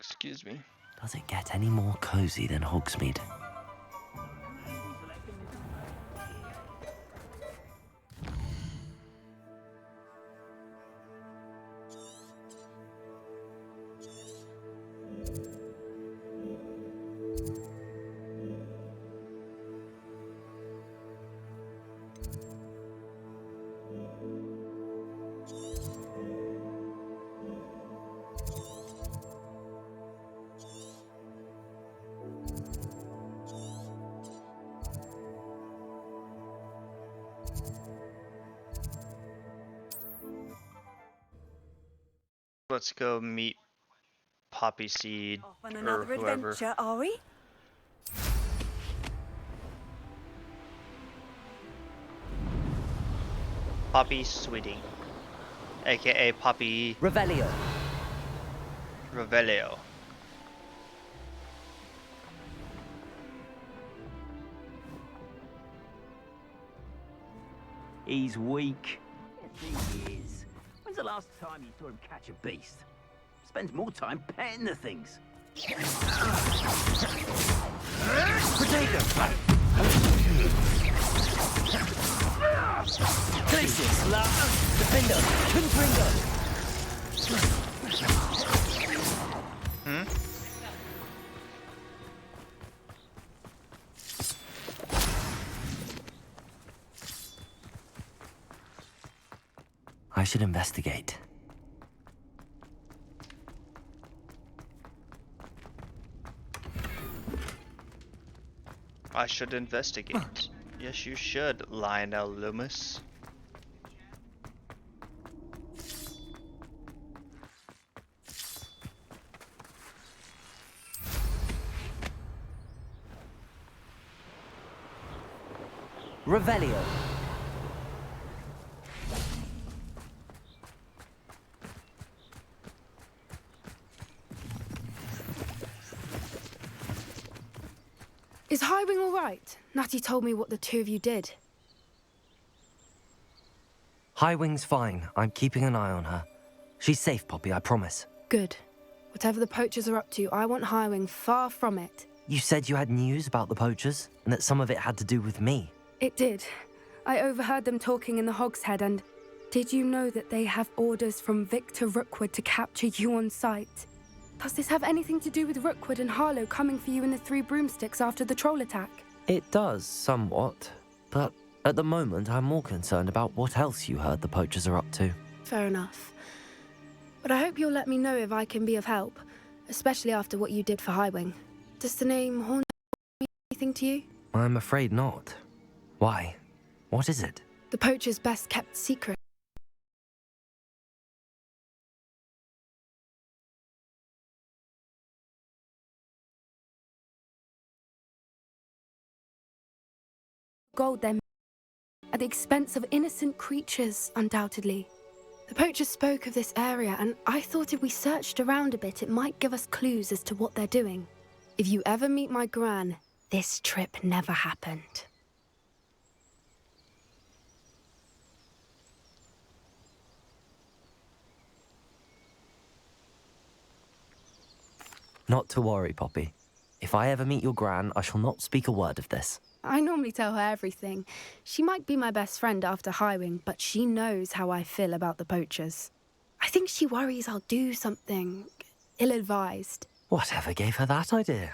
Excuse me. Does it get any more cozy than Hogsmeade? Let's go meet Poppy Seed Off on or another whoever. adventure, are we? Poppy Sweeting, aka Poppy Revelio. Revelio. He's weak. Yes, he is. When's the last time you saw him catch a beast? Spends more time petting the things. Potato! Glacius! Defender! Confringo! I should investigate. I should investigate. Yes, you should, Lionel Loomis. Revelio. Is Highwing all right? Natty told me what the two of you did. Highwing's fine. I'm keeping an eye on her. She's safe, Poppy, I promise. Good. Whatever the poachers are up to, I want Highwing far from it. You said you had news about the poachers, and that some of it had to do with me. It did. I overheard them talking in the Hogshead, and did you know that they have orders from Victor Rookwood to capture you on sight? Does this have anything to do with Rookwood and Harlow coming for you in the Three Broomsticks after the troll attack? It does, somewhat. But at the moment, I'm more concerned about what else you heard the poachers are up to. Fair enough. But I hope you'll let me know if I can be of help, especially after what you did for Highwing. Does the name Horn mean anything to you? I'm afraid not. Why? What is it? The poacher's best kept secret. Gold then at the expense of innocent creatures, undoubtedly. The poacher spoke of this area, and I thought if we searched around a bit, it might give us clues as to what they're doing. If you ever meet my gran, this trip never happened. Not to worry, Poppy. If I ever meet your gran, I shall not speak a word of this. I normally tell her everything. She might be my best friend after Highwing, but she knows how I feel about the poachers. I think she worries I'll do something ill-advised. Whatever gave her that idea?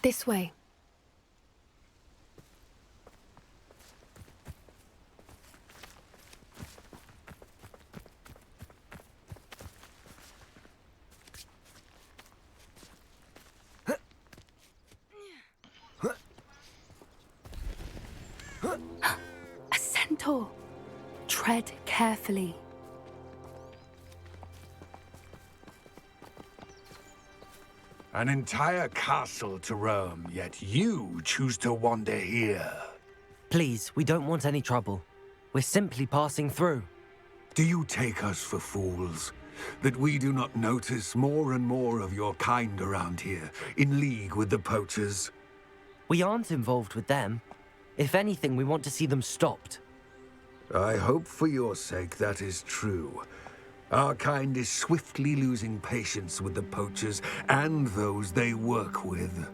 This way. A centaur. Tread carefully. An entire castle to roam, yet you choose to wander here. Please, we don't want any trouble. We're simply passing through. Do you take us for fools? That we do not notice more and more of your kind around here, in league with the poachers? We aren't involved with them. If anything, we want to see them stopped. I hope for your sake that is true. Our kind is swiftly losing patience with the poachers and those they work with.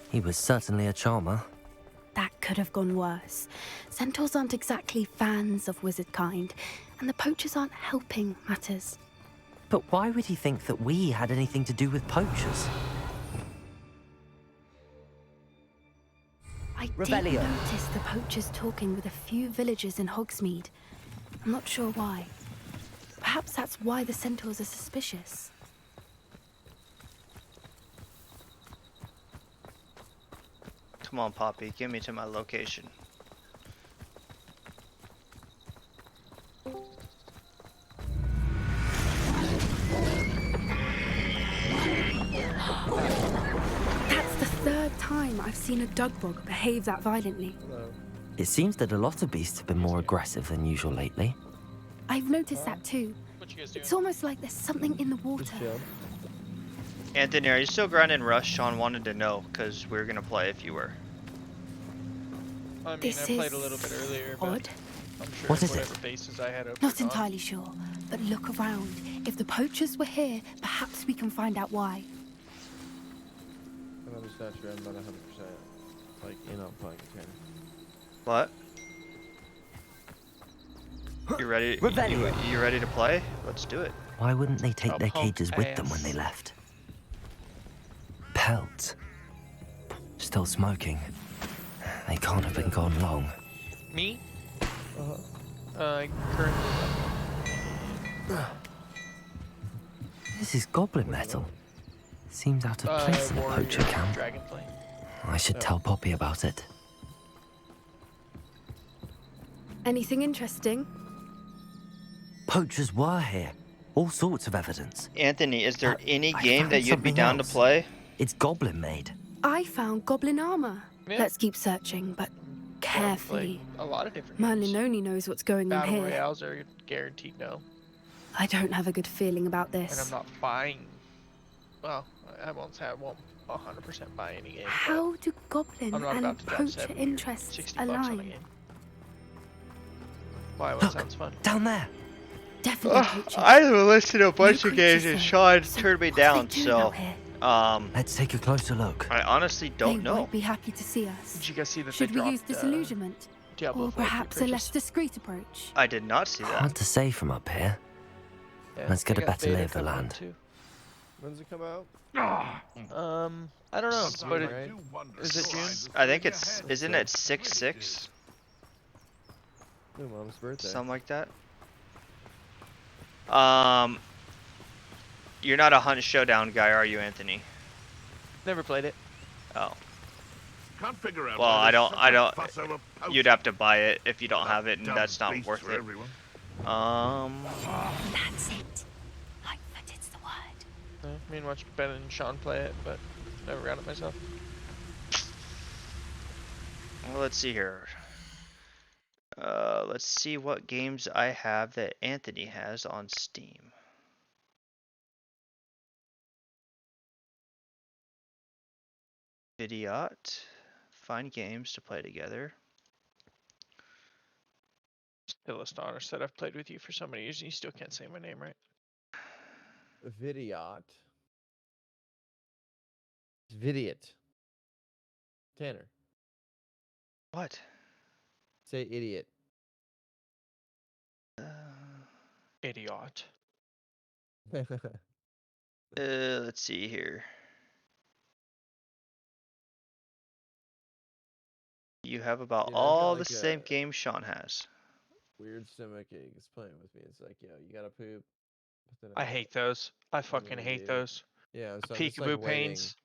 He was certainly a charmer. That could have gone worse. Centaurs aren't exactly fans of wizard kind, and the poachers aren't helping matters. But why would he think that we had anything to do with poachers? I did Revelio. notice the poachers talking with a few villagers in Hogsmeade. I'm not sure why. Perhaps that's why the centaurs are suspicious. Come on, Poppy, get me to my location. That's the third time I've seen a dugbog behave that violently. It seems that a lot of beasts have been more aggressive than usual lately. I've noticed that too. What you guys doing? It's almost like there's something in the water. Anthony, are you still grinding Rush? Sean wanted to know, because we were going to play if you were. I mean, This I played a is little bit earlier, but odd. I'm sure What is it? whatever bases I had open. Not entirely sure, but look around. If the poachers were here, perhaps we can find out why. I'm just not sure I'm not 100% like in on playing Tanner. What? You ready? You ready to play? Let's do it. Why wouldn't they take I'll their punk cages with them when ass. they left? Pelts. Still smoking. They can't have been gone long. Me? Currently. This is goblin metal. Seems out of place in a poacher camp. Dragonflame. I should tell Poppy about it. Anything interesting? Poachers were here. All sorts of evidence. Anthony, is there any I game found that you'd be something down else. to play? It's goblin made. I found goblin armor. Yeah. Let's keep searching, but carefully. Like, a lot of different Merlin games. only knows what's going on Battle here. Royales are guaranteed no. I don't have a good feeling about And I'm this. not buying. Well, I won't 100% buy any game. but How do goblin I'm not and about to drop poacher 70 or interests 60 bucks on a align? game. Why? What Look. sounds fun? Down there. Definitely poachers. I listened to a bunch No of games creatures and here. Sean So turned me what are down, they doing so out here? Let's take a closer look. I honestly don't They know. won't be happy to see us. Did you guys see that Should they we dropped, use disillusionment? Diablo Or 4 perhaps a pre-purchase? less discreet approach? I did not see that. Hard to say from up here. Yeah, Let's get they a got better lay beta of the coming out land. too. When's it come out? I don't know, but Right? is it June? I think it's, isn't it 6/6? Ooh, Mom's birthday. Something like that. You're not a Hunt Showdown guy, are you, Anthony? Never played it. Oh. Can't figure out Well, why I there's don't- such I a don't- fuss over poachers. You'd have to buy it if you don't That have it, and dumb that's not beast worth for it. everyone. That's it. Lightfoot, it's the word. Me and watch Ben and Sean play it, but never got it myself. Well, let's see here. Let's see what games I have that Anthony has on Steam. Vidiot. Find games to play together. Still astonished that I've played with you for so many years and you still can't say my name right. Vidiot. It's Vidiot. Tanner, What? say idiot. Idiot. Let's see here. You have about You know, I've got all like the same a- games Sean has. Weird stomach ache is playing with me. It's like, yo, you gotta poop. But then I hate those. I fucking really hate do. those. Yeah, so I'm just Peekaboo like waiting. pains.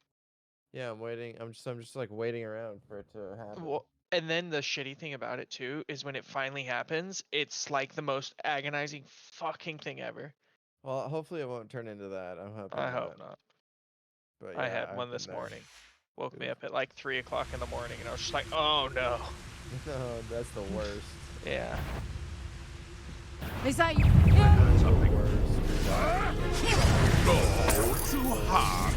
Yeah, I'm waiting. I'm just like waiting around for it to happen. Well, and then the shitty thing about it too is when it finally happens, it's like the most agonizing fucking thing ever. Well, hopefully it won't turn into that. I'm hoping. I hope not. But I yeah, had I've one been this there. morning. Woke me Oof. up at like 3 o'clock in the morning and I was just like, oh no. No, that's the worst. Yeah. That's the worst. Go too hard.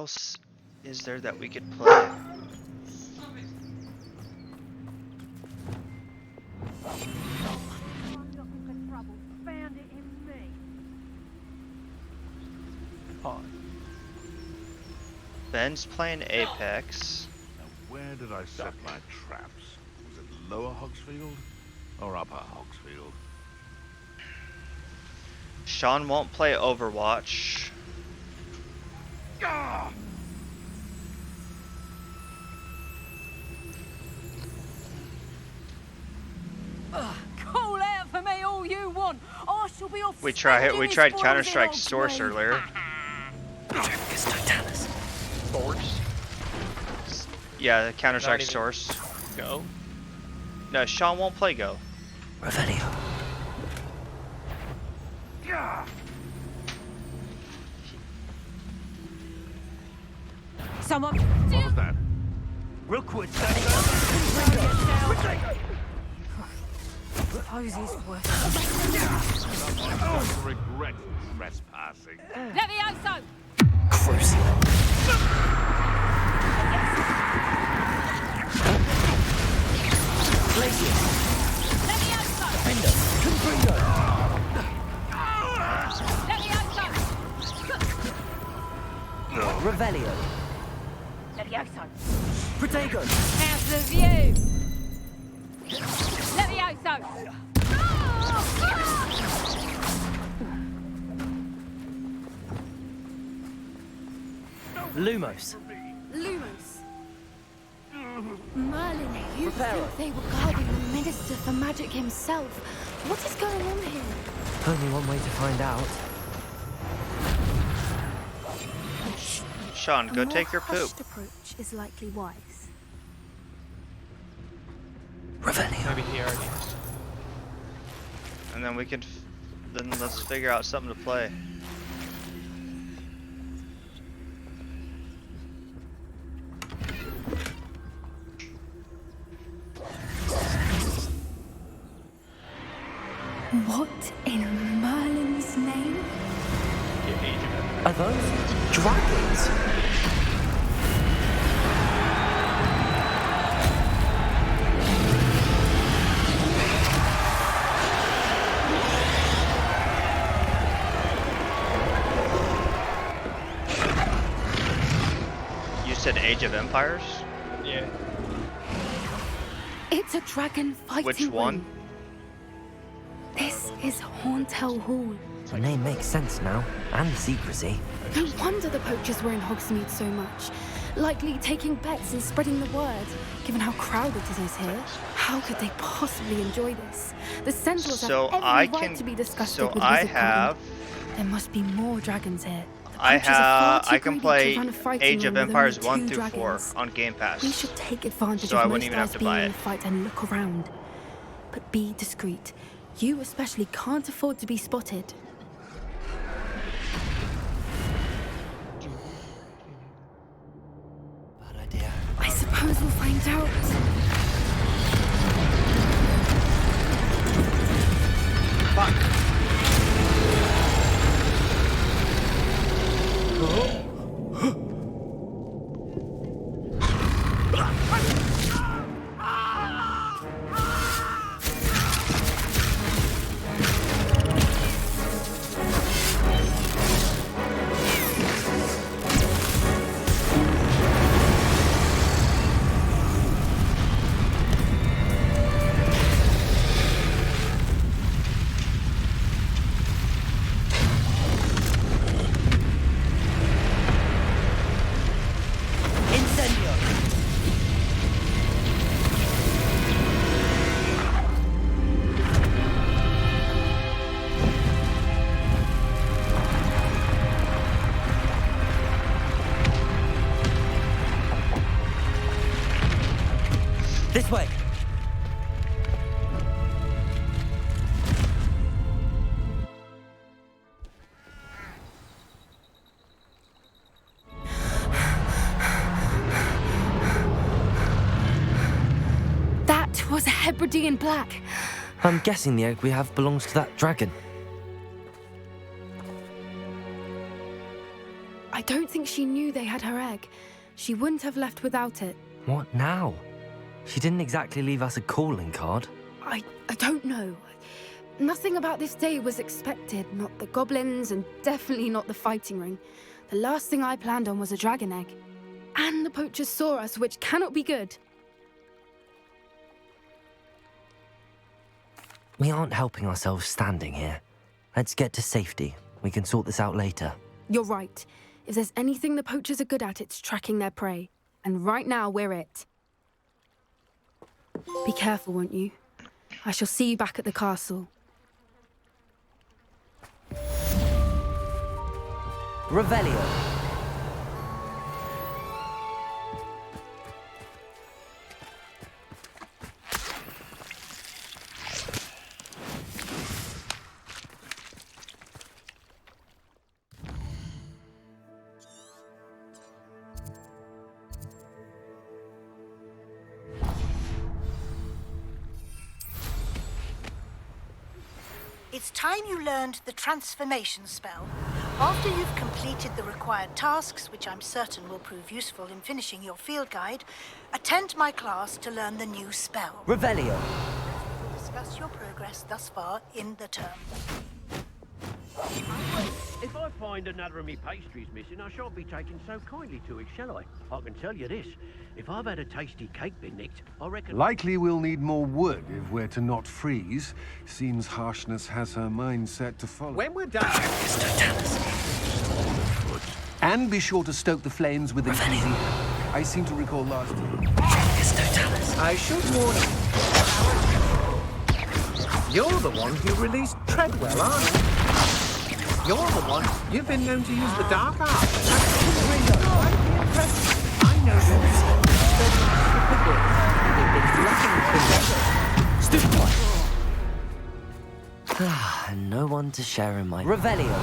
else is there that we could play? Pond. Ben's playing Apex. Now, where did I set my traps? Was it Lower Hogsfield or Upper Hogsfield? Sean won't play Overwatch. Call out for me all you want. I shall be off. We tried spending his Counter-Strike spoils in Source Hogsmeade. earlier. Force. Yeah, Counter-Strike Not even- Source. Go. No, Sean won't play Go. Revelio. Someone. What was that? Rookwood, Suppose he's worth. Someone will regret trespassing. Levioso. Crucial. Levioso. Levioso. Revelio. Levioso. Protego. How's the view? Levioso. Lumos. Lumos. Merlin, you Reparo. think they were guarding the Minister for Magic himself? What is going on here? Only one way to find out. Sean, go A take more your poop. hushed approach is likely wise. Revelio. Maybe he already is. And then we can, then let's figure out something to play. What in Merlin's name? Get Age of Empires. Are those dragons? You said Age of Empires? Yeah. It's a dragon fighting Which one? ring. This is Hauntel Hall. The name makes sense now, and the secrecy. No wonder the poachers were in Hogsmeade so much. Likely taking bets and spreading the word. Given how crowded it is here, how could they possibly enjoy this? The Sentinels So have every I right can. to be disgusted So with I Wizard have. Content. There must be more dragons here. The I poachers are far have. too I can greedy play to run a fighting Age of ring with Empires only 1 two through 4 dragons. on Game Pass. We should take advantage So I of wouldn't most even have guys to being buy in it. the fight and look around. But be discreet. You especially can't afford to be spotted. Bad idea. I suppose we'll find out. This way. That was a Hebridean black. I'm guessing the egg we have belongs to that dragon. I don't think she knew they had her egg. She wouldn't have left without it. What now? She didn't exactly leave us a calling card. I don't know. Nothing about this day was expected. Not the goblins, and definitely not the fighting ring. The last thing I planned on was a dragon egg. And the poachers saw us, which cannot be good. We aren't helping ourselves standing here. Let's get to safety. We can sort this out later. You're right. If there's anything the poachers are good at, it's tracking their prey. And right now, we're it. Be careful, won't you? I shall see you back at the castle. Revelio. It's time you learned the transformation spell. After you've completed the required tasks, which I'm certain will prove useful in finishing your field guide, attend my class to learn the new spell. Revelio. We'll discuss your progress thus far in the term. If I find another of me pastries missing, I shan't be taking so kindly to it, shall I? I can tell you this. If I've had a tasty cake been nicked, I reckon... Likely we'll need more wood if we're to not freeze. Seems Harshness has her mind set to follow. When we're done... And be sure to stoke the flames with an easy... I seem to recall last time. I should warn you. You're the one who released Treadwell, aren't you? You're the one. You've been known to use the dark arts. I know this. Stupid. And no one to share in my... Revelio.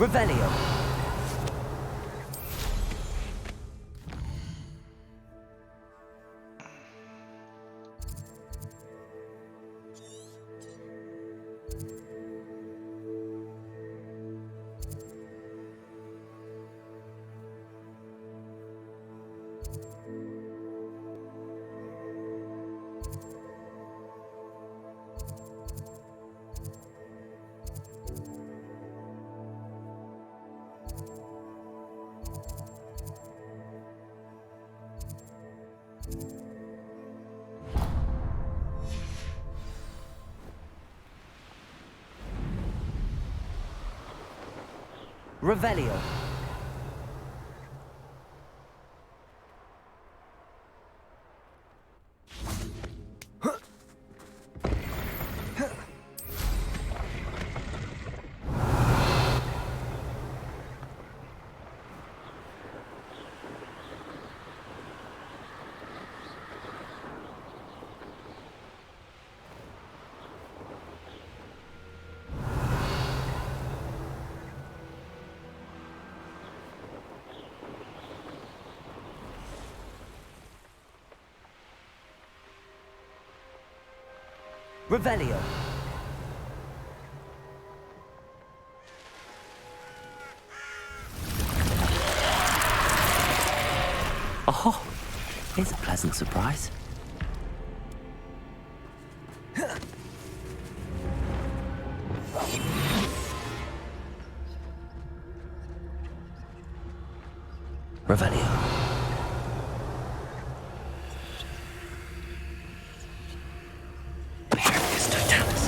Revelio. Revelio. Revelio. Oh, Here's a pleasant surprise. Revelio. Picarius Totalis.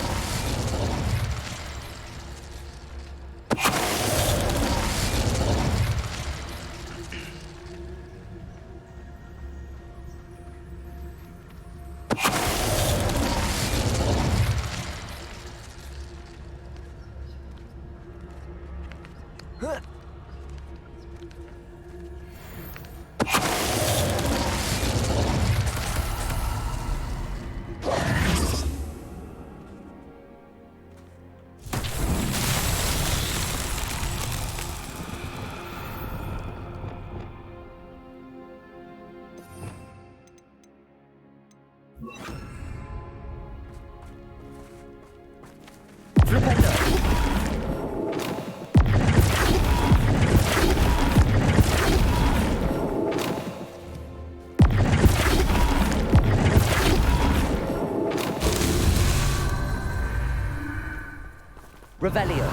Revelio.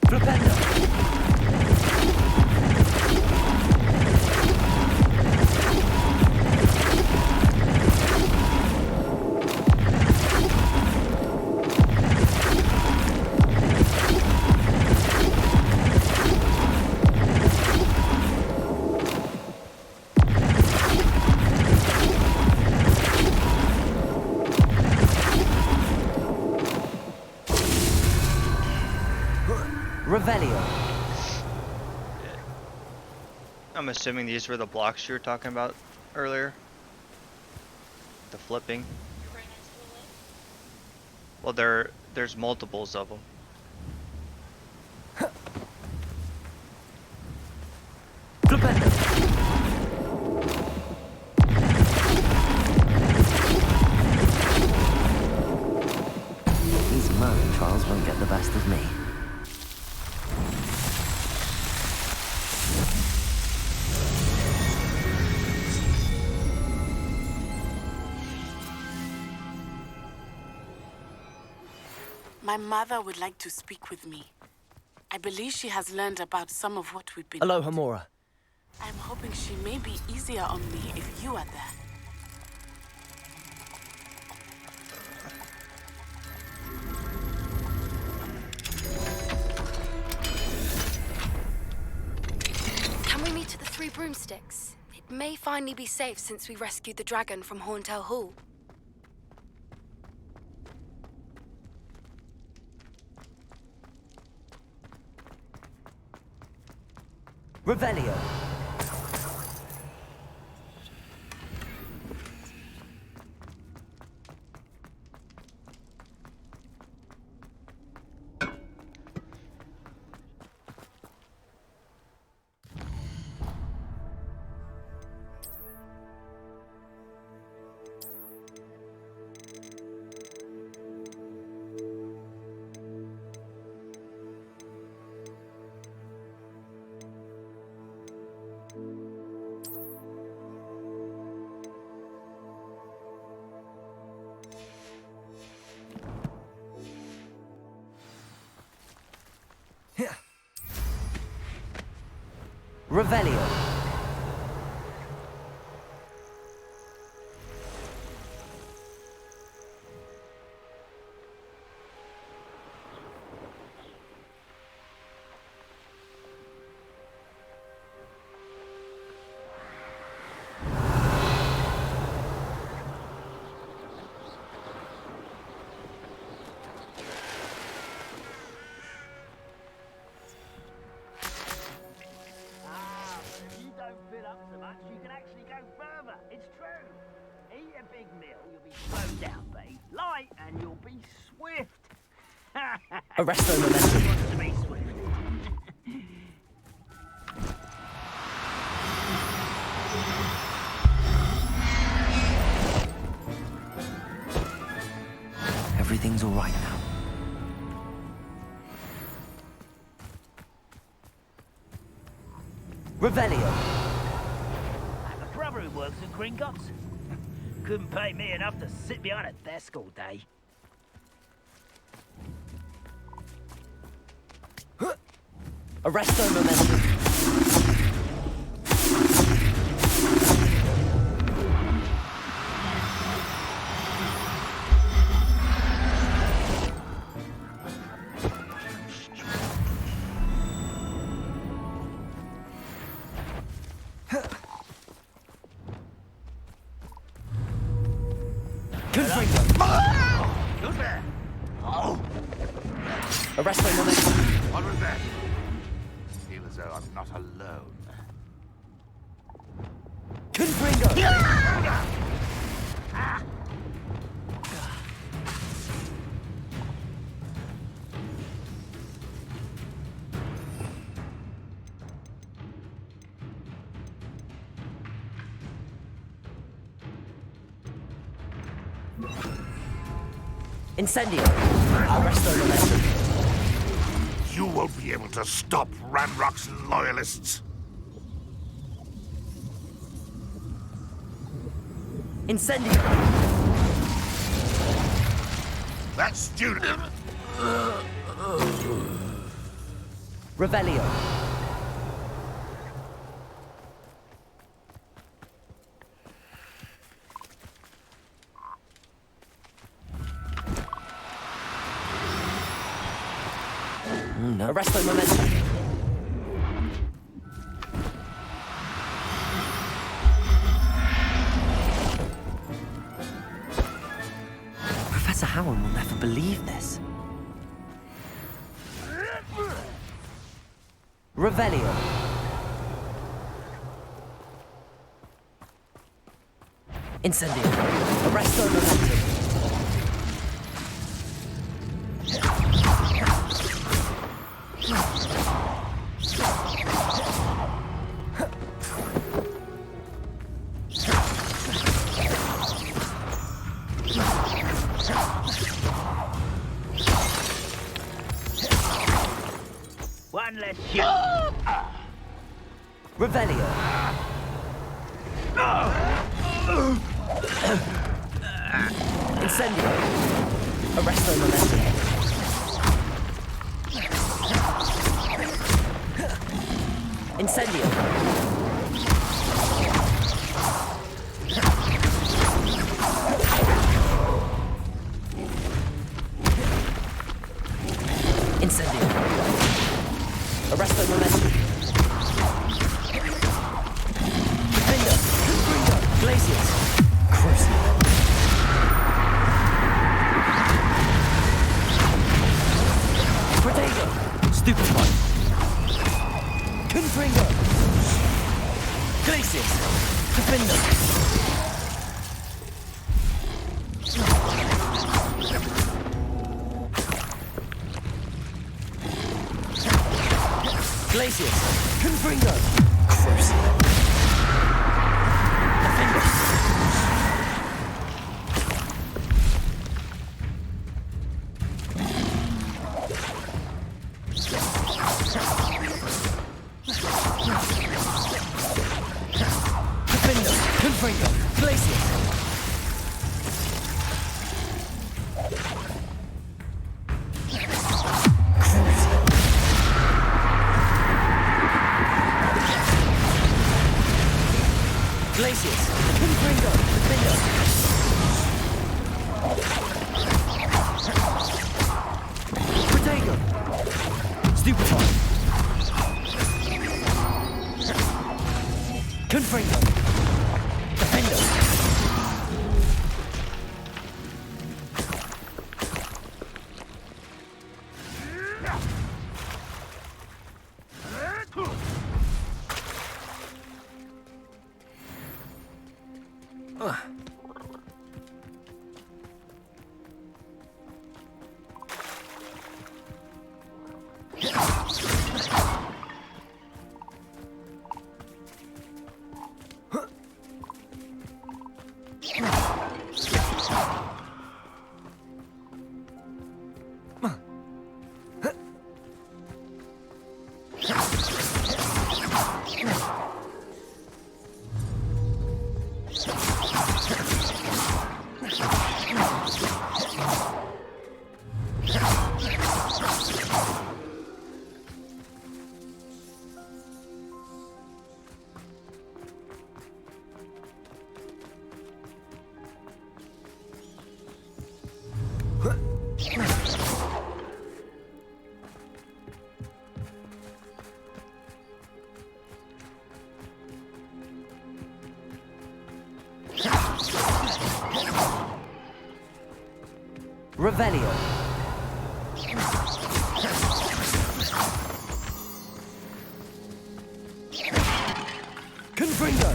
Flipendo. Revelio. I'm assuming these were the blocks you were talking about earlier. The flipping. Well, there's multiples of them. These Merlin trials won't get the best of me. My mother would like to speak with me. I believe she has learned about some of what we've been Aloha, up to. Mora. I'm hoping she may be easier on me if you are there. Can we meet at the Three Broomsticks? It may finally be safe since we rescued the dragon from Horntail Hall. Revelio. Revelio. You can actually go further. It's true. Eat a big meal, you'll be slowed down, but eat light and you'll be swift. Arresto momentum. Wants to be swift. Everything's all right now. Revelio. I'm a brother who works at Gringotts. Couldn't pay me enough to sit behind a desk all day. Arresto Momentum. Who's there? Oh! Arresto Momentum. What was that? Feel as though I'm not alone. Confringo! Incendio. Arresto Momentum. You won't be able to stop Ranrock's loyalists. Incendio. That student. Revelio. No. Arresto Momentum. Professor Howard will never believe this. Revelio. Incendio. Arresto Momentum. One less shit. Revelio. Incendio. Arresto Momentum. Incendio. Incendio. Arresto Momentum. Defender. Glaciers. Crucible. Protego. Stupefy. Confringo. Glaciers. Defender. Glaciers. Confringo. Crucible. Defender. Defender. Confringo. Glaciers. Glaciers. Confringo. Defender. Protego. Stupefy. Confringo. Defender. Revelio. Confringo.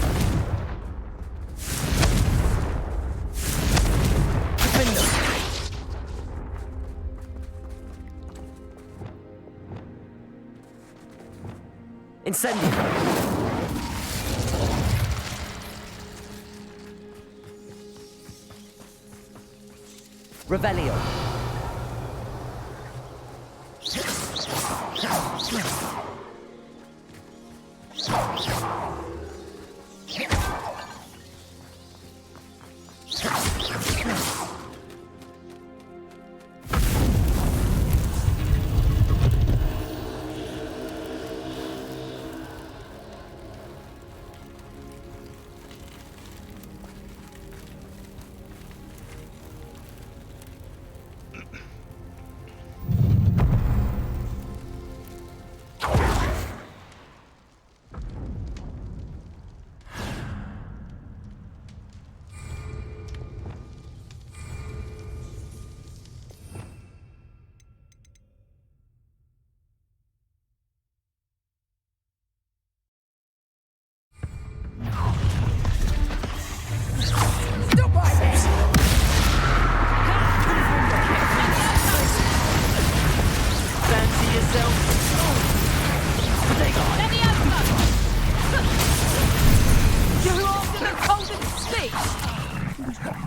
Defender. Incendio. Revelio.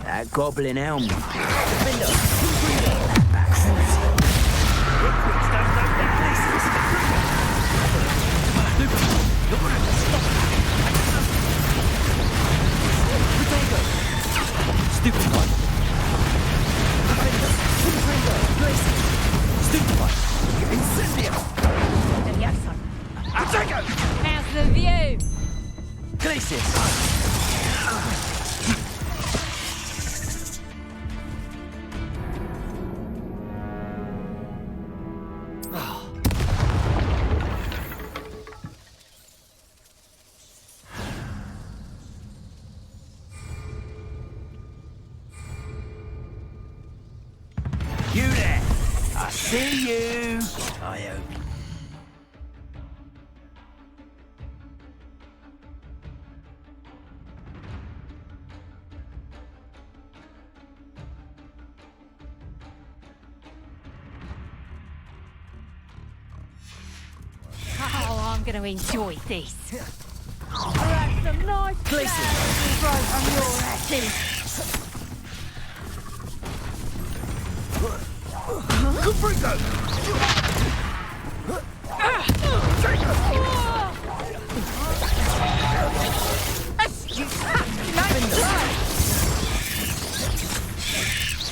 That goblin helm. Stupid one. Stupid one. Incendio. Leviosa. Attacker. How's the view? Glacius. You there? I see you. I hope. Oh, I'm going to enjoy this. That's some nice flowers from your ashes.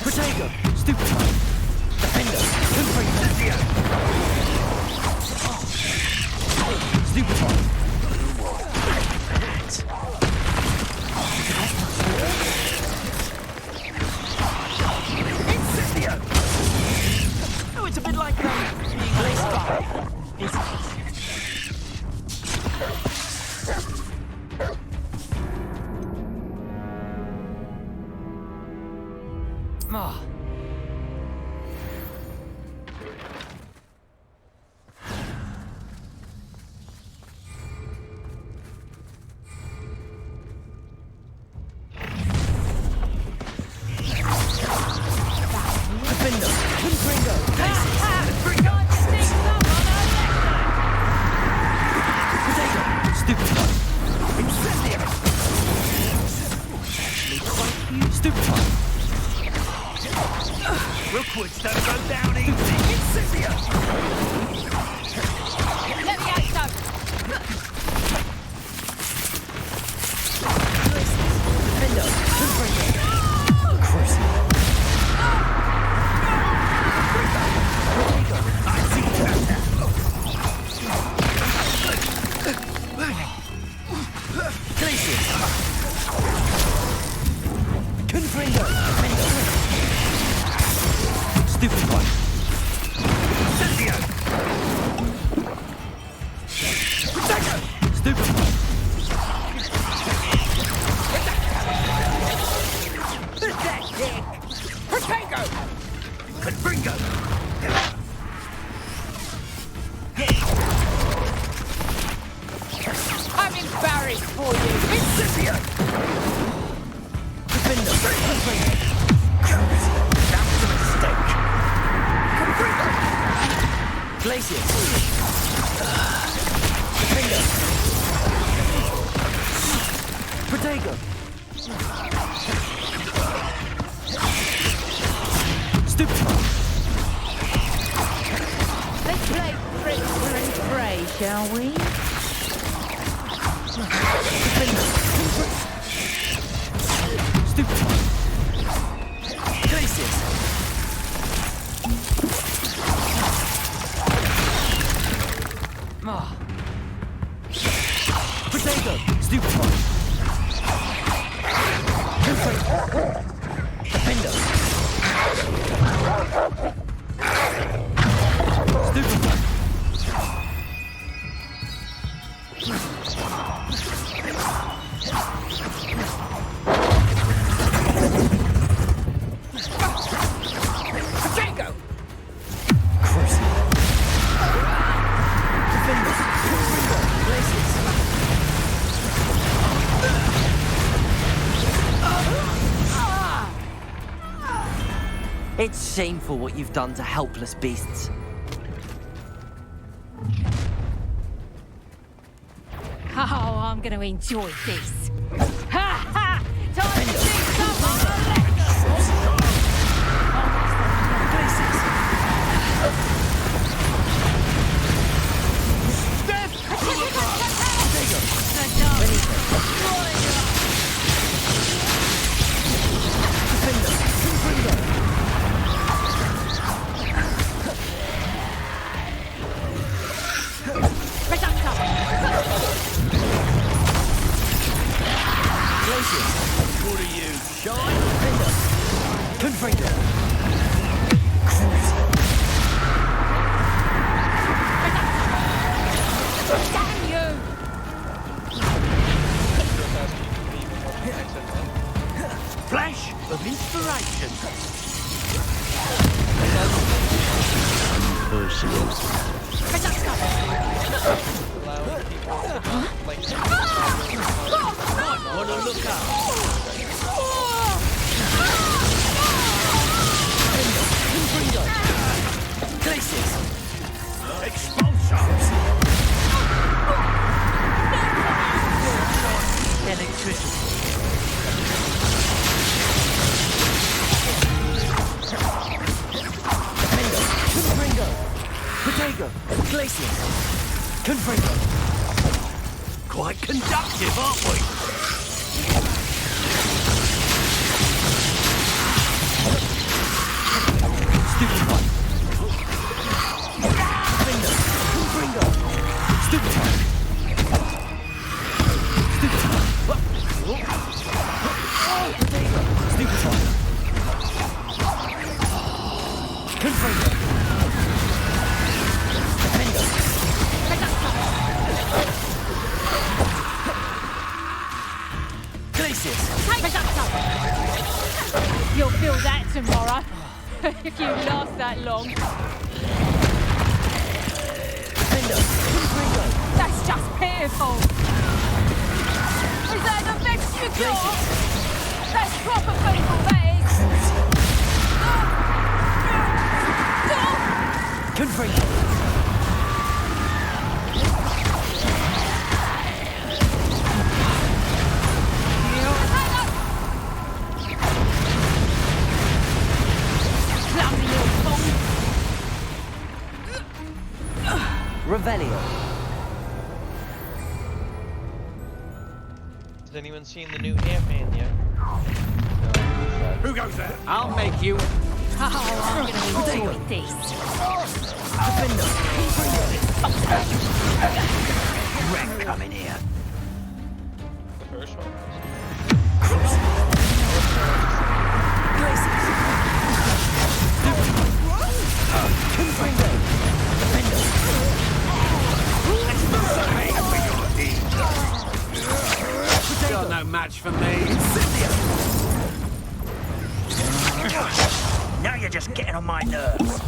Protego. Stupid one. Defender. Confringo. Stupid one. Incendio. Oh, it's a bit like being blazed by. Isn't it? Ah. Defender. Confringo. Stupid one. Incendio. Stupid one. Rookwood's don't go down easy. Incendio. Leviosa. Defender. Confringo. Cruising. Glacius. Confringo. Stupid one. Incendio. Protego. Stupid one. Protego. Potato! Stupid! Let's play Prisoner and Prey, shall we? Stupid! Glaciers! Ah. Potato! Stupid! Defender! Stupid! Potato! Cruising! Defender! Glaciers! It's shameful what you've done to helpless beasts. Oh, I'm gonna enjoy this. Ha ha! Time to see some of the What are you, shy? Confringo! damn you! Flash of inspiration. Wanna look up? Glaciers! Expulsions. Electricity! Confringo! Potato! Glaciers! Confringo! Quite conductive, aren't we? Stupid one! Confringo! Confringo! Stupid one! Stupid one! Potato! Stupid one! Confringo! Defender! Glaciers! You'll feel that tomorrow. If you last that long. Defender! Confringo! That's just pitiful. Is that the best you got? That's proper people, that is. Confringo! Revelio. Has anyone seen the new Ant-Man yet? Who goes there? I'll make you. Oh, I'm gonna enjoy this. Defender! Ren coming here. The first one. Glaciers! Confringo! Defender! You're no match for me. Now you're just getting on my nerves.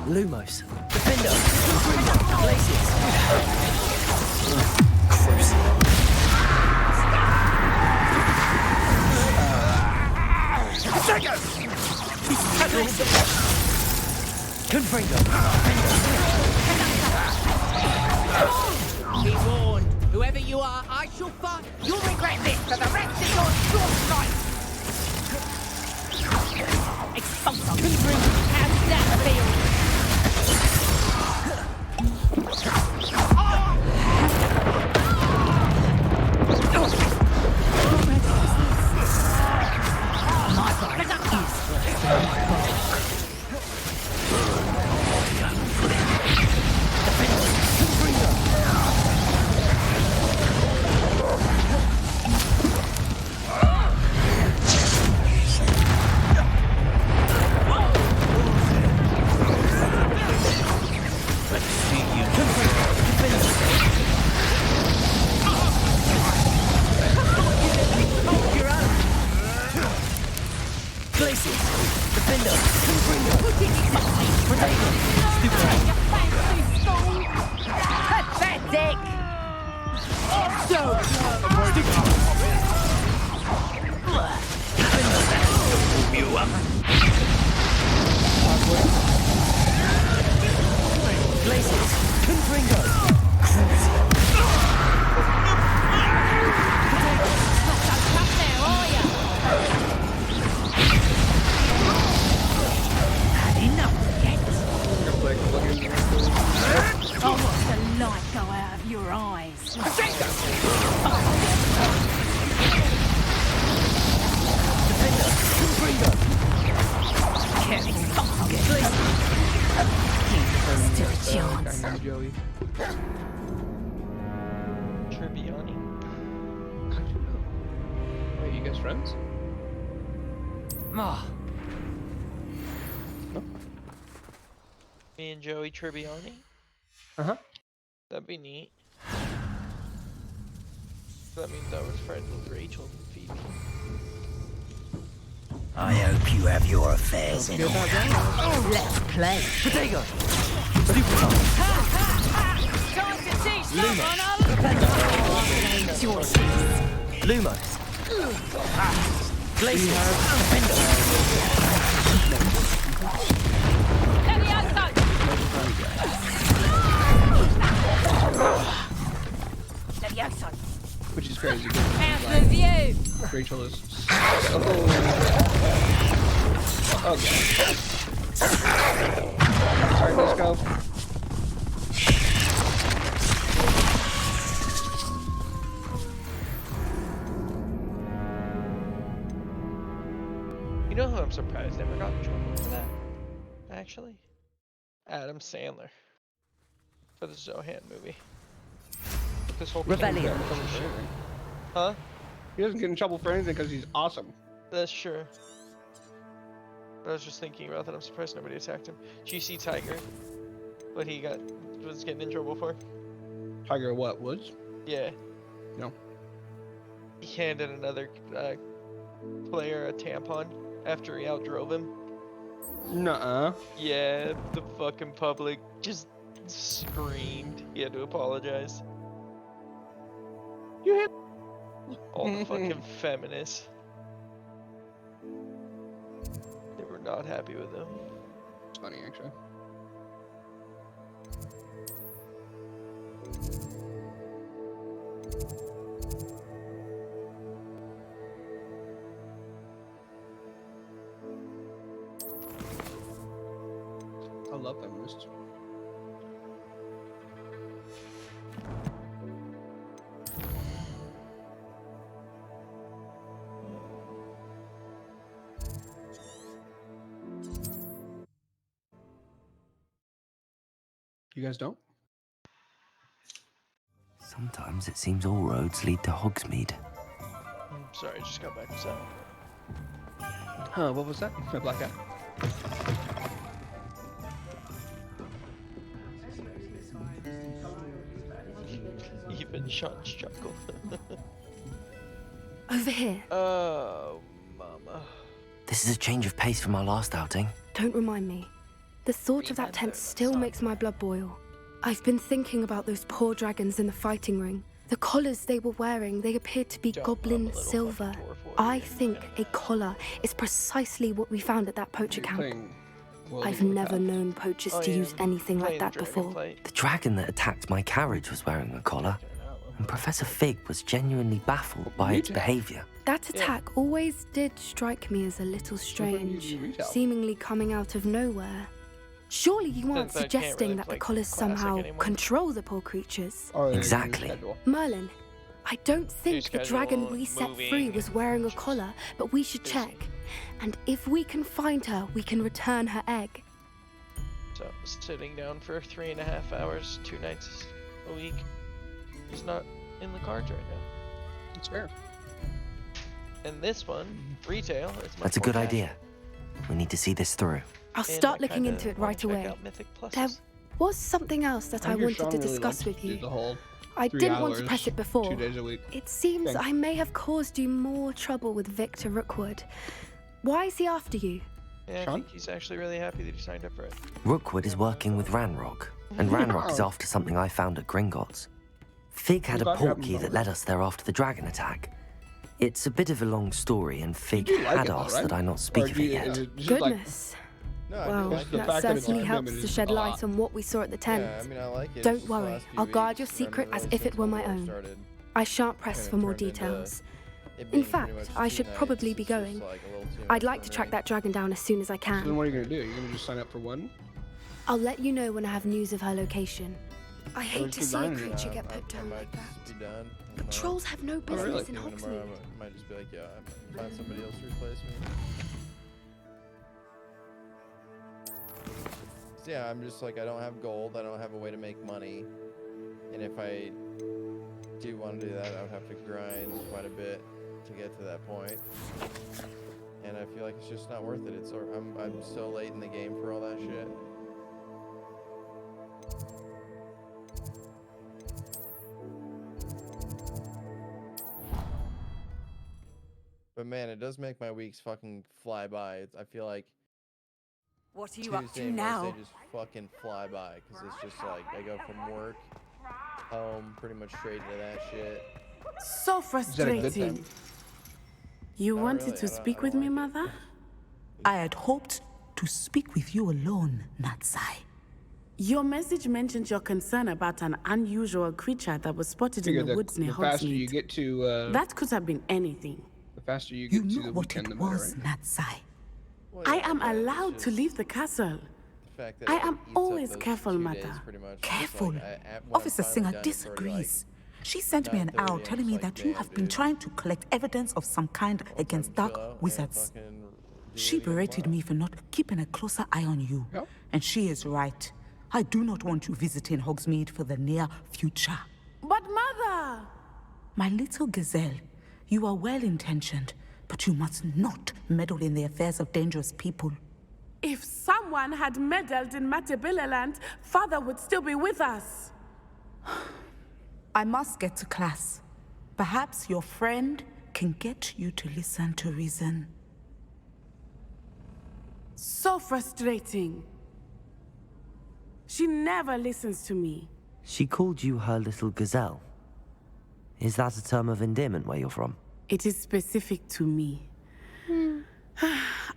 Lumos. Defender! Glaciers! Be warned, whoever you are, I shall fight. You'll regret this for the rest of your short life. Expulsor. How does that feel? Pathetic! Oh, watch the light go out of your eyes. Still a chance. Joey. Tribbiani. Wait, you guys friends? Ah, Me and Joey Tribbiani. Uh-huh. That'd be neat. That means I was friends with Rachel and Phoebe. I hope you have your affairs in order. Let's play. Potato. Time to teach someone a enjoy this. Lumos. Glacier. Levioso. Which is crazy. How's the view? Rachel is so... Okay. Alright, let's go. You know who I'm surprised never got in trouble for that? Actually? Adam Sandler. For the Zohan movie. This whole Rebellion. Huh? He doesn't get in trouble for anything because he's awesome. That's true. I was just thinking about that. I'm surprised nobody attacked him. Did you see Tiger? What he was getting in trouble for? Tiger what? Woods? Yeah. No. He handed another player a tampon after he outdrove him. Nuh-uh. Yeah, the fucking public just screamed. He had to apologize. You hit all the fucking feminists. They were not happy with him. It's funny, actually. I love feminists. You guys don't? Sometimes it seems all roads lead to Hogsmeade. I'm sorry, I just got back to that. Huh, what was that? My black eye. Even Sean's chuckle. Over here. Oh, mama. This is a change of pace from our last outing. Don't remind me. The thought of that tent still makes my blood boil. I've been thinking about those poor dragons in the fighting ring. The collars they were wearing, they appeared to be goblin silver. I think a collar is precisely what we found at that poacher camp. I've never known poachers to use anything like that before. The dragon that attacked my carriage was wearing a collar, and Professor Fig was genuinely baffled by its behavior. That attack always did strike me as a little strange, seemingly coming out of nowhere. Surely you aren't Since I can't suggesting really that the play collars Classic somehow anymore. control the poor creatures? Exactly. Merlin, I don't think the dragon schedule, we set moving. free was wearing a collar, but we should check. And if we can find her, we can return her egg. So sitting down for 3.5 hours, 2 nights a week, is not in the cards right now. It's fair. And this one, retail, is much That's a more good casual. idea. We need to see this through. I'll And start I looking kinda into it wanna right check away. out Mythic Pluses. There was something else that I wanted to discuss with you. I didn't want to press it before. 2 days a week. It seems Okay. I may have caused you more trouble with Victor Rookwood. Why is he after you? Yeah, I think he's actually really happy that he signed up for it. Rookwood is working with Ranrock, and Ranrock is after something I found at Gringotts. Fig had a glad you have portkey him that on. led us there after the dragon attack. It's a bit of a long story, and Fig You do like had it though, asked right? that I not Or speak of do it you- yet. is it just like- Goodness. No, I Well, do like the that fact that it's certainly on him helps is to just shed a light lot. on what we saw at the tent. Yeah, I mean, I like it. Don't It's the worry, last few I'll guard weeks, your it's secret been as really if it since were the my war own. started. I shan't press Kinda for more turned into details. it In being pretty fact, much I 2 should nights, probably be it's just, going. like, a little too I'd much like for to me. track that dragon down as soon as I So then can. what are you gonna do? You're gonna just sign up for one? I'll let you know when I have news of her location. I Or hate just to keep see a grinding it. creature I- get I- put down I might like that. just be done. But trolls have no business really? in Even tomorrow, Hogsmeade. I might just be like, yeah, I find somebody else to replace me. So yeah, I'm just like, I don't have gold, I don't have a way to make money, and if I do want to do that, I would have to grind quite a bit to get to that point. And I feel like it's just not worth it. I'm so late in the game for all that shit. But man, it does make my weeks fucking fly by. I feel like What are you Tuesday up to and now? Wednesday just fucking fly by, because it's just like I go from work home pretty much straight into that shit. So Is that a good frustrating. thing? You Not wanted really, to I don't- speak I with don't me, like it. mother? I had hoped to speak with you alone, Natsai. Your message mentioned your concern about an unusual creature that was spotted in Figure the woods near the faster you Hogsmeade. get to That could have been anything. the faster you You get to know the what weekend, it the better, was, right? Natsai. Well, I yeah, am but it's allowed to just leave the castle. the fact that I it am eats up always those careful, 2 mother. days pretty much. It's Careful. like, when I'm Officer finally Singer done, it's already, like, disagrees. She sent me an 9:30 owl and telling it's me like, that you damn, have been dude. trying to collect evidence of some kind against chill dark out and wizards. fucking do She it again berated tomorrow. me for not keeping a closer eye on you. Yep. And she is right. I do not want you visiting Hogsmeade for the near future. But mother! My little gazelle, you are well-intentioned, but you must not meddle in the affairs of dangerous people. If someone had meddled in Matabeleland, father would still be with us. I must get to class. Perhaps your friend can get you to listen to reason. So frustrating. She never listens to me. She called you her little gazelle. Is that a term of endearment where you're from? It is specific to me.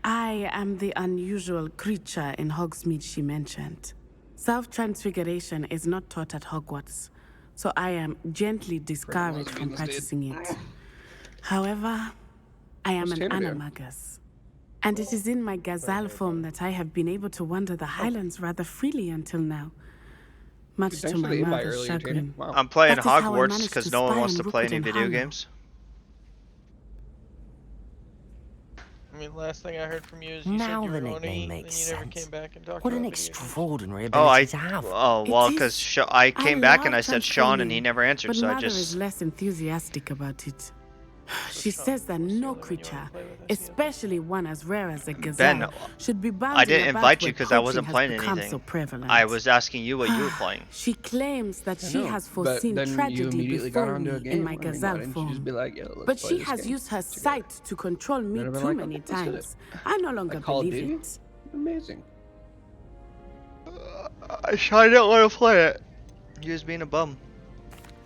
I am the unusual creature in Hogsmeade she mentioned. Self-transfiguration is not taught at Hogwarts, so I am gently discouraged from practicing it. However, I am What's an Taylor do? animagus, and it is in my gazelle form that I have been able to wander the Highlands rather freely until now. Much to Thanks for my the invite mother's earlier, Taylor. chagrin. Wow. I'm playing That is how I Hogwarts managed because to no one spy wants on to play any Rookwood and video Harlow. games. I mean, last thing I heard from you is you Now said you the were on nickname E, makes and you never sense. came back and talked What about an video games. extraordinary Oh, ability to have. well, It because is. I came back and I love said Sean, and he transforming, never answered, but so I mother is just. less enthusiastic about it. She says that no creature, especially one as rare as a gazelle, Ben, should be bound I didn't about invite you where because I wasn't poaching playing has become anything. so prevalent. I was asking you what you were playing. She claims that I she know, has but foreseen then you tragedy immediately got before onto me a game. in my I mean, why gazelle didn't you form. just be like, "Yo, let's But play she this has game used her together." sight to control me Then I've been too like, many "Okay, let's do times. I no longer Like Call of believe Duty? it. Amazing. I don't want to play it. You're just being a bum.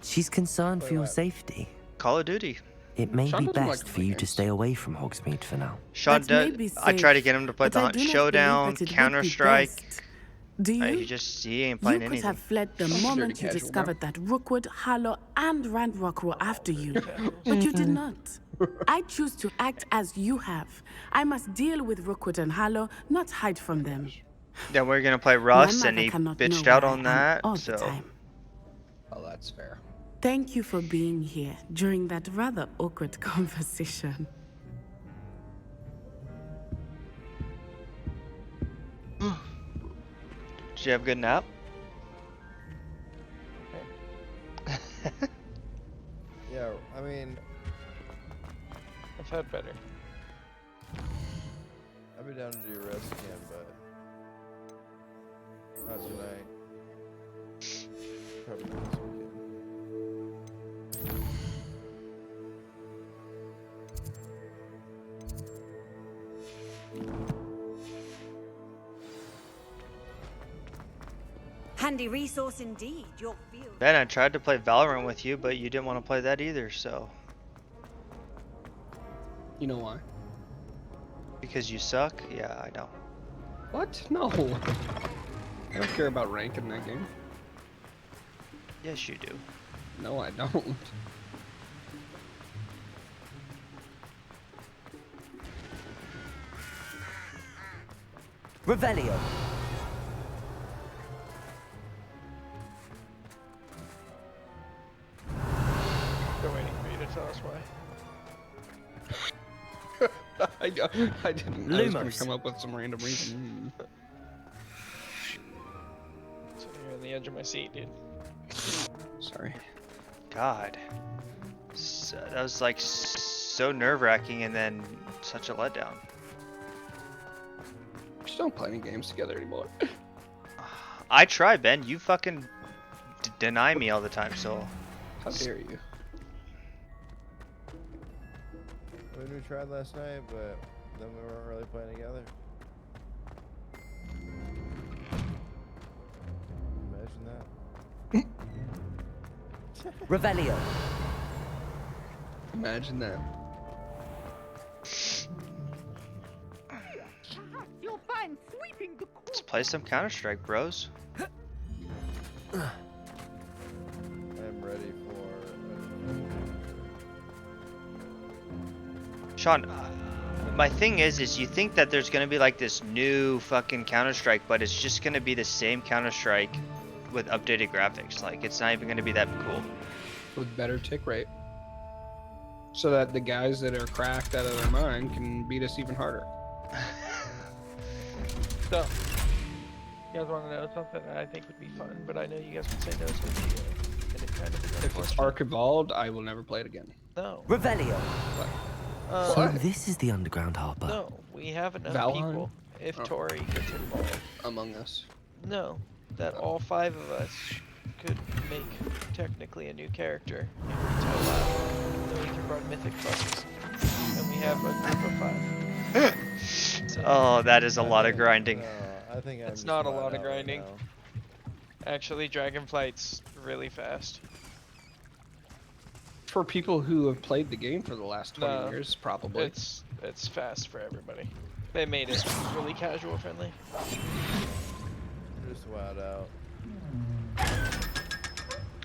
She's concerned for your safety. Call of Duty. it may Sean be doesn't like best to for play you to games. stay away from Hogsmeade for now. Sean That may does. be I tried to safe, get him to play but the I Hunt do not believe Showdown, that it would be Counter Strike. best. Do you? He ain't You playing could anything. have fled the Dirty moment you casual, discovered that Rookwood, Harlow, and Randrock were after you. casuals. But you did not. I choose to act as you have. I must deal with Rookwood and Harlow, not hide from them. Then we're gonna play My Russ, and mother he cannot know bitched out where on I am that. all the So time. Oh, that's fair. Thank you for being here during that rather awkward conversation. did you have a good nap? Yeah, I mean, I've had better. I'd be down to do rest again, but not tonight. Probably not this weekend. Handy resource indeed. Your field. Ben, I tried to play Valorant with you, but you didn't want to play that either. So You know why? because you suck. Yeah, I know. What? No. I don't care about rank in that game. Yes, you do. No, I don't. Revelio. We're waiting for you to tell us why. I didn't. I was gonna Lumos. come up with some random reason. Sitting here on the edge of my seat, dude. Sorry. God, that was like so nerve-wracking, and then such a letdown. We just don't play any games together anymore. I try, Ben. You fucking deny me all the time. So How dare you? I mean, we tried last night, but then we weren't really playing together. Imagine that. Revelio. Imagine that. You'll find sweeping the let's play some Counter-Strike, bros. I'm ready for. Sean, my thing is you think that there's gonna be like this new fucking Counter-Strike, but it's just gonna be the same Counter-Strike with updated graphics. Like, it's not even gonna be that cool. With better tick rate. So that the guys that are cracked out of their mind can beat us even harder. So, you guys want to know something that I think would be fun, but I know you guys would say no, so it'd be and it kind of is If it's unfortunate. Arc Evolved, I will never play it again. No. Revelio. So What? this is the Underground Harbor. No, we have enough Valheim? people. If Oh. Tori gets involved. Among Us. No, that all 5 of us could make technically a new character in retail lab. Then we can run mythic classes. And we have a group of 5. So, Oh, that is a lot of grinding. I think I'm it's just not a flat lot of out right grinding. now. Actually, Dragonflight's really fast. For people who have played the game for the last 20 years, probably. It's fast for everybody. They made it really casual friendly. Just wowed out.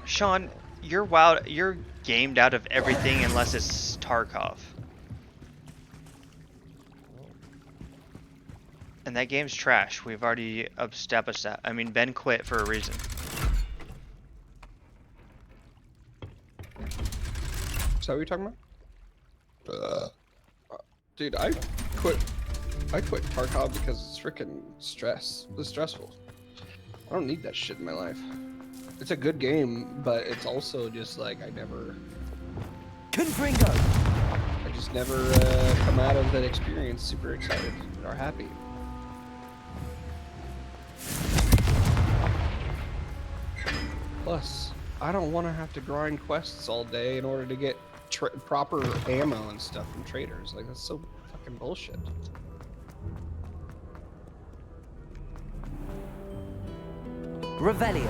Sean, you're wild. You're gamed out of everything unless it's Tarkov. And that game's trash. We've already established that. I mean, Ben quit for a reason. Is that what you're talking about? Dude, I quit Tarkov because it's freaking It's stressful. I don't need that shit in my life. It's a good game, but it's also just like I just never come out of that experience super excited or happy. Plus, I don't want to have to grind quests all day in order to get proper ammo and stuff from traders. Like, that's so fucking bullshit. Revelio.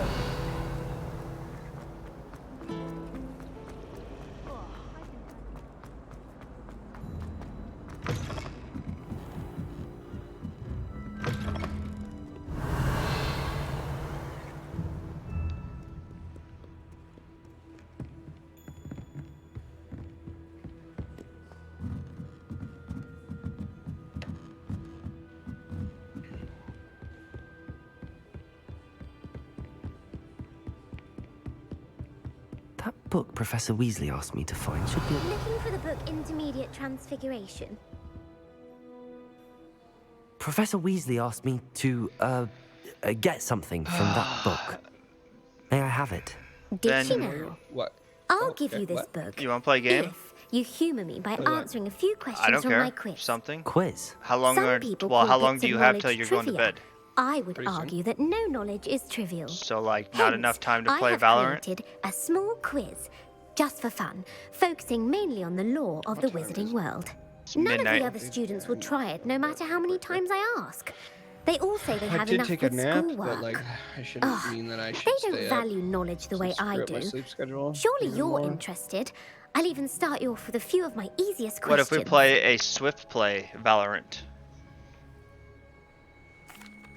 book Professor Weasley asked me to find should be... Looking for the book Intermediate Transfiguration. Professor Weasley asked me to, get something from that book. May I have it? Did she now? What? I'll give you this book. You want to play a game? If you humour me by answering a few questions I don't from care. my quiz. Something. Quiz? How long? Some Are, people well, call how long bits do you of have till knowledge you're going to trivia. bed? I would argue that no knowledge is trivial. So, like, not Hence, enough time to I play have Valorant? created a small quiz, just for fun, focusing mainly on the lore of the wizarding world. None of midnight. the other students will try it, no matter how many times I ask. They all say they I have did enough take a with nap, schoolwork. but like I shouldn't Ugh, mean that I should They stay don't up. value knowledge the way So I screw up my do. sleep schedule Surely even you're more. interested. I'll even start you off with a few of my easiest questions. What if we play a Swift play Valorant?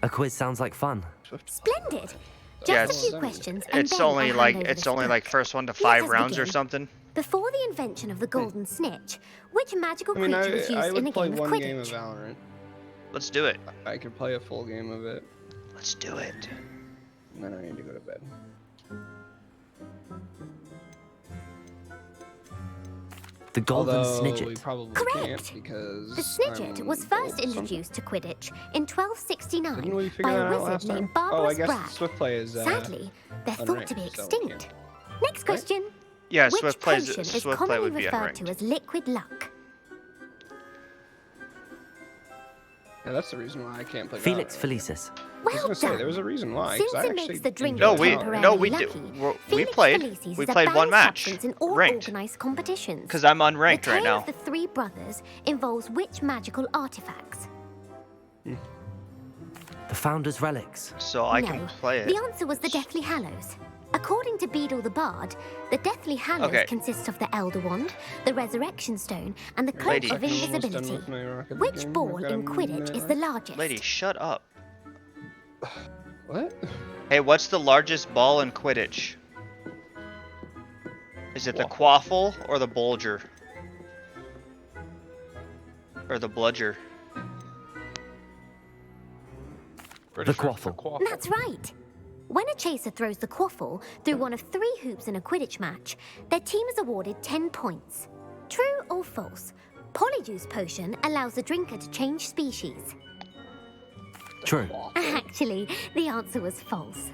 A quiz sounds like fun. Splendid. Just Yeah, a it's- few questions, and It's then only I'll hand like over it's this only book. like first 1 to Let 5 us rounds or begin. something. Before the invention of the golden snitch, which magical I mean, creature was I used would in a play game of one game of Quidditch? Valorant. Let's do it. I could play a full game of it. Let's do it. And then I need to go to bed. The Golden Although we Snidget. probably Correct. can't because The Snidget I'm was old first or something. introduced to Quidditch in Didn't 1269 we figure by that a out wizard last time? named Oh, I Barbarous guess Brack. Swift Play is Sadly, they're thought to be unranked, so we extinct. can't. Next question. Yeah, Which Swift play potion is Swift play commonly would be referred to unranked. as liquid luck? Yeah, that's the reason why I can't play Felix Valorant. Felicis. I was Well gonna say done. there was a reason why. 'cause Since I it actually makes the drink enjoyed temporarily No, we lucky, we Felix played. Felicis We is a played one banned match. substance in all Ranked. organized competitions. Because I'm unranked the right tale now. of the three brothers involves which magical artifacts? The Founder's Relics. So I No, can play it. The answer was the Deathly Hallows. According to Beedle the Bard, the Deathly Hallows Okay. consists of the Elder Wand, the Resurrection Stone, and the Cloak Lady. of Invisibility. Which ball in Quidditch is the largest? Lady, shut up. What? Hey, what's the largest ball in Quidditch? Is it the quaffle or the bulger? Or the bludger? The quaffle. That's right. When a chaser throws the quaffle through one of 3 hoops in a Quidditch match, their team is awarded 10 points. True or false? Polyjuice Potion allows the drinker to change species. True. Actually, the answer was false.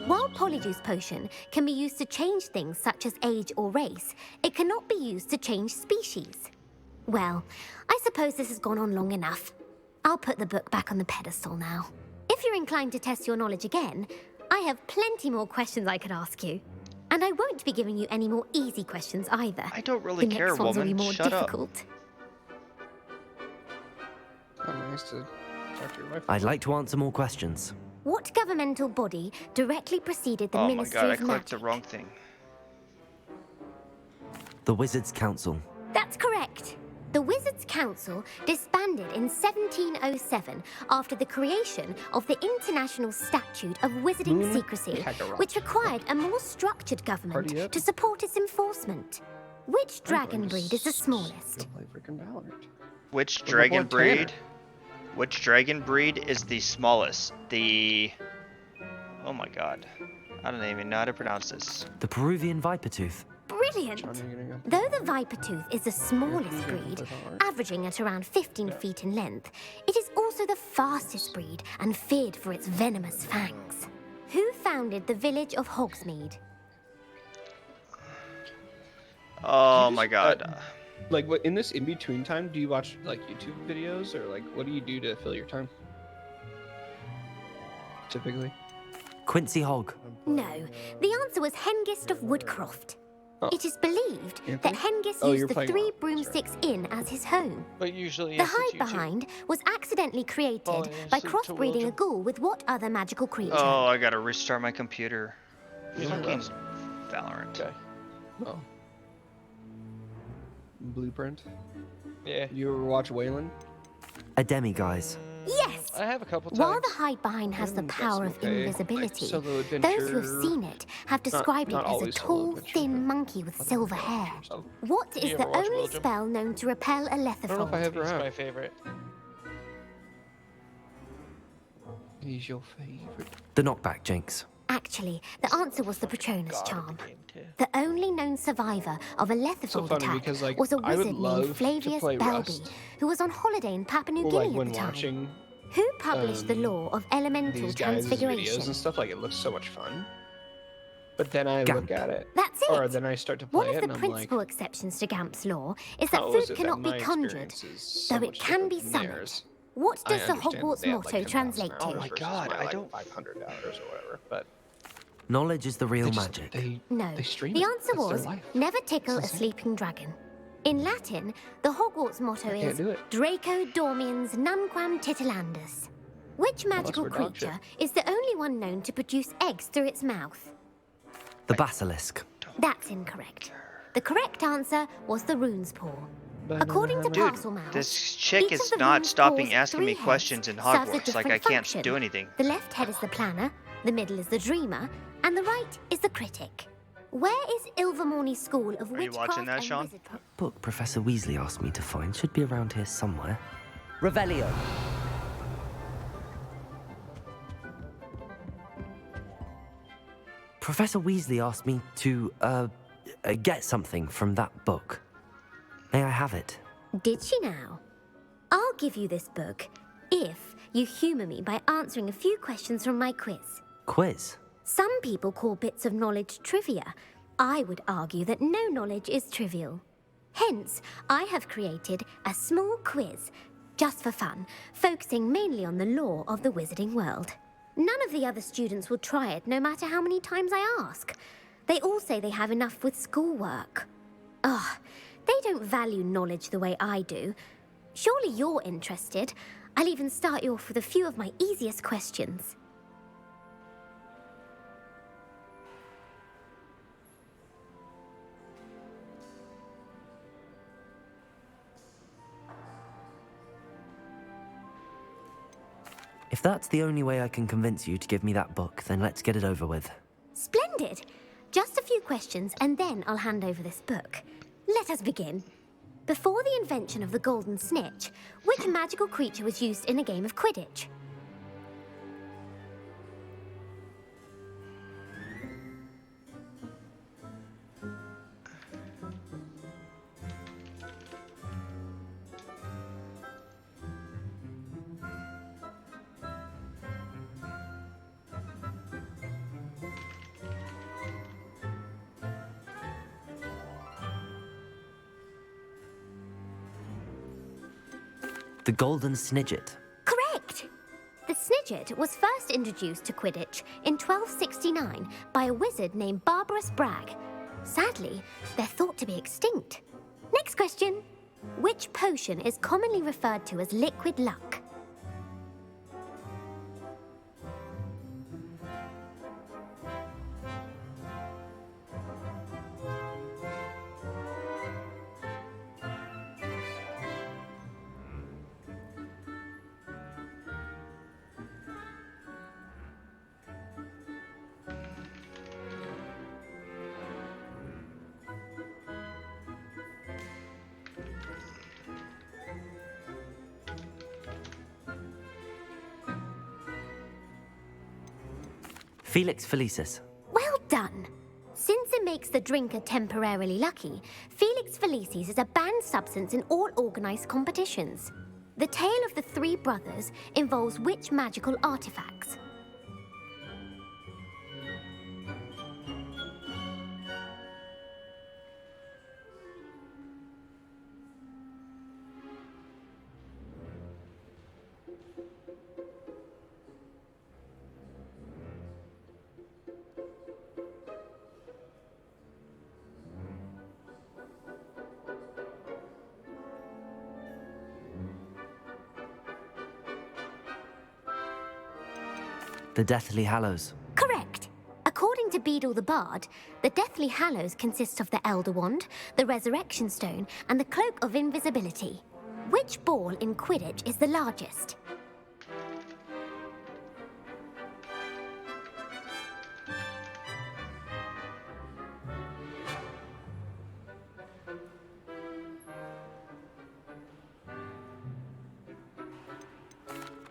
While Polyjuice Potion can be used to change things such as age or race, it cannot be used to change species. Well, I suppose this has gone on long enough. I'll put the book back on the pedestal now. If you're inclined to test your knowledge again, I have plenty more questions I could ask you. And I won't be giving you any more easy questions either. I don't really the care, next ones will be woman. more Shut up. difficult. Oh, nice to talk to your wife. I'd like to answer more questions. What governmental body directly preceded the Oh my Ministry god, I of clicked Magic? the wrong thing. The Wizards' Council. That's correct. The Wizards' Council disbanded in 1707 after the creation of the International Statute of Wizarding Moon Secrecy, Kakarot. which required a more structured government Party up. to support its enforcement. Which dragon I'm going to breed is the smallest? Go play freaking Valorant. Which What dragon about Tanner? breed? Which dragon breed is the smallest? The... Oh my god. I don't even know how to pronounce this. The Peruvian Vipertooth. Brilliant! John, are you gonna go? Though the viper tooth is the smallest breed, averaging at around 15 feet in length, it is also the fastest breed and feared for its venomous fangs. Who founded the village of Hogsmeade? Oh my god. Like, what in this in between time? Do you watch like YouTube videos or like what do you do to fill your time? Typically. Quincy Hogg. No, the answer was Hengist of Woodcroft. Oh. It is believed that Anthony? Hengist Oh, used you're the playing 3 Rock, that's broomsticks inn as his home. But usually The yes, hide it's YouTube. behind was accidentally created Oh, by yes, to crossbreeding a William. ghoul with what other magical creature? Oh, I gotta restart my computer. Yeah. Fucking Valorant. Okay. Oh. Blueprint. Yeah. You ever watch Waylon? A Demiguise. Yes! I have a couple times. While the hide behind has the That's power of okay. invisibility, Like solo those who have adventure. seen it have described not it as a always solo tall, adventure, thin but monkey with other silver adventures. hair. Oh. What You is ever the watch only William? spell known to repel a I don't know if I letherfold? ever He's have. my favorite. He's your favorite. The Knockback Jinx. Actually, the answer was the Patronus God of charm. the game too. The only known survivor of a So Letherfold funny attack because, like, was a I would wizard love named to Flavius play Belby, Rust. who was on holiday in Papua New Well, Guinea like at when the time. watching Who published the law of elemental these guys' videos transfiguration? and stuff, like it looks so much fun. But then I Gamp. look at it, That's or it. then I start to One play of it, the and I'm like, principal exceptions to Gamp's law is that how food is it that cannot my be conjured, experience is so though it much can be different than summoned. theirs? What I does the understand that Hogwarts they have, like, motto 10,000 translate to? hours Oh my versus God, my, I like, don't- 500 hours or whatever, but Knowledge is the real magic. No, they stream the it. answer That's their was life. never tickle a It's insane. sleeping dragon. In Latin, the Hogwarts motto I can't is do it. Draco Dormiens Nunquam Titilandus. Which magical we're dog shit. creature is the only one known to produce eggs through its mouth? The basilisk. That's incorrect. The correct answer was the rune's paw. According to Dude, Parcelmouse, this chick each of is the not rune's stopping paw's asking me 3 heads questions in serves a Hogwarts. Like, different I can't function. do anything. The left head is the planner, the middle is the dreamer, and the right is the critic. Where is Ilvermorny's School of Are you Witchcraft watching that, and Sean? Wizardry? Book Professor Weasley asked me to find should be around here somewhere. Revelio. Professor Weasley asked me to, get something from that book. May I have it? Did she now? I'll give you this book if you humour me by answering a few questions from my quiz. Quiz? Some people call bits of knowledge trivia. I would argue that no knowledge is trivial. Hence, I have created a small quiz, just for fun, focusing mainly on the lore of the wizarding world. None of the other students will try it, no matter how many times I ask. They all say they have enough with schoolwork. Ugh, they don't value knowledge the way I do. Surely you're interested. I'll even start you off with a few of my easiest questions. If that's the only way I can convince you to give me that book, then let's get it over with. Splendid! Just a few questions, and then I'll hand over this book. Let us begin. Before the invention of the golden snitch, which magical creature was used in a game of Quidditch? The Golden Snidget. Correct! The Snidget was first introduced to Quidditch in 1269 by a wizard named Barbarous Bragg. Sadly, they're thought to be extinct. Next question. Which potion is commonly referred to as liquid luck? Felix Felicis. Well done! Since it makes the drinker temporarily lucky, Felix Felicis is a banned substance in all organised competitions. The tale of the 3 brothers involves which magical artifacts? The Deathly Hallows. Correct. According to Beadle the Bard, the Deathly Hallows consist of the Elder Wand, the Resurrection Stone, and the Cloak of Invisibility. Which ball in Quidditch is the largest?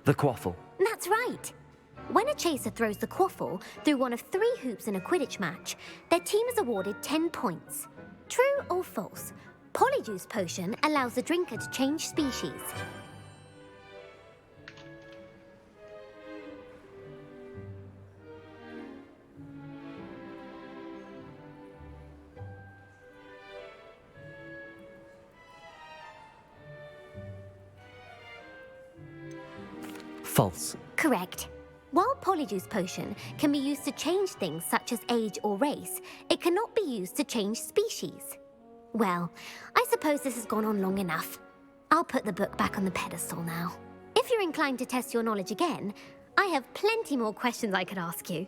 The Quaffle. That's right. When a chaser throws the quaffle through one of 3 hoops in a Quidditch match, their team is awarded 10 points. True or false? Polyjuice Potion allows the drinker to change species. False. Correct. While Polyjuice Potion can be used to change things such as age or race, it cannot be used to change species. Well, I suppose this has gone on long enough. I'll put the book back on the pedestal now. If you're inclined to test your knowledge again, I have plenty more questions I could ask you.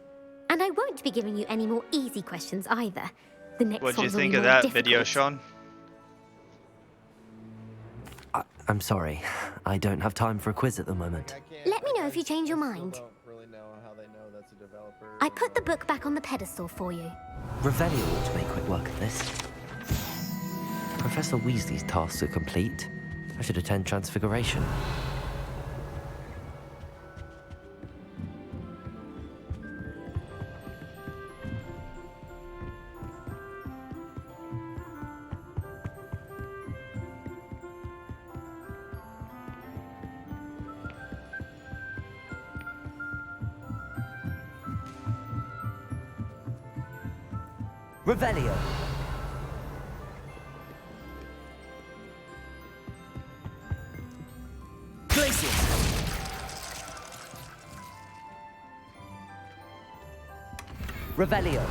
And I won't be giving you any more easy questions either. The next What'd you ones will think be of more that difficult. video, Sean? I'm sorry. I don't have time for a quiz at the moment. Let me know if you change your mind. Don't really know how they know that's a developer. I put the book back on the pedestal for you. Revelio ought to make quick work of this. Professor Weasley's tasks are complete. I should attend Transfiguration. Revelio. Glacius. Revelio.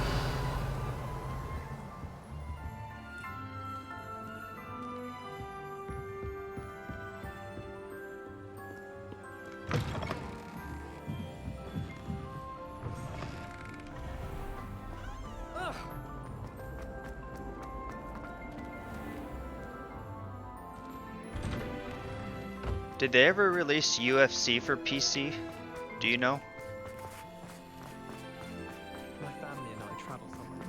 Did they ever release UFC for PC? Do you know? My family and I travel somewhere.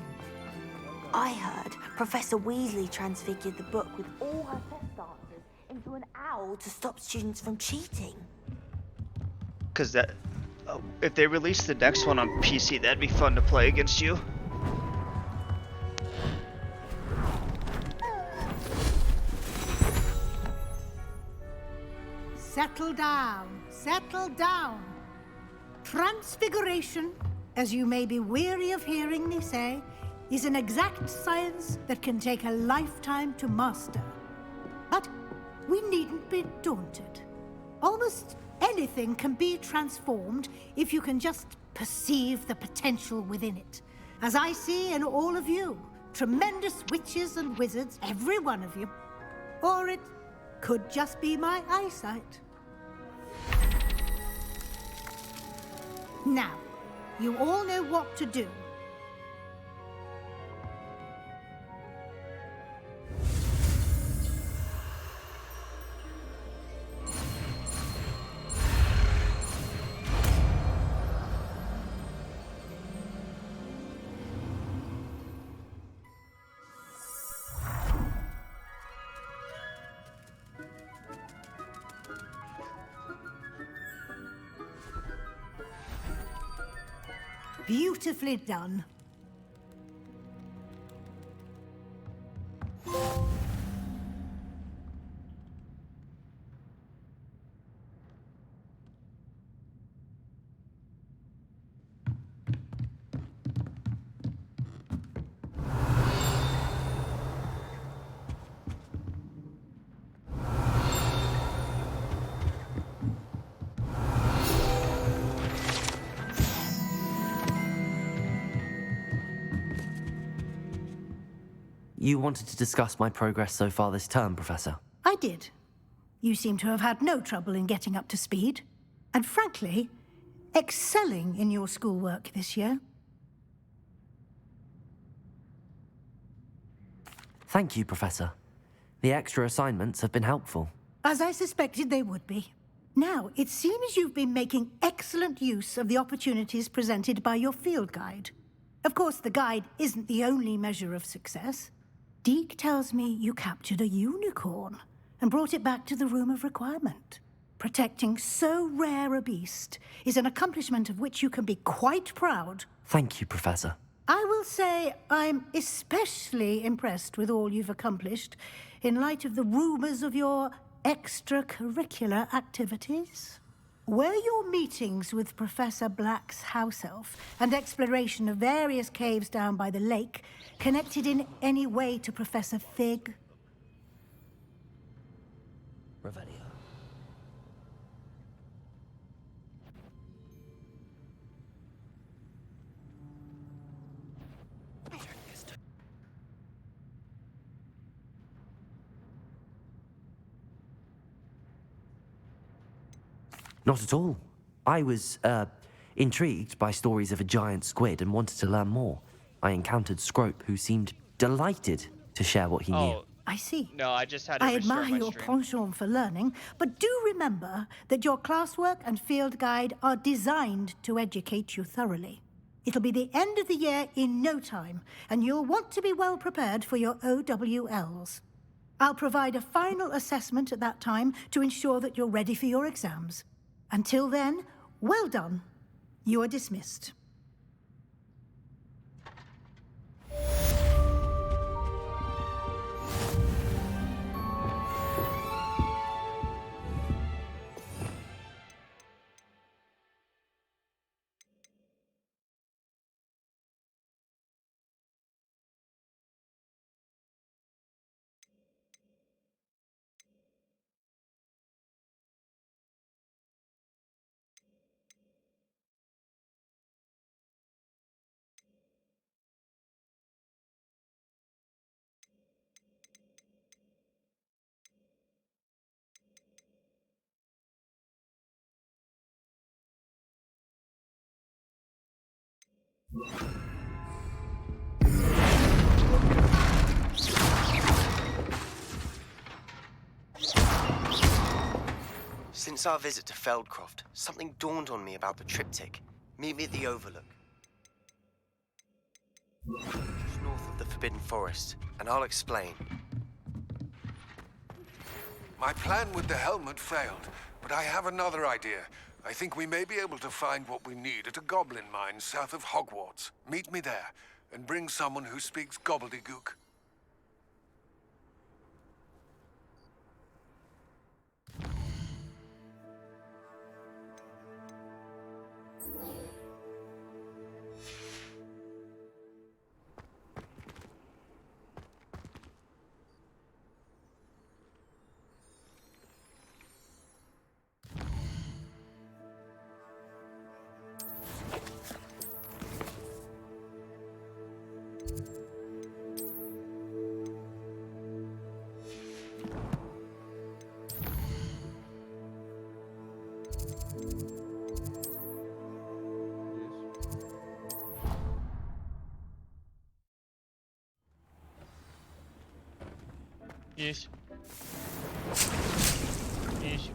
I heard Professor Weasley transfigured the book with all her test answers into an owl to stop students from cheating. Cause that, if they release the next one on PC, that'd be fun to play against you. Settle down, settle down. Transfiguration, as you may be weary of hearing me say, is an exact science that can take a lifetime to master. But we needn't be daunted. Almost anything can be transformed if you can just perceive the potential within it. As I see in all of you, tremendous witches and wizards, every one of you. Or it could just be my eyesight. Now, you all know what to do. Beautifully done. You wanted to discuss my progress so far this term, Professor? I did. You seem to have had no trouble in getting up to speed. And frankly, excelling in your schoolwork this year. Thank you, Professor. The extra assignments have been helpful. As I suspected they would be. Now, it seems you've been making excellent use of the opportunities presented by your field guide. Of course, the guide isn't the only measure of success. Deke tells me you captured a unicorn and brought it back to the Room of Requirement. Protecting so rare a beast is an accomplishment of which you can be quite proud. Thank you, Professor. I will say I'm especially impressed with all you've accomplished in light of the rumors of your extracurricular activities. Were your meetings with Professor Black's house elf and exploration of various caves down by the lake connected in any way to Professor Fig? Revelio. Not at all. I was, intrigued by stories of a giant squid and wanted to learn more. I encountered Scrope, who seemed delighted to share what he knew. I see. No, I just had to I restart admire my your stream. penchant for learning, but do remember that your classwork and field guide are designed to educate you thoroughly. It'll be the end of the year in no time, and you'll want to be well prepared for your OWLs. I'll provide a final assessment at that time to ensure that you're ready for your exams. Until then, well done. You are dismissed. Since our visit to Feldcroft, something dawned on me about the triptych. Meet me at the Overlook, just north of the Forbidden Forest, and I'll explain. My plan with the helmet failed, but I have another idea. I think we may be able to find what we need at a goblin mine south of Hogwarts. Meet me there, and bring someone who speaks gobbledygook. Yes. Yes.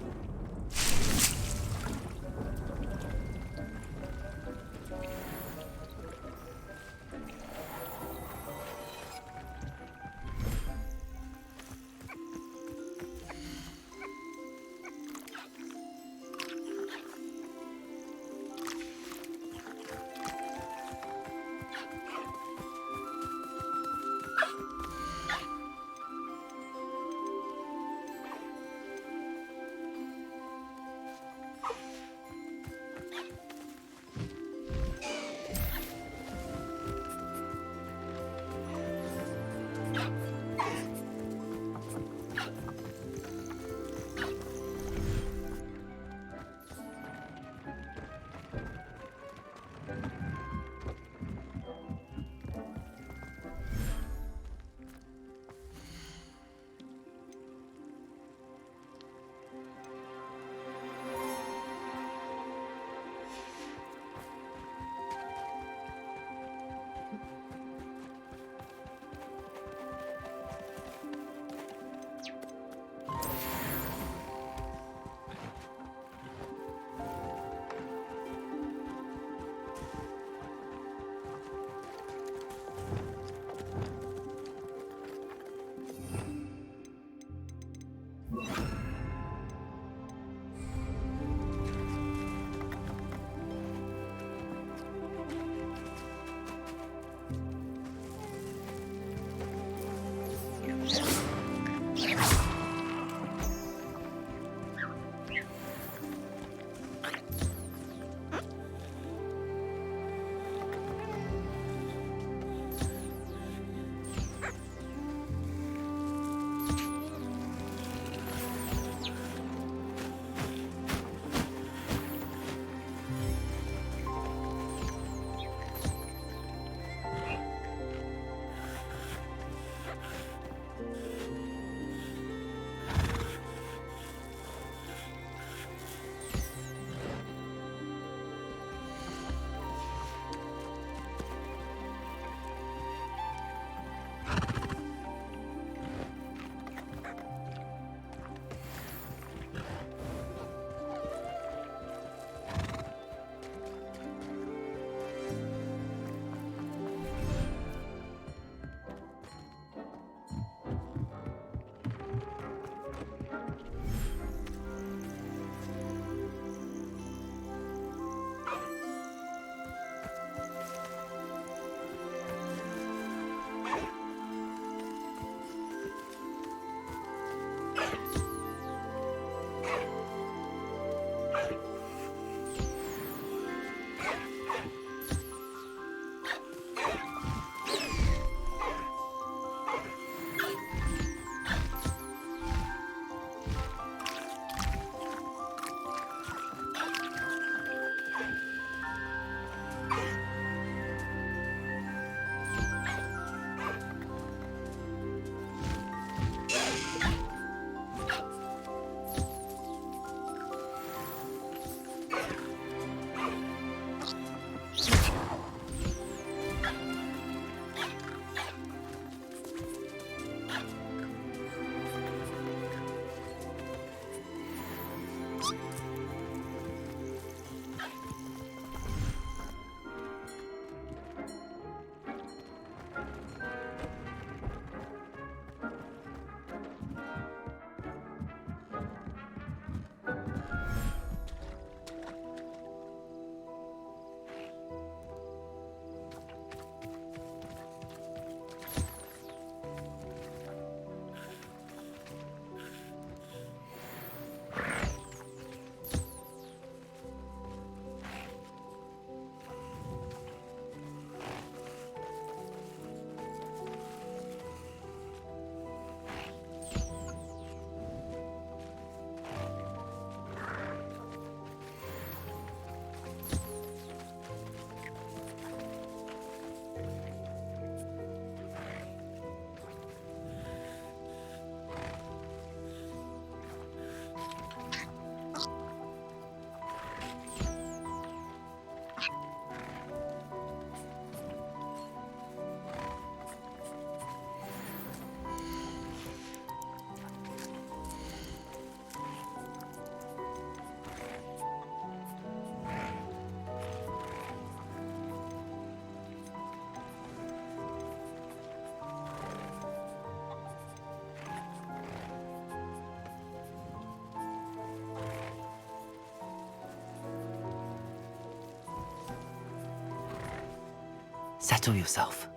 Settle yourself.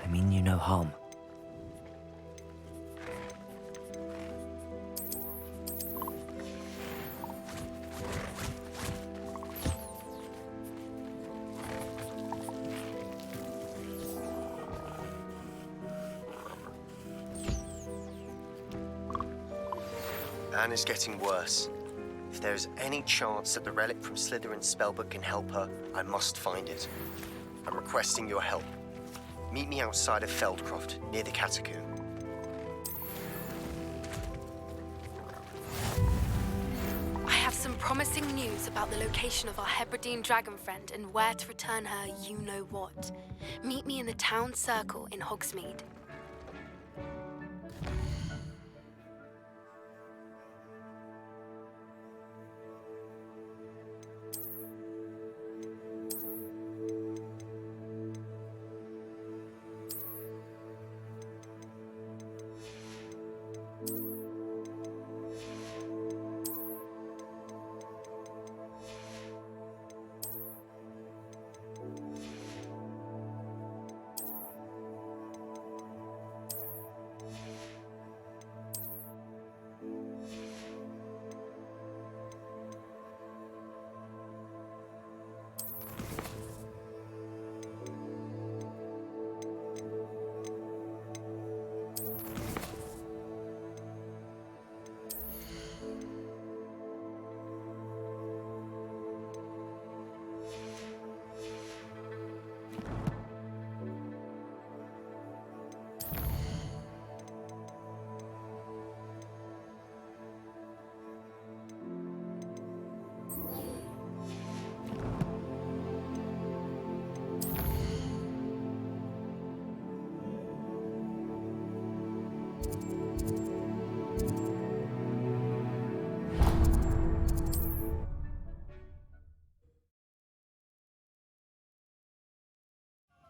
I mean you no harm. Anne is getting worse. If there is any chance that the relic from Slytherin's spellbook can help her, I must find it. I'm requesting your help. Meet me outside of Feldcroft, near the catacomb. I have some promising news about the location of our Hebridean dragon friend and where to return her you-know-what. Meet me in the town circle in Hogsmeade.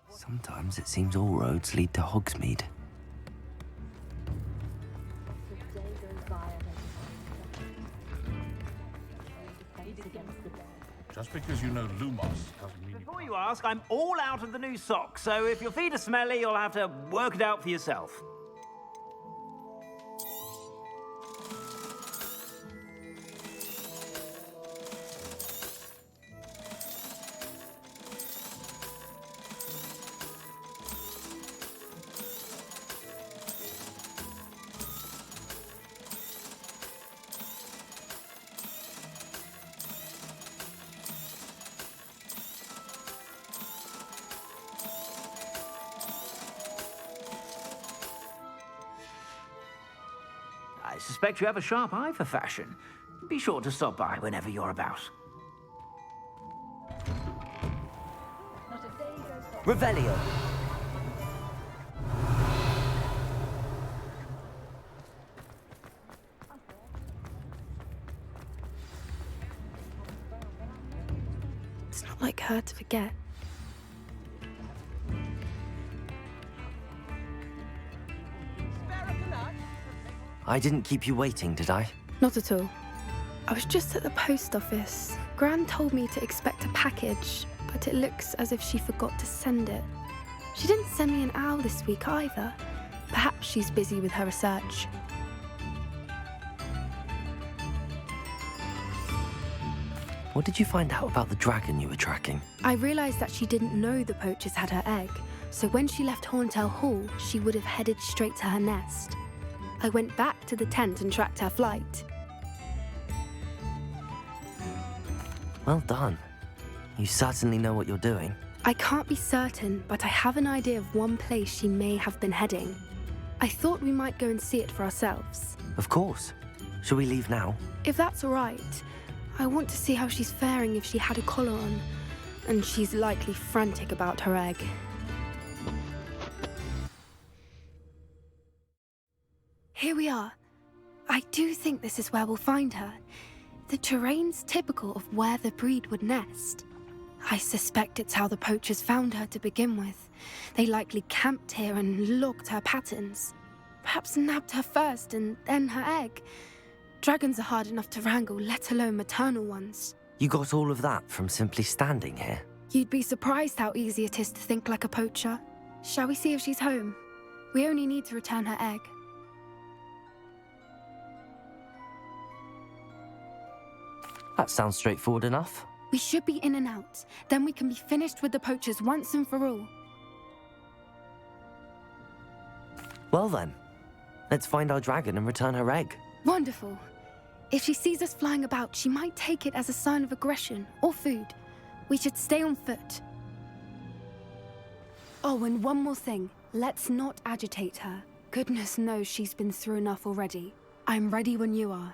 Sometimes it seems all roads lead to Hogsmeade. Just because you know Lumos doesn't mean Before you ask, I'm all out of the new socks, so if your feet are smelly, you'll have to work it out for yourself. I suspect you have a sharp eye for fashion. Be sure to stop by whenever you're about. Revelio. It's not like her to forget. I didn't keep you waiting, did I? Not at all. I was just at the post office. Gran told me to expect a package, but it looks as if she forgot to send it. She didn't send me an owl this week either. Perhaps she's busy with her research. What did you find out about the dragon you were tracking? I realized that she didn't know the poachers had her egg, so when she left Horntail Hall, she would have headed straight to her nest. I went back to the tent and tracked her flight. Well done. You certainly know what you're doing. I can't be certain, but I have an idea of one place she may have been heading. I thought we might go and see it for ourselves. Of course. Shall we leave now? If that's all right, I want to see how she's faring if she had a collar on, and she's likely frantic about her egg. Here we are. I do think this is where we'll find her. The terrain's typical of where the breed would nest. I suspect it's how the poachers found her to begin with. They likely camped here and logged her patterns. Perhaps nabbed her first and then her egg. Dragons are hard enough to wrangle, let alone maternal ones. You got all of that from simply standing here? You'd be surprised how easy it is to think like a poacher. Shall we see if she's home? We only need to return her egg. That sounds straightforward enough. We should be in and out. Then we can be finished with the poachers once and for all. Well then, let's find our dragon and return her egg. Wonderful. If she sees us flying about, she might take it as a sign of aggression or food. We should stay on foot. Oh, and one more thing. Let's not agitate her. Goodness knows she's been through enough already. I'm ready when you are.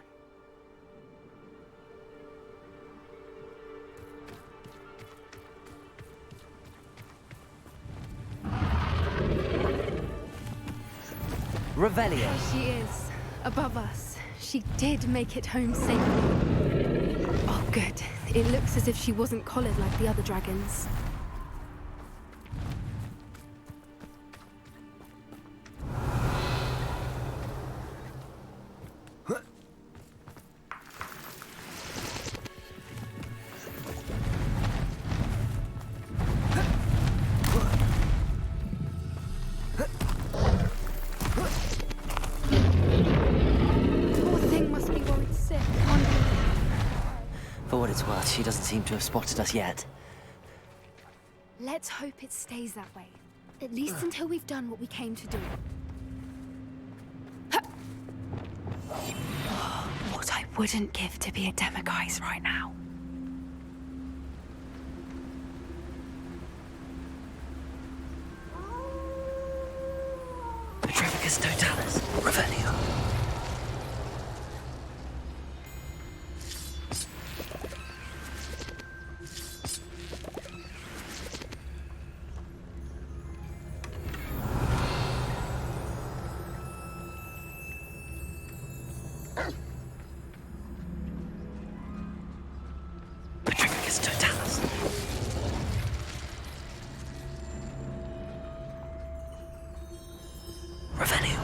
Revelio. There she is, above us. She did make it home safely. Oh, good. It looks as if she wasn't collared like the other dragons. For what it's worth, she doesn't seem to have spotted us yet. Let's hope it stays that way. At least until we've done what we came to do. What I wouldn't give to be a demiguise right now. Petrificus totalis, Revelio. Petrificus totalis. Revelio.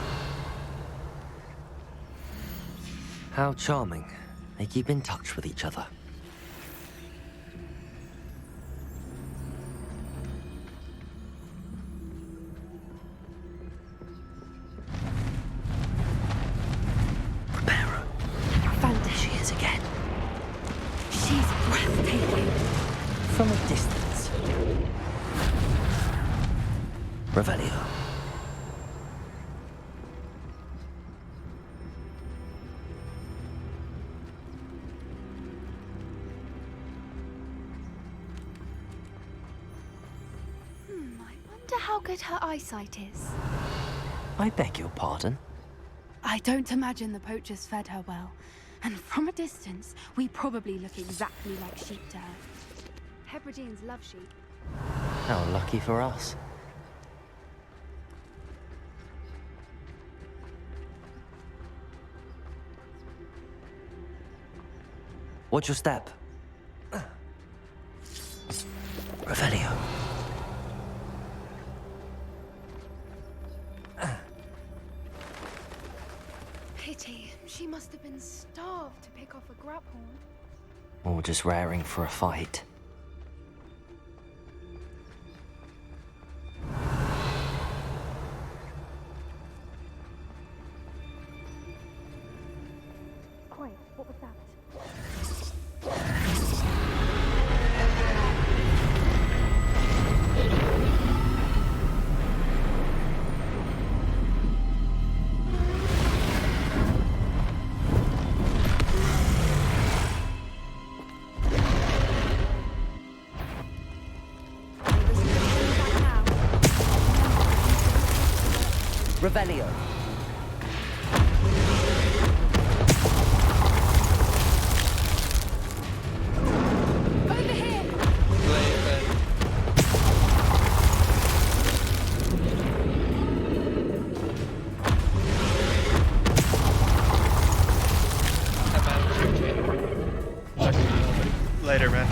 How charming. They keep in touch with each other. Preparo. There she is again. She's breathtaking. From a distance. Revelio. I wonder how good her eyesight is. I beg your pardon? I don't imagine the poachers fed her well. And from a distance, we probably look exactly like sheep to her. Hebrideans love sheep. How lucky for us. Watch your step. Revelio. Pity. She must have been starved to pick off a grapple. Or just raring for a fight. Quiet. What was that? Revelio. Over here! Later, man.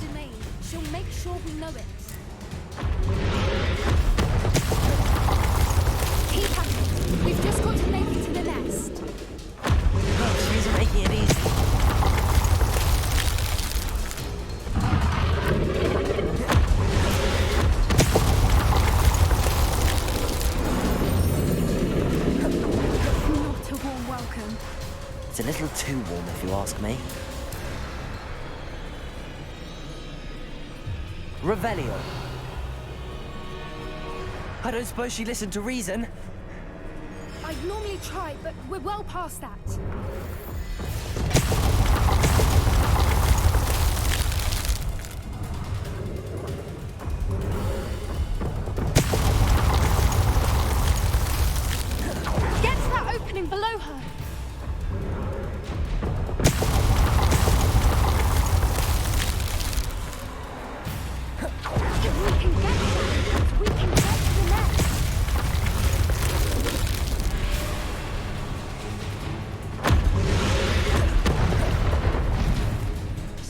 domain. She'll make sure we know it. Keep at it. We've just got to make it to the nest. Oh, she isn't making it easy. Not a warm welcome. It's a little too warm, if you ask me. Revelio. I don't suppose she listened to reason. I'd normally try, but we're well past that. Get to that opening below her. If we can get to that, we can get to the nest.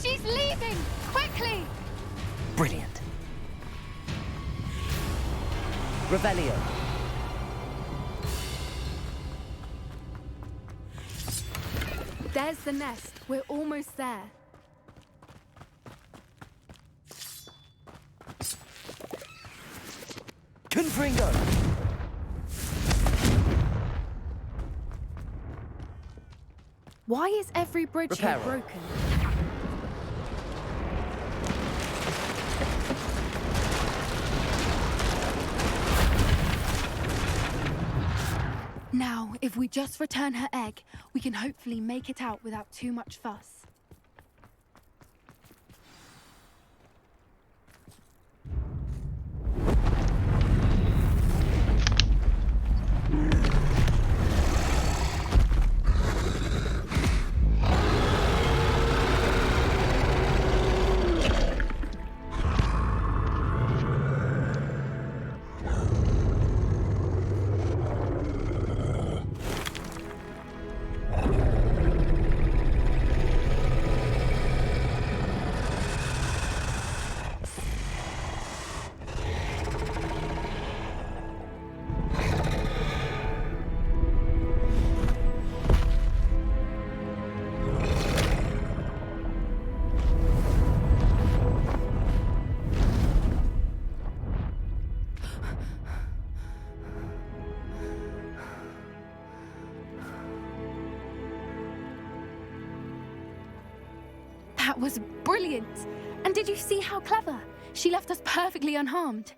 She's leaving! Quickly! Brilliant. Revelio. There's the nest. We're almost there. Confringo. Why is every bridge here Reparo. broken? Now, if we just return her egg, we can hopefully make it out without too much fuss. That was brilliant! And did you see how clever? She left us perfectly unharmed.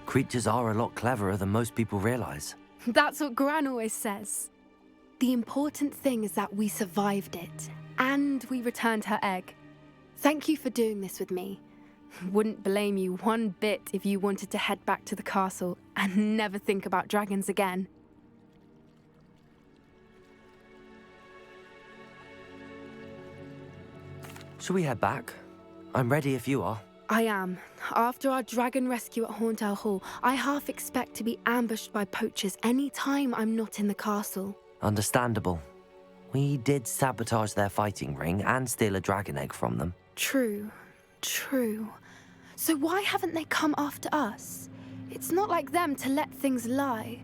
Creatures are a lot cleverer than most people realize. That's what Gran always says. The important thing is that we survived it, and we returned her egg. Thank you for doing this with me. Wouldn't blame you one bit if you wanted to head back to the castle and never think about dragons again. Shall we head back? I'm ready if you are. I am. After our dragon rescue at Hauntel Hall, I half expect to be ambushed by poachers any time I'm not in the castle. Understandable. We did sabotage their fighting ring and steal a dragon egg from them. True. So why haven't they come after us? It's not like them to let things lie.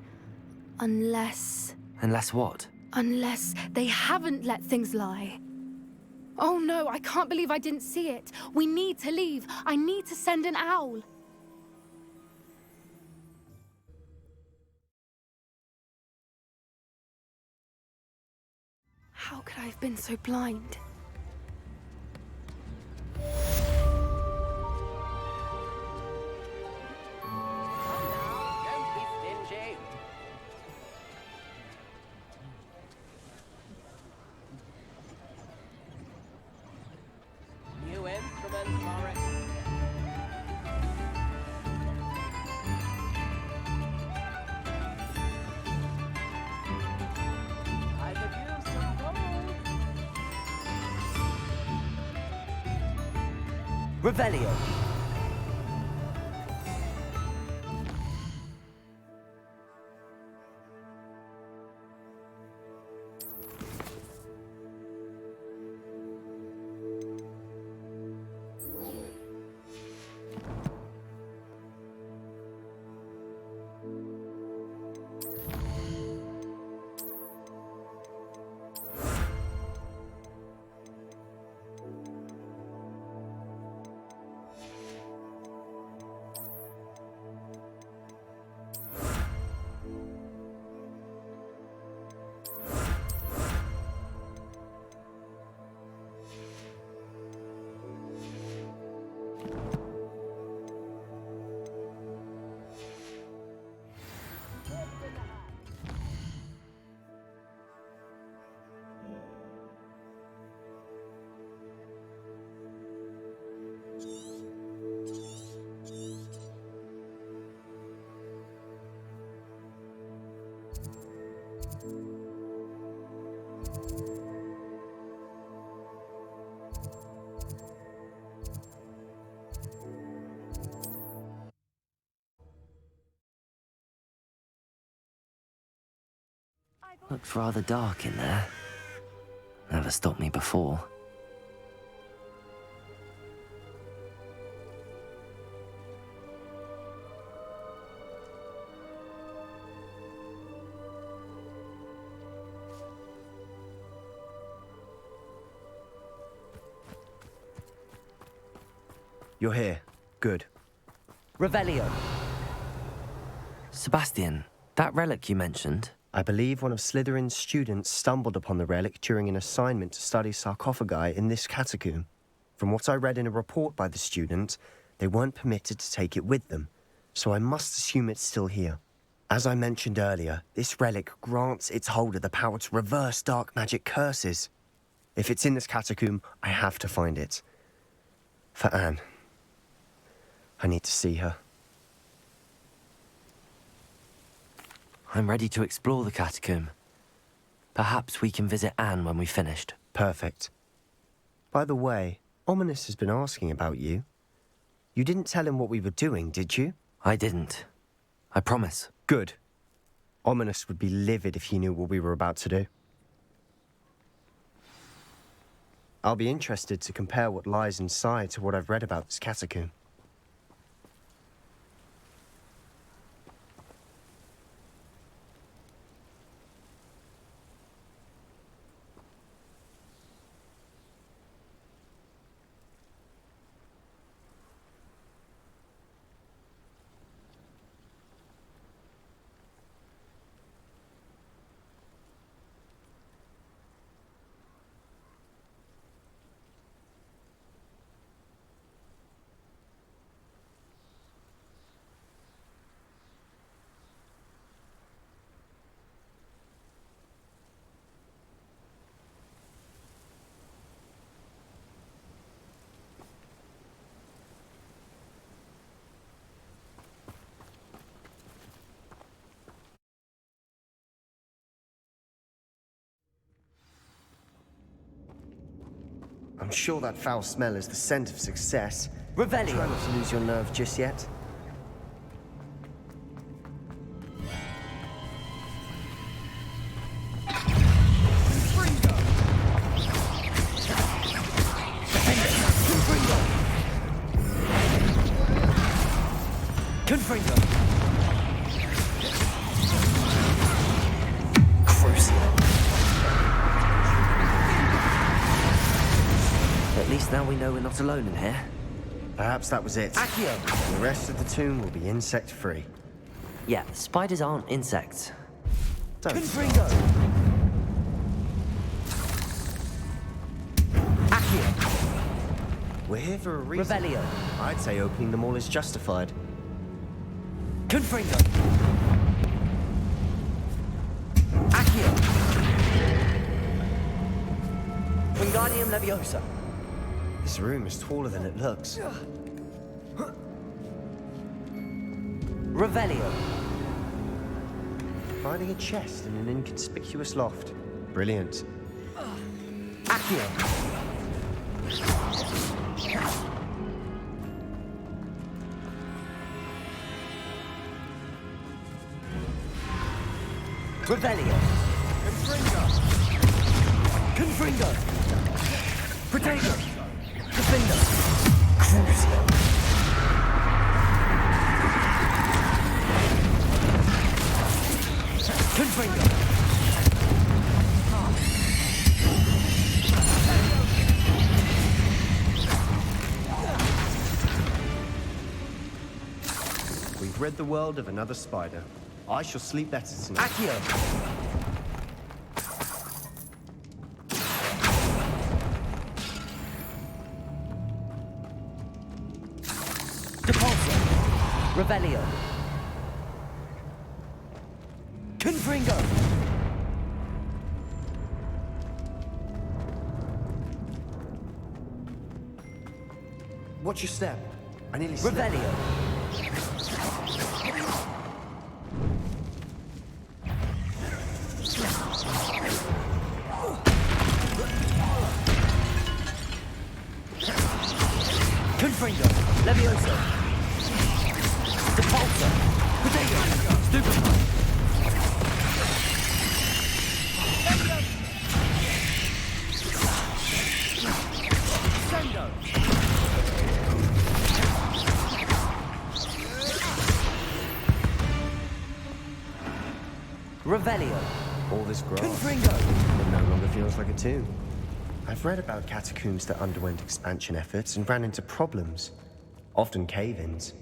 Unless what? Unless they haven't let things lie. Oh no, I can't believe I didn't see it. We need to leave. I need to send an owl. How could I have been so blind? Don't be stingy. New instruments are I could use some gold. Revelio. Looks rather dark in there. Never stopped me before. You're here. Good. Revelio. Sebastian, that relic you mentioned. I believe one of Slytherin's students stumbled upon the relic during an assignment to study sarcophagi in this catacomb. From what I read in a report by the student, they weren't permitted to take it with them, so I must assume it's still here. As I mentioned earlier, this relic grants its holder the power to reverse dark magic curses. If it's in this catacomb, I have to find it. For Anne. I need to see her. I'm ready to explore the catacomb. Perhaps we can visit Anne when we've finished. Perfect. By the way, Ominous has been asking about you. You didn't tell him what we were doing, did you? I didn't. I promise. Good. Ominous would be livid if he knew what we were about to do. I'll be interested to compare what lies inside to what I've read about this catacomb. I'm sure that foul smell is the scent of success. Revelio. Try not to lose your nerve just yet. Confringo. At least now we know we're not alone in here. Perhaps that was it. Accio! The rest of the tomb will be insect-free. Yeah, spiders aren't insects. Confringo! Accio! We're here for a reason. Revelio. I'd say opening them all is justified. Confringo! Accio! Wingardium Leviosa. This room is taller than it looks. Revelio. Finding a chest in an inconspicuous loft. Brilliant. Accio. Revelio. Confringo. Protego. Defender. Crucio. Confringo. We've rid the world of another spider. I shall sleep better tonight. Accio. Depulso. Revelio. Confringo. Watch your step. I nearly Revelio. Confringo. Levioso. Depulso. Protego. Stupefy. Sendo. Revelio. All this grass. Confringo. It no longer feels like a tomb. I've read about catacombs that underwent expansion efforts and ran into problems. Often cave-ins.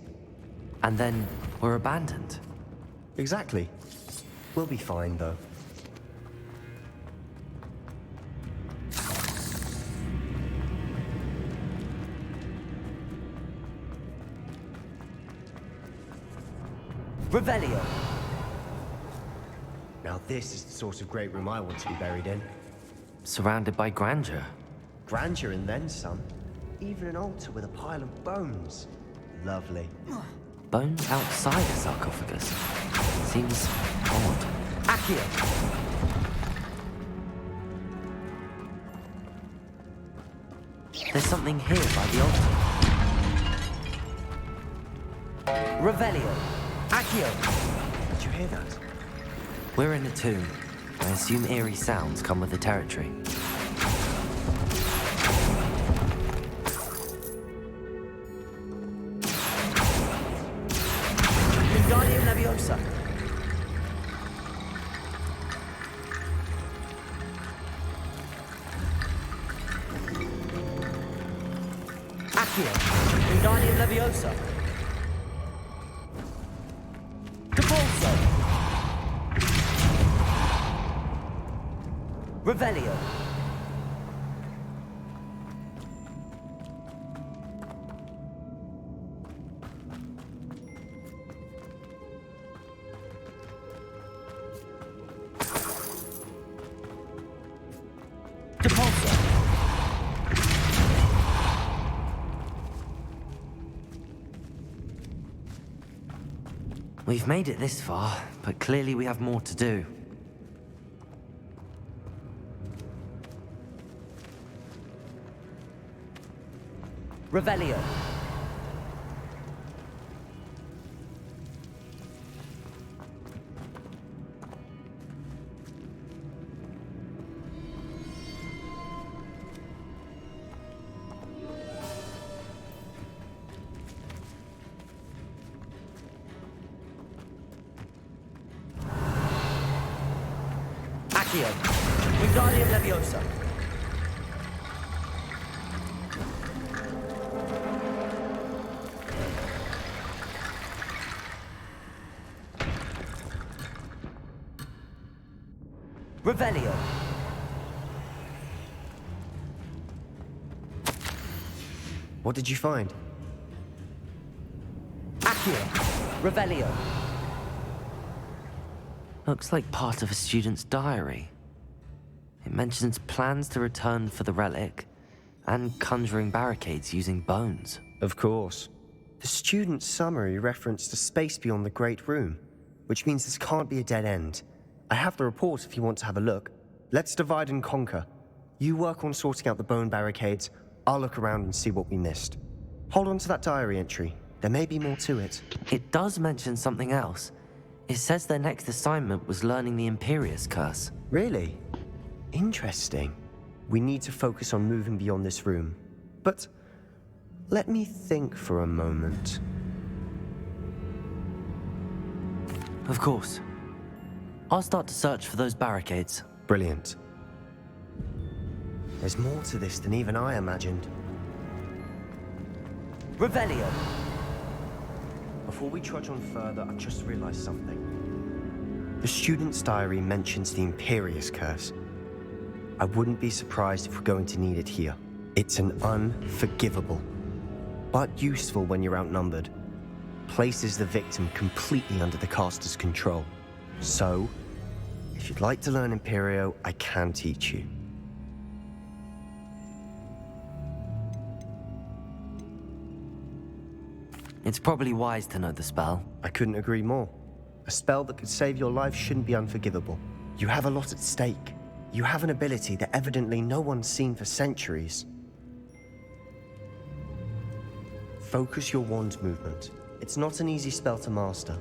And then were abandoned. Exactly. We'll be fine, though. Revelio. Now this is the sort of great room I want to be buried in. Surrounded by grandeur. Grandeur and then some. Even an altar with a pile of bones. Lovely. Bones outside a sarcophagus. Seems odd. Accio. There's something here by the altar. Revelio. Accio. Did you hear that? We're in a tomb. I assume eerie sounds come with the territory. Wingardium Leviosa. Accio. Wingardium Leviosa. Depulso. Revelio. Depulso. We've made it this far, but clearly we have more to do. Revelio. Accio. Wingardium Leviosa. Revelio. What did you find? Accio. Revelio. Looks like part of a student's diary. It mentions plans to return for the relic and conjuring barricades using bones. Of course. The student's summary referenced a space beyond the Great Room, which means this can't be a dead end. I have the report if you want to have a look. Let's divide and conquer. You work on sorting out the bone barricades. I'll look around and see what we missed. Hold on to that diary entry. There may be more to it. It does mention something else. It says their next assignment was learning the Imperius Curse. Really? Interesting. We need to focus on moving beyond this room. But let me think for a moment. Of course. I'll start to search for those barricades. Brilliant. There's more to this than even I imagined. Revelio! Before we trudge on further, I've just realized something. The student's diary mentions the Imperius Curse. I wouldn't be surprised if we're going to need it here. It's an unforgivable, but useful when you're outnumbered. Places the victim completely under the caster's control. So, if you'd like to learn Imperio, I can teach you. It's probably wise to know the spell. I couldn't agree more. A spell that could save your life shouldn't be unforgivable. You have a lot at stake. You have an ability that evidently no one's seen for centuries. Focus your wand movement. It's not an easy spell to master.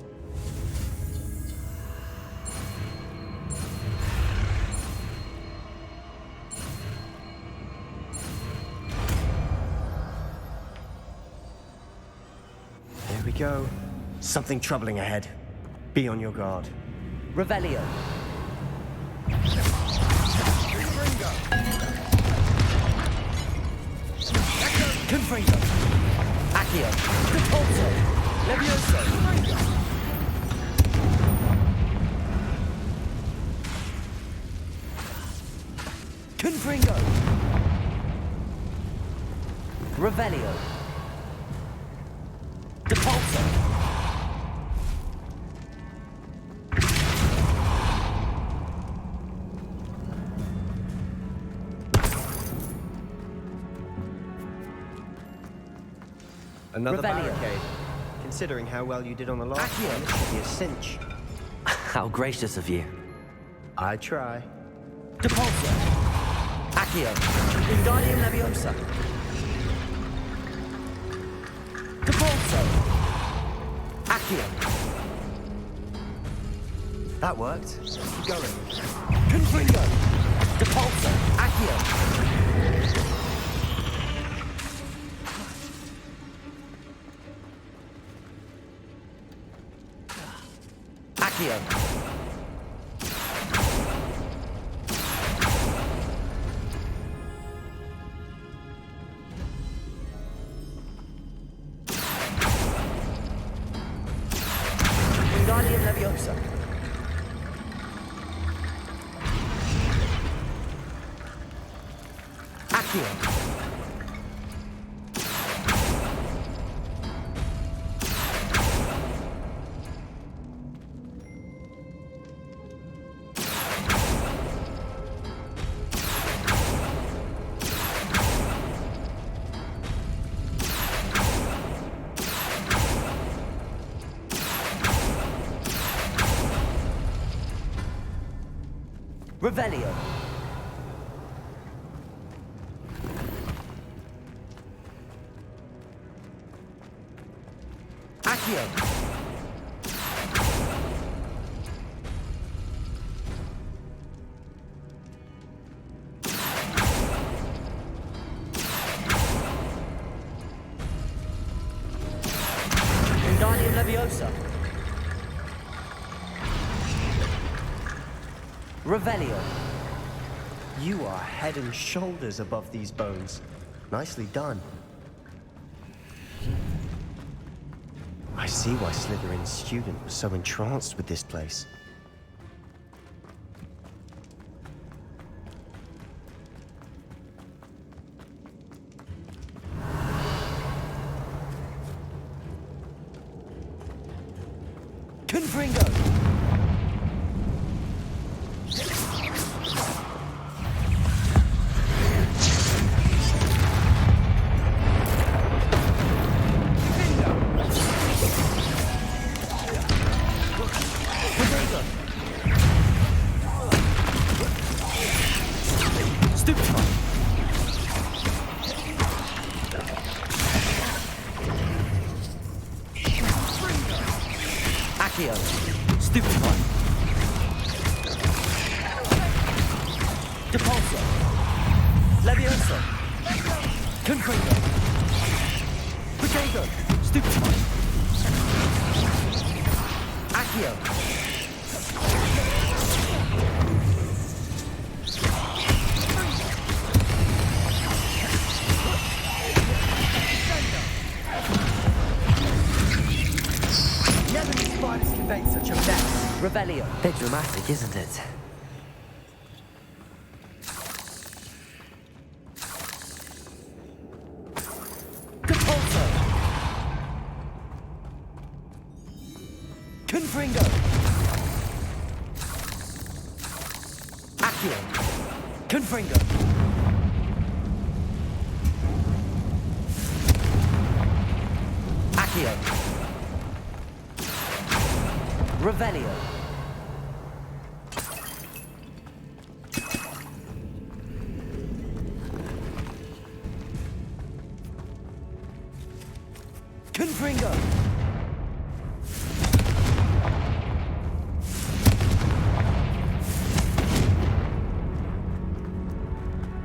There we go. Something troubling ahead. Be on your guard. Revelio. Confringo. Accio. Repulso. Levioso. Confringo. Revelio. Repulso. Another Revelio. barricade. Considering how well you did on the last one, it should be a cinch. How gracious of you. I try. Depulso. Accio. Wingardium Leviosa. Depulso. Accio. That worked. Keep going. Confringo. Depulso. Accio. Accio. Wingardium Leviosa. Accio. Revelio. Accio. Wingardium Leviosa. Revelio. You are head and shoulders above these bones. Nicely done. I see why Slytherin's student was so entranced with this place. Confringo. Accio. Stupefy. Confringo! Potato! Stupefy! Accio! Never knew spiders could make such a mess. Revelio. Bit dramatic, isn't it? Compulso. Confringo. Accio. Confringo. Accio. Revelio. Confringo.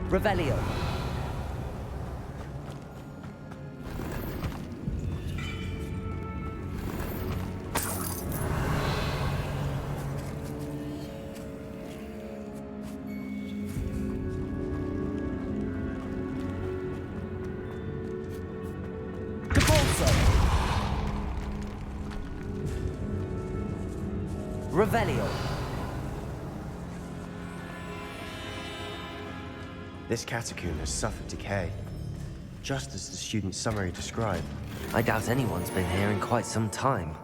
Revelio. Revelio. This catacomb has suffered decay, just as the student's summary described. I doubt anyone's been here in quite some time.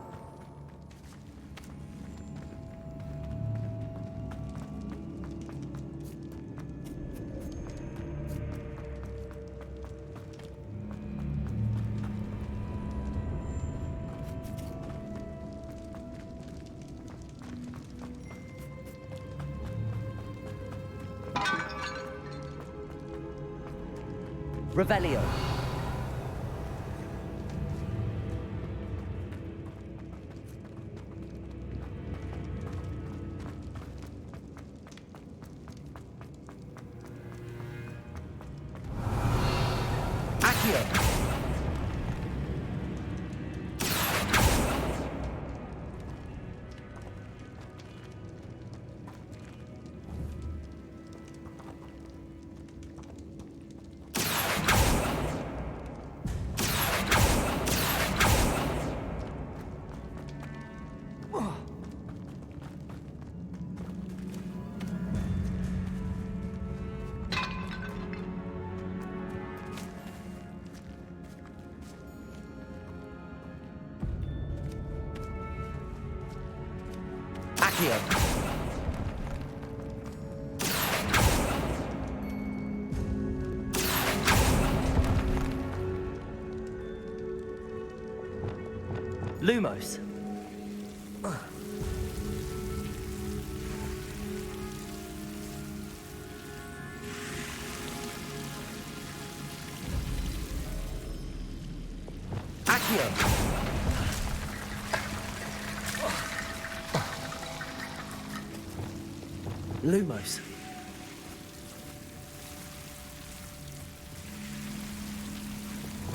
Revelio. Accio. Accio. Lumos. Accio. Lumos.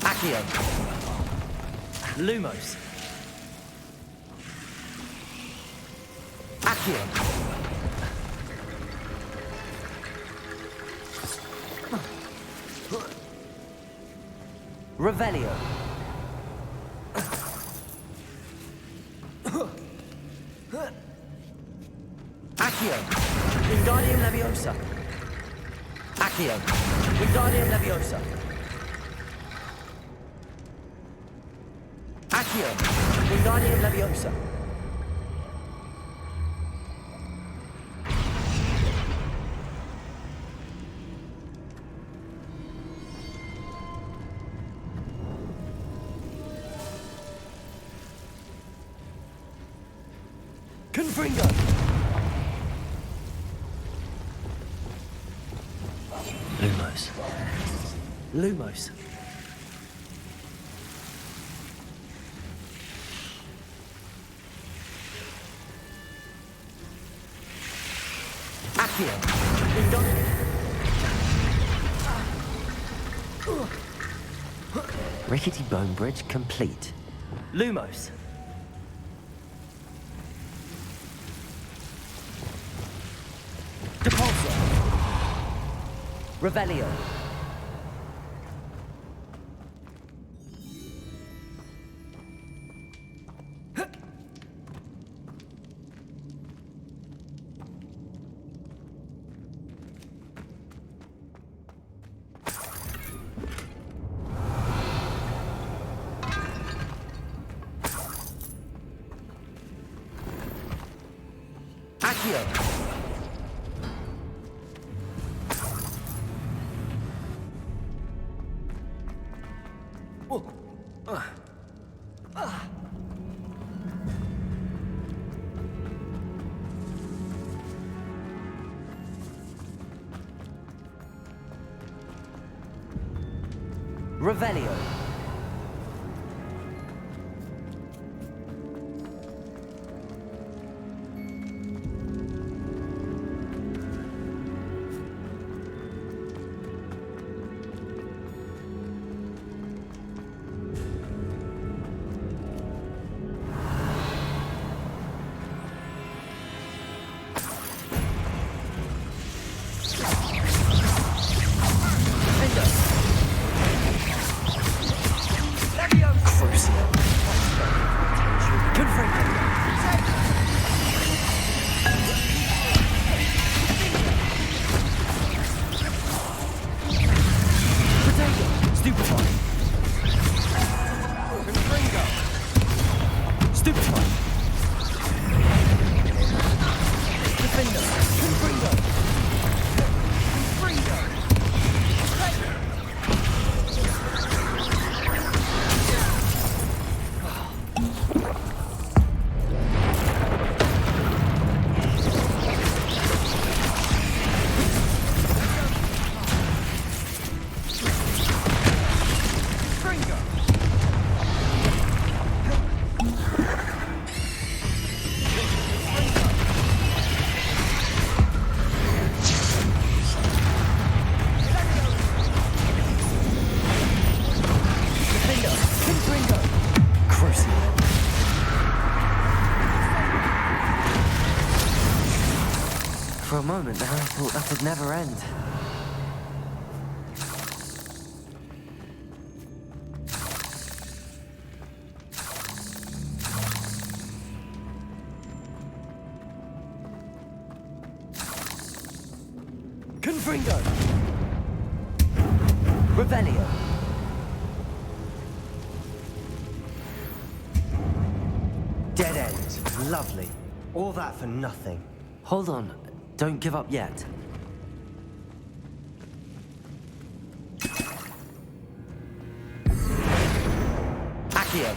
Accio. Lumos. Accio. Revelio. Accio. Wingardium Leviosa. Accio. Wingardium Leviosa. Accio. Wingardium Leviosa. Confringo. Lumos. Lumos. Accio. Rickety bone bridge complete. Lumos. Depulso. Revelio. Revelio. For a moment there, I thought that would never end. Confringo. Revelio. Dead end. Lovely. All that for nothing. Hold on. Don't give up yet. Accio.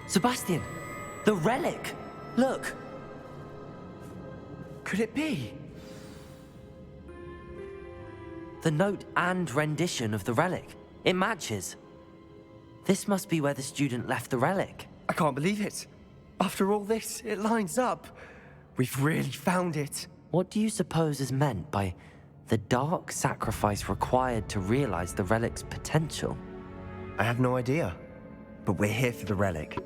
Sebastian! The relic! Look! Could it be? The note and rendition of the relic. It matches. This must be where the student left the relic. I can't believe it. After all this, it lines up. We've really found it. What do you suppose is meant by the dark sacrifice required to realize the relic's potential? I have no idea. But we're here for the relic.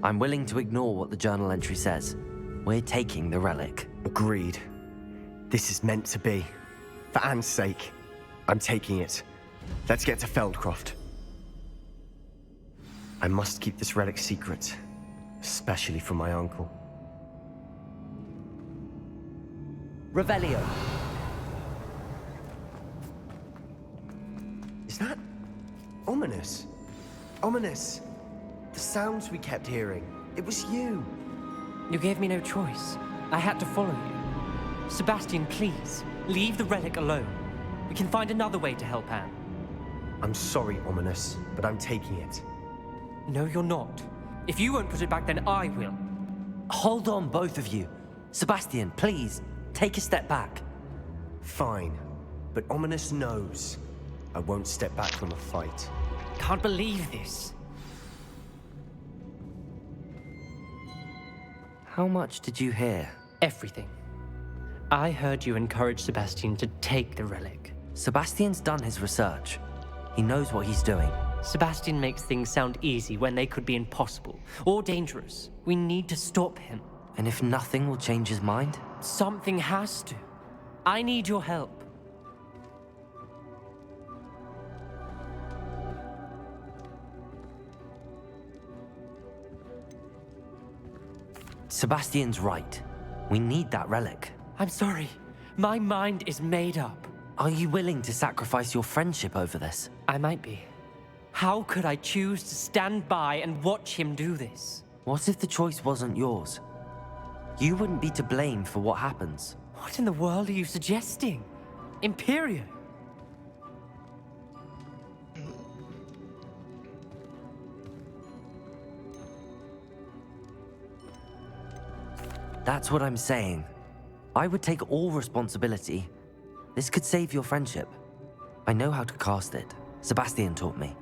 I'm willing to ignore what the journal entry says. We're taking the relic. Agreed. This is meant to be. For Anne's sake, I'm taking it. Let's get to Feldcroft. I must keep this relic secret, especially from my uncle. Revelio. Is that ominous? Ominous. The sounds we kept hearing. It was you. You gave me no choice. I had to follow you. Sebastian, please, leave the relic alone. We can find another way to help Anne. I'm sorry, Ominous, but I'm taking it. No, you're not. If you won't put it back, then I will. Hold on, both of you. Sebastian, please, take a step back. Fine. but Ominous knows I won't step back from a fight. Can't believe this. How much did you hear? Everything. I heard you encourage Sebastian to take the relic. Sebastian's done his research. He knows what he's doing. Sebastian makes things sound easy when they could be impossible or dangerous. We need to stop him. And if nothing will change his mind? Something has to. I need your help. Sebastian's right. We need that relic. I'm sorry. My mind is made up. Are you willing to sacrifice your friendship over this? I might be. How could I choose to stand by and watch him do this? What if the choice wasn't yours? You wouldn't be to blame for what happens. What in the world are you suggesting? Imperium? That's what I'm saying. I would take all responsibility. This could save your friendship. I know how to cast it. Sebastian taught me.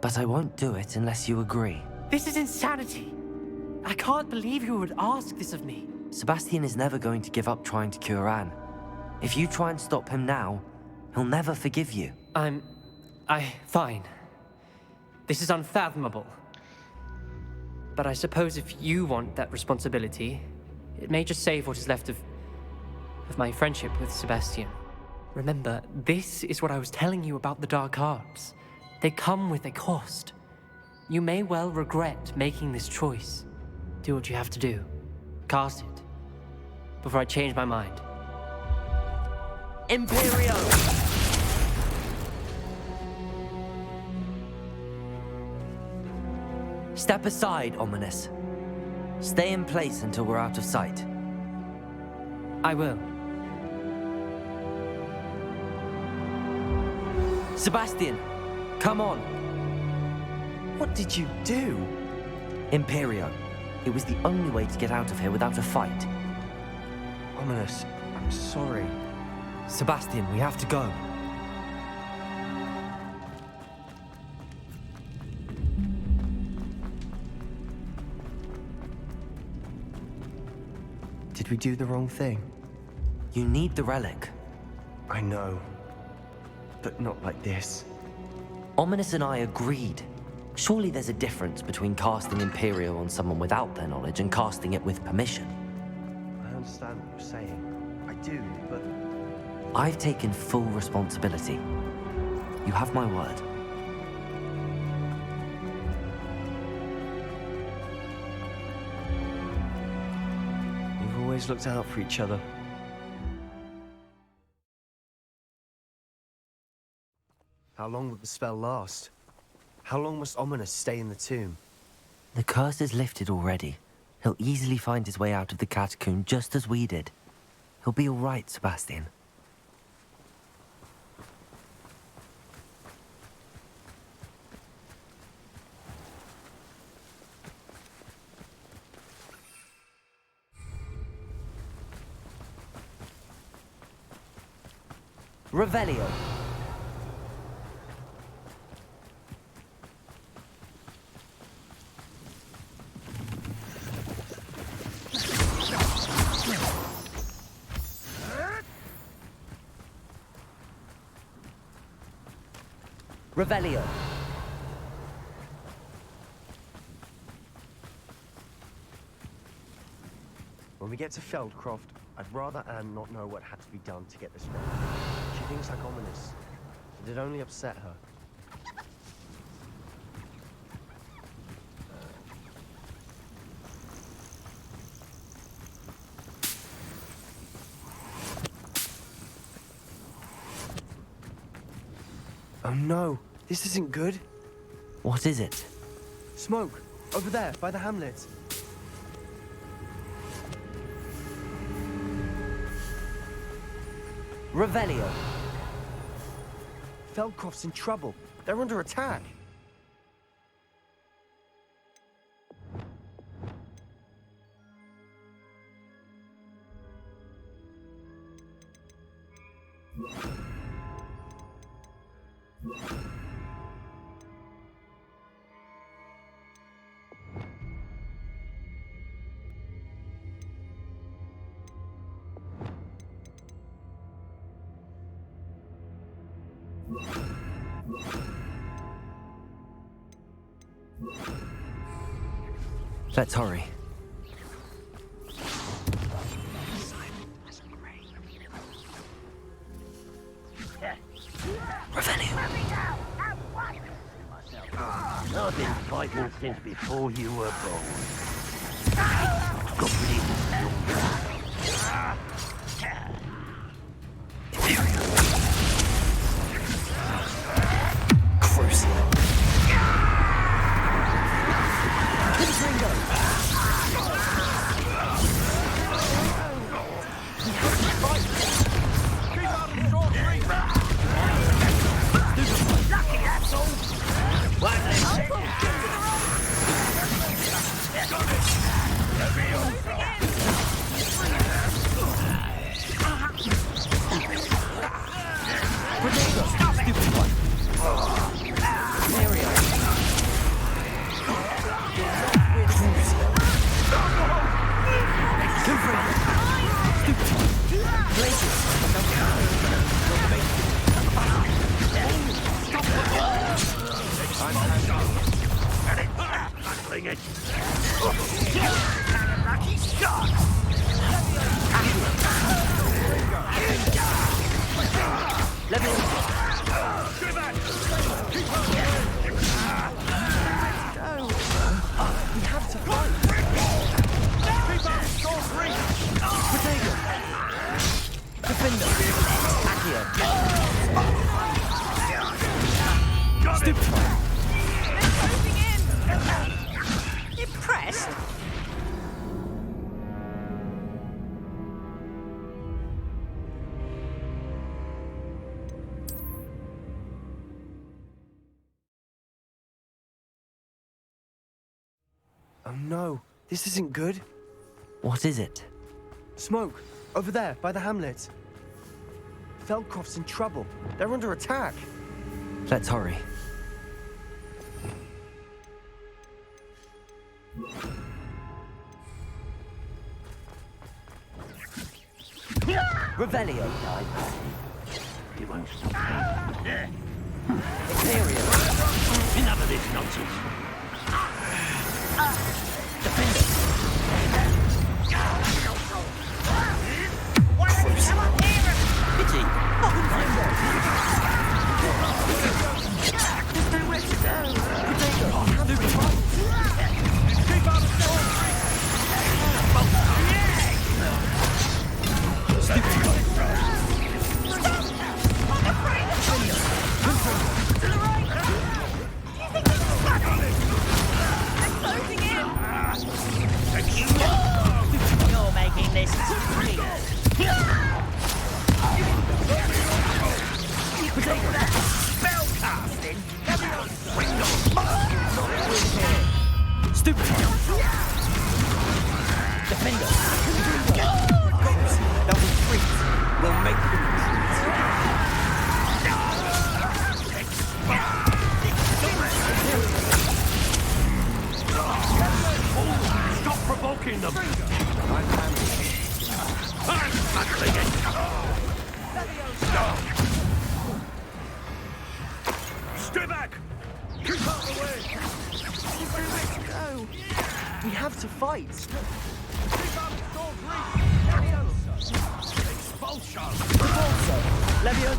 But I won't do it unless you agree. This is insanity. I can't believe you would ask this of me. Sebastian is never going to give up trying to cure Anne. If you try and stop him now, he'll never forgive you. Fine. This is unfathomable. But I suppose if you want that responsibility, it may just save what is left of my friendship with Sebastian. Remember, this is what I was telling you about the dark arts. They come with a cost. You may well regret making this choice. Do what you have to do. Cast it. Before I change my mind. Imperio! Step aside, Ominous. Stay in place until we're out of sight. I will. Sebastian, come on. What did you do? Imperio. It was the only way to get out of here without a fight. Ominous, I'm sorry. Sebastian, we have to go. Did we do the wrong thing? You need the relic. I know. But not like this. Ominous and I agreed. Surely there's a difference between casting Imperio on someone without their knowledge and casting it with permission. I understand what you're saying. I do, but... I've taken full responsibility. You have my word. We've always looked out for each other. How long will the spell last? How long must Ominous stay in the tomb? The curse is lifted already. He'll easily find his way out of the catacomb just as we did. He'll be all right, Sebastian. Revelio. Revelio. When we get to Feldcroft, I'd rather Anne not know what had to be done to get this right. She thinks like Ominous, but it only upset her. Oh no, this isn't good. What is it? Smoke, over there, by the hamlet. Revelio. Feldcroft's in trouble. They're under attack. Let's hurry. I've been fighting since before you were born. Got Impressed? Oh no, this isn't good. What is it? Smoke, over there, by the hamlet. Feldcroft's in trouble. They're under attack. Let's hurry. Revelio. He won't stop me. Enough of this nonsense. Pity. There's nowhere to go. You're making this real. Spell casting. Stupid. Defender. They'll retreat. We'll make them retreat. Stop provoking them. I'm tackling it. Stay back. Keep out the way. We have to fight. Expulsion. Repulsor. Levio.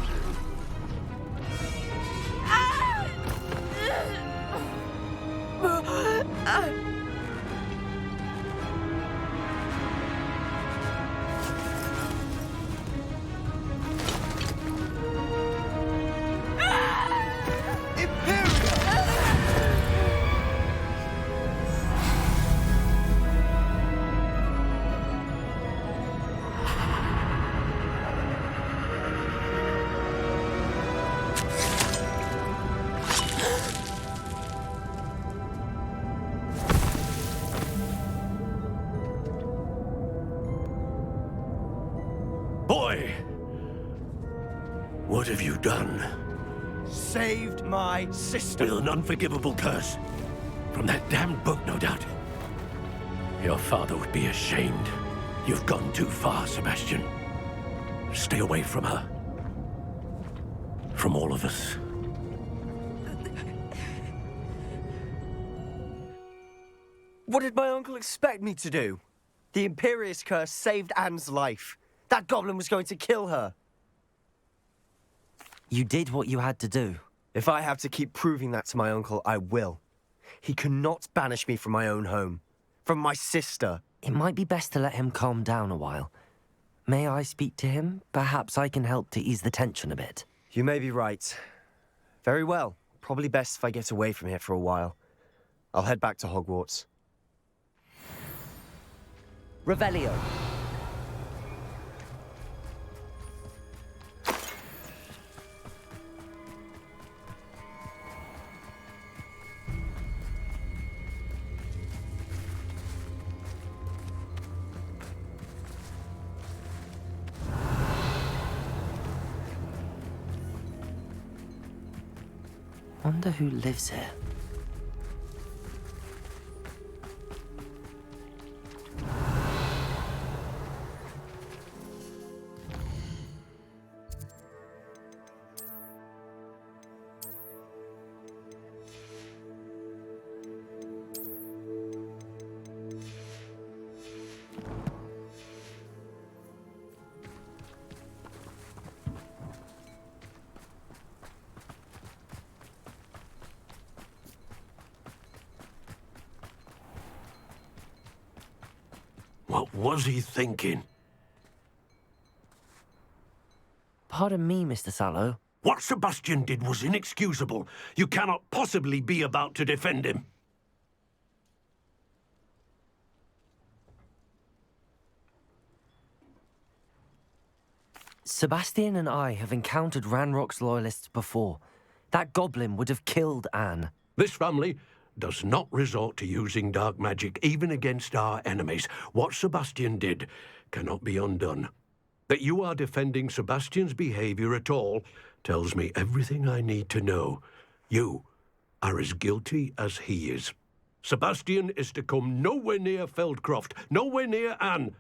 Boy, what have you done? saved my sister. With an unforgivable curse. From that damned book, no doubt. Your father would be ashamed. You've gone too far, Sebastian. Stay away from her. From all of us. What did my uncle expect me to do? The Imperious curse saved Anne's life. That goblin was going to kill her. You did what you had to do. If I have to keep proving that to my uncle, I will. He cannot banish me from my own home. From my sister. It might be best to let him calm down a while. May I speak to him? Perhaps I can help to ease the tension a bit. You may be right. Very well. Probably best if I get away from here for a while. I'll head back to Hogwarts. Revelio. Wonder who lives here. What was he thinking? Pardon me, Mr. Sallow. What Sebastian did was inexcusable. You cannot possibly be about to defend him. Sebastian and I have encountered Ranrock's loyalists before. That goblin would have killed Anne. This family does not resort to using dark magic even against our enemies. What Sebastian did cannot be undone. That you are defending Sebastian's behavior at all tells me everything I need to know. You are as guilty as he is. Sebastian is to come nowhere near Feldcroft, nowhere near Anne.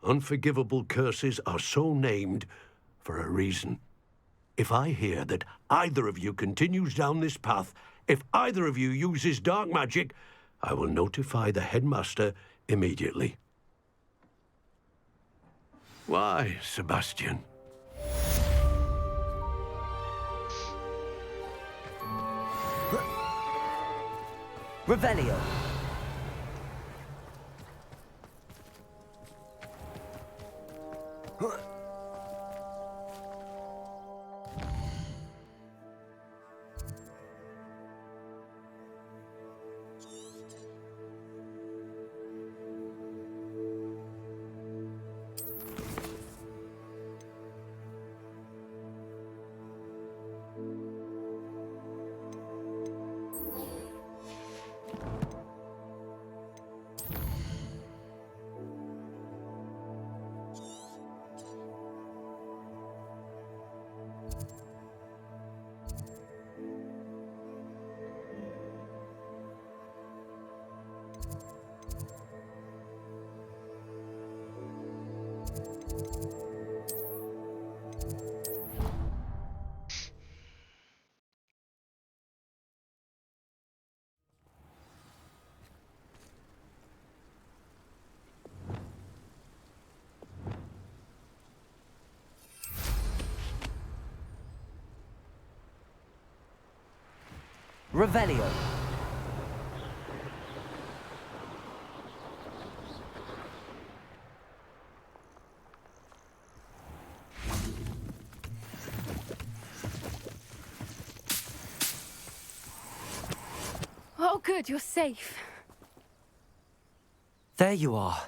Unforgivable curses are so named for a reason. If I hear that either of you continues down this path, if either of you uses dark magic, I will notify the headmaster immediately. Why, Sebastian? Revelio. Revelio. Oh, good, you're safe. There you are.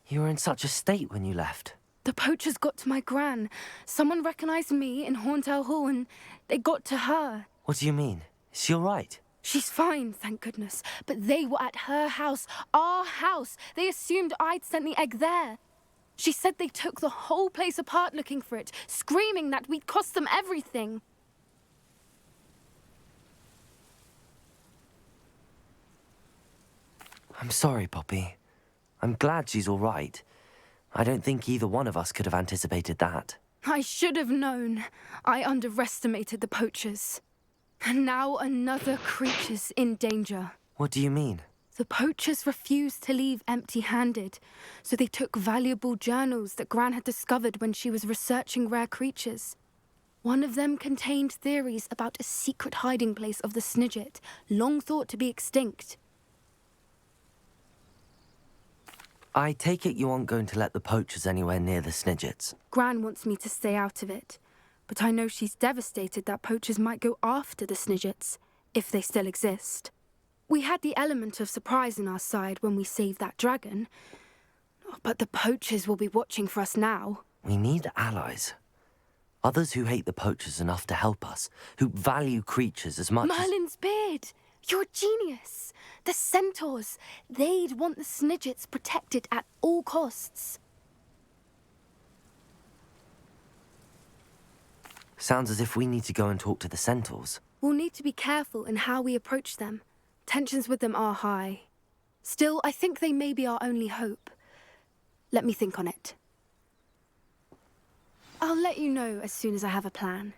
You were in such a state when you left. The poachers got to my gran. Someone recognized me in Horntail Hall and they got to her. What do you mean? Is she all right? She's fine, thank goodness. But they were at her house, our house. They assumed I'd sent the egg there. She said they took the whole place apart looking for it, screaming that we'd cost them everything. I'm sorry, Poppy. I'm glad she's all right. I don't think either one of us could have anticipated that. I should have known. I underestimated the poachers. And now another creature's in danger. What do you mean? The poachers refused to leave empty-handed, so they took valuable journals that Gran had discovered when she was researching rare creatures. One of them contained theories about a secret hiding place of the Snidget, long thought to be extinct. I take it you aren't going to let the poachers anywhere near the Snidgets. Gran wants me to stay out of it, but I know she's devastated that poachers might go after the Snidgets, if they still exist. We had the element of surprise on our side when we saved that dragon, but the poachers will be watching for us now. We need allies. Others who hate the poachers enough to help us, who value creatures as much Merlin's beard! You're a genius! The centaurs! They'd want the Snidgets protected at all costs. Sounds as if we need to go and talk to the centaurs. We'll need to be careful in how we approach them. Tensions with them are high. Still, I think they may be our only hope. Let me think on it. I'll let you know as soon as I have a plan.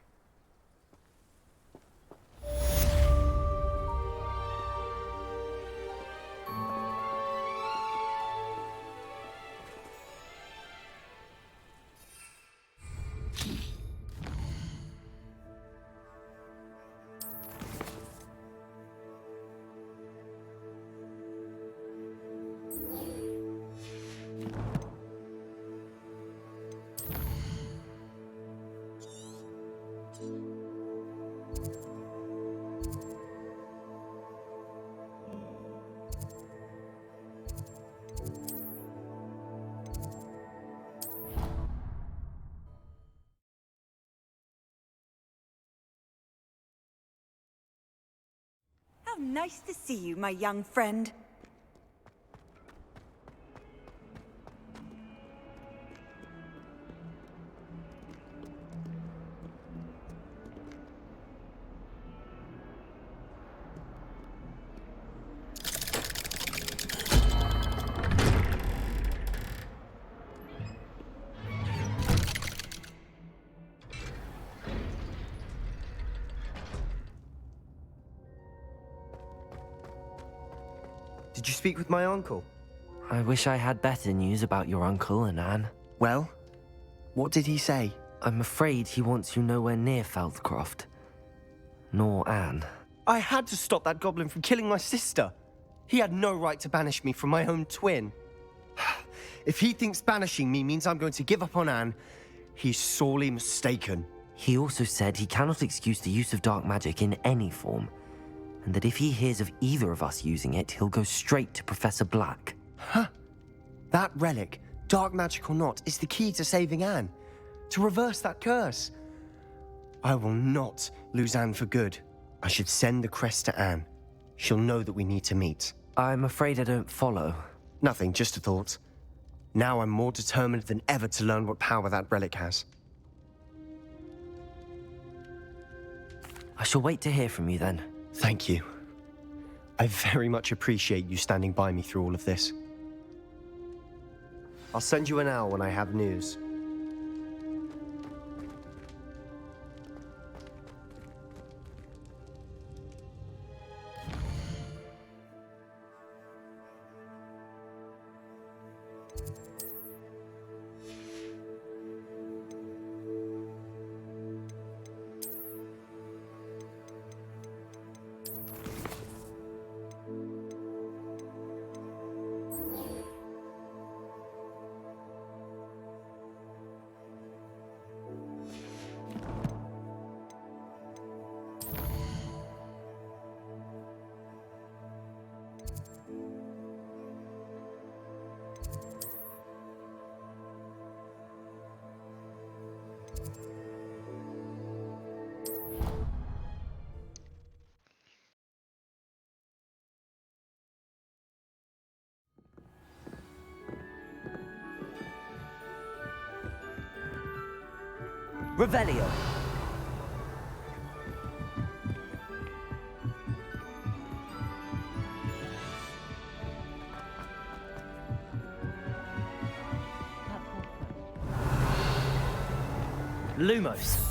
How nice to see you, my young friend. Did you speak with my uncle? I wish I had better news about your uncle and Anne. Well, what did he say? I'm afraid he wants you nowhere near Feldcroft. Nor Anne. I had to stop that goblin from killing my sister. He had no right to banish me from my own twin. If he thinks banishing me means I'm going to give up on Anne, he's sorely mistaken. He also said he cannot excuse the use of dark magic in any form, and that if he hears of either of us using it, he'll go straight to Professor Black. Huh. That relic, dark magic or not, is the key to saving Anne. To reverse that curse. I will not lose Anne for good. I should send the crest to Anne. She'll know that we need to meet. I'm afraid I don't follow. Nothing, just a thought. Now I'm more determined than ever to learn what power that relic has. I shall wait to hear from you then. Thank you. I very much appreciate you standing by me through all of this. I'll send you an owl when I have news. Revelio. Lumos.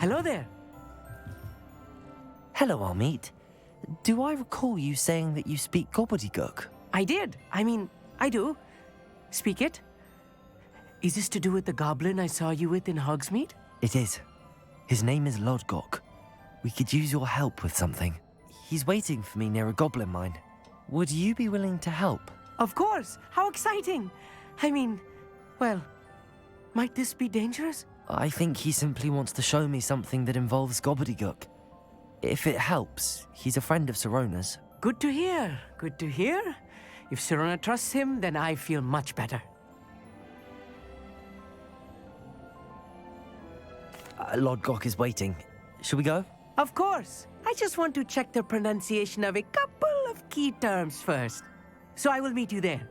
Hello there. Hello, Armeet. Do I recall you saying that you speak gobbledygook? I did. I mean, I do. Speak it. Is this to do with the goblin I saw you with in Hogsmeade? It is. His name is Lodgok. We could use your help with something. He's waiting for me near a goblin mine. Would you be willing to help? Of course. How exciting. I mean, well, might this be dangerous? I think he simply wants to show me something that involves gobbledygook. If it helps, he's a friend of Sirona's. Good to hear. Good to hear. If Sirona trusts him, then I feel much better. Lodgok is waiting. Shall we go? Of course. I just want to check the pronunciation of a couple of key terms first. So I will meet you there.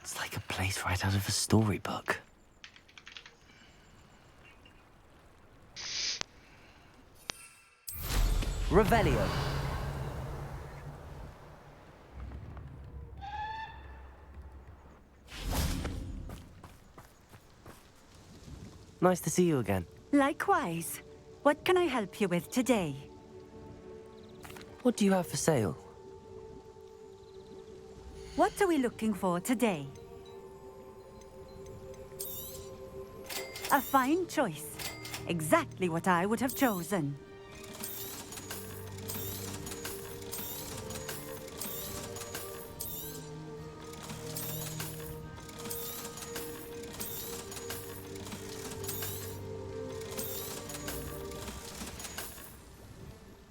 It's like a place right out of a storybook. Revelio. Nice to see you again. Likewise. What can I help you with today? What do you have for sale? What are we looking for today? A fine choice. Exactly what I would have chosen.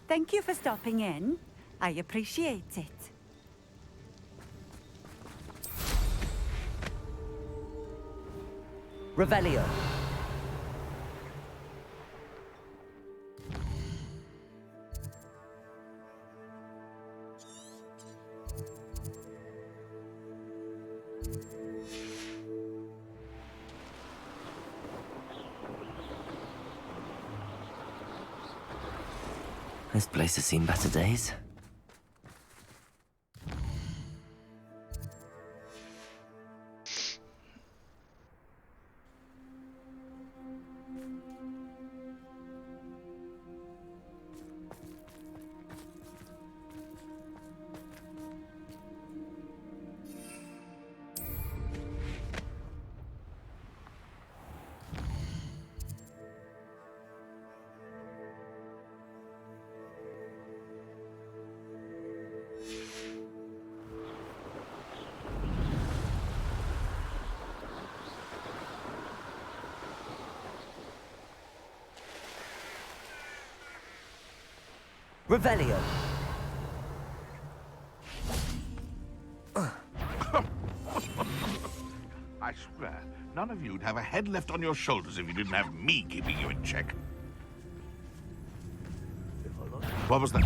Thank you for stopping in. I appreciate it. Revelio. This place has seen better days. Revelio. I swear, none of you'd have a head left on your shoulders if you didn't have me keeping you in check. What was that?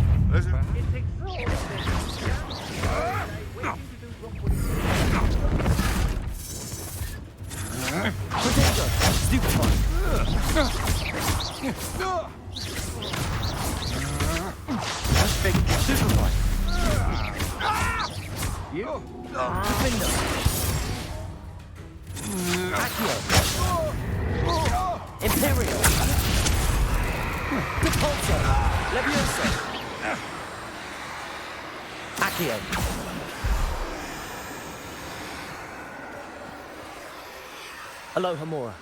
Potato. Stupefy. Big Stupefy. You? Defender. Accio. Imperial. Depulso. Levioso. Accio. Aloha Mora.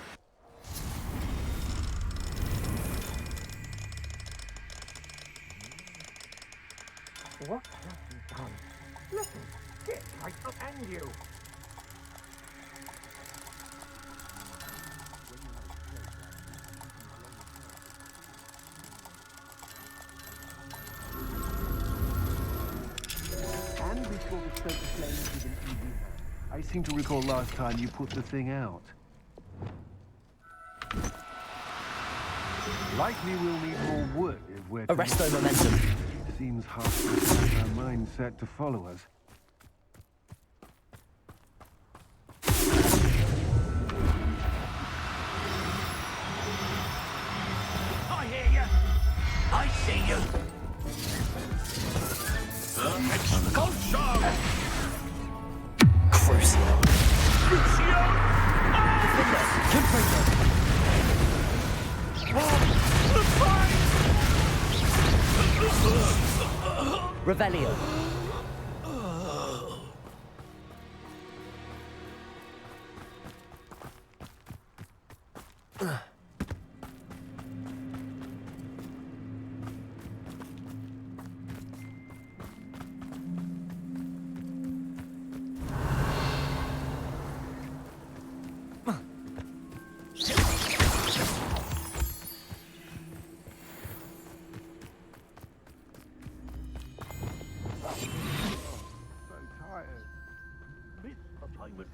What have you done? Listen, get right up and you. And we saw the stoke flames with an easy hand. I seem to recall last time you put the thing out. Likely we'll need more wood if we're to... Arresto momentum. Seems hard to have our mind set to follow us. I hear you. I see you. Expulsion! Crucio. Crucio! Defender. Confringo. Revelio.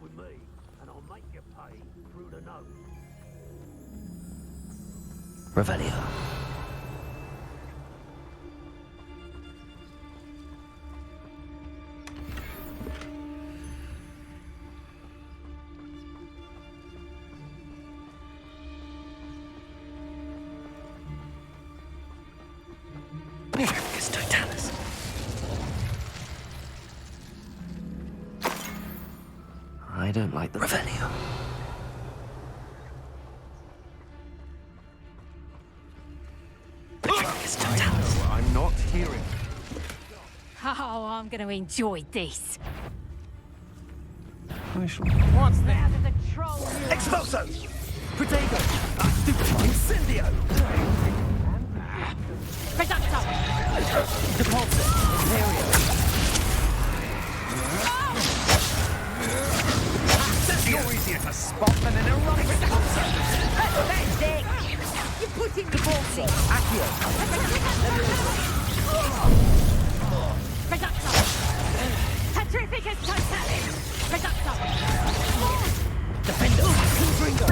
With me, and I'll make you pay through the nose. Revelio. It's Totalis. I don't like the Revelio. It's Totalis. I'm not hearing. Oh, I'm going to enjoy this. I shall... What's that? The troll. Expulso! Protego! Stupefy! Incendio! Reducto! Depulso! Imperial! You're easier to spot than an erotic sponsor. Pathetic! You put in the Depulso! Accio! Reducto! Petrificus totalis! Reducto! Defender! Confringo!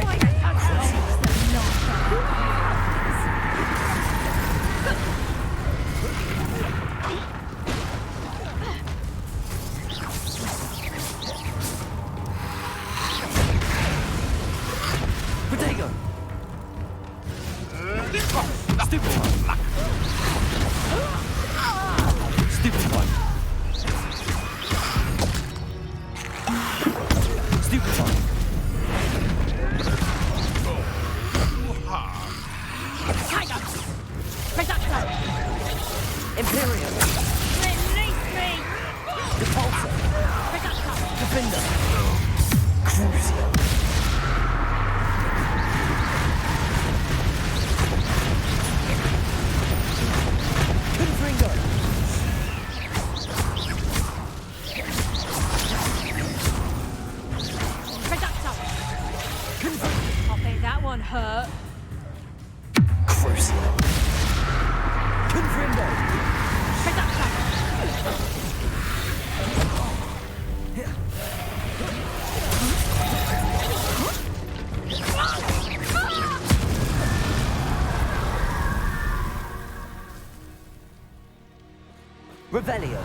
Revelio.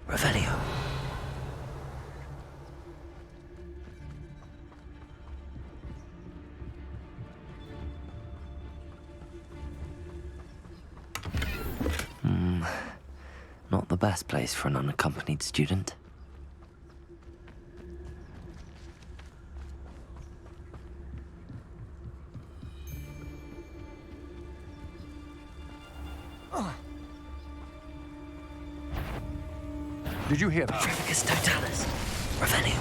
Revelio. Not the best place for an unaccompanied student. Did you hear that? Trevicus Totalis. Revelio.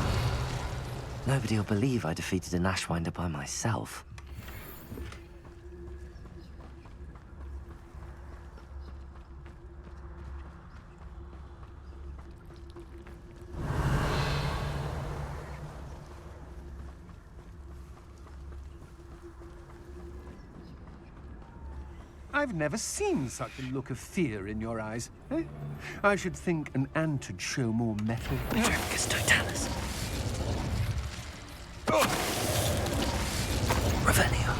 Nobody will believe I defeated an Ashwinder by myself. I've never seen such a look of fear in your eyes. Eh? I should think an ant would show more mettle. Trevicus Totalis. Revelio.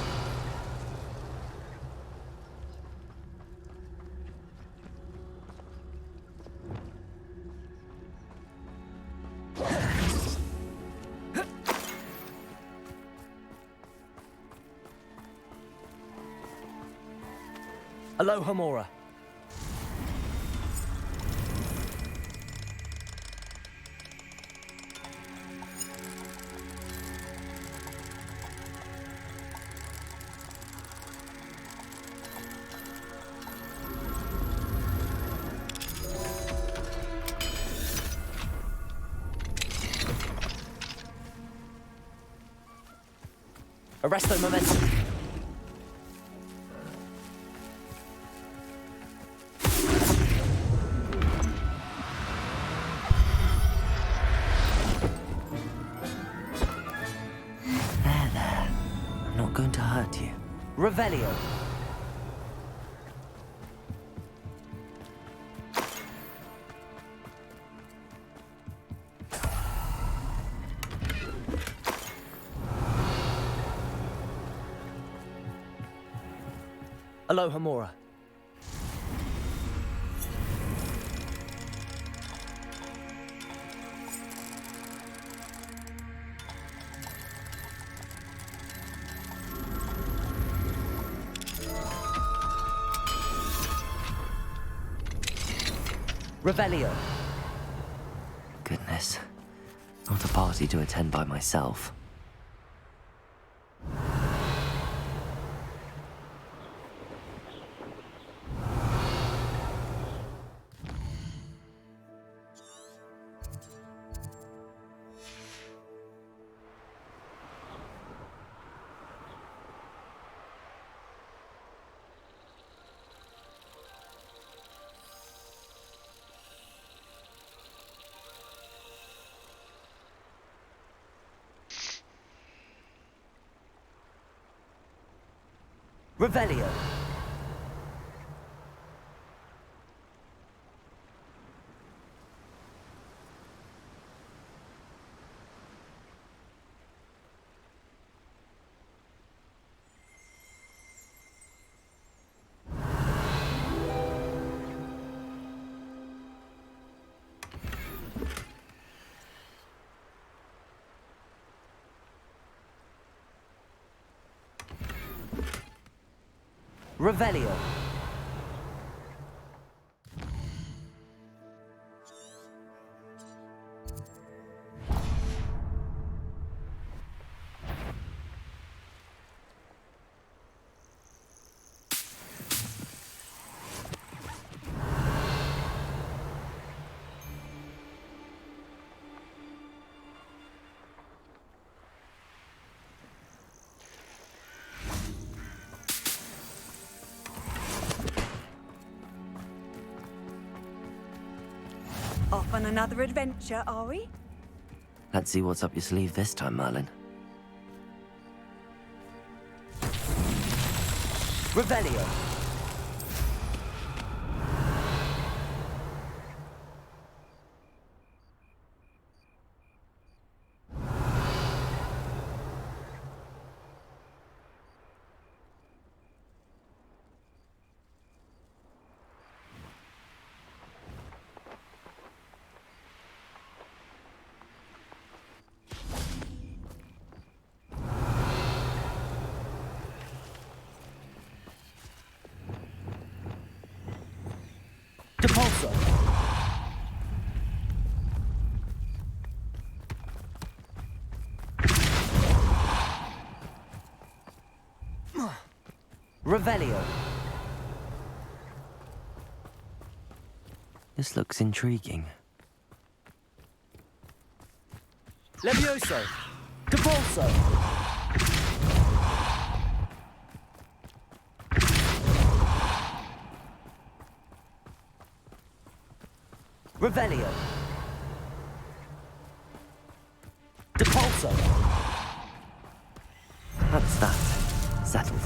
Aloha Mora. Arresto momentum. There. I'm not going to hurt you. Revelio. Aloha Mora. Revelio. Goodness. Not a party to attend by myself. Revelio. Revelio. Off on another adventure, are we? Let's see what's up your sleeve this time, Merlin. Revelio. Revelio. This looks intriguing. Levioso! Depulso! Revelio. Depulso! That's that. Settled.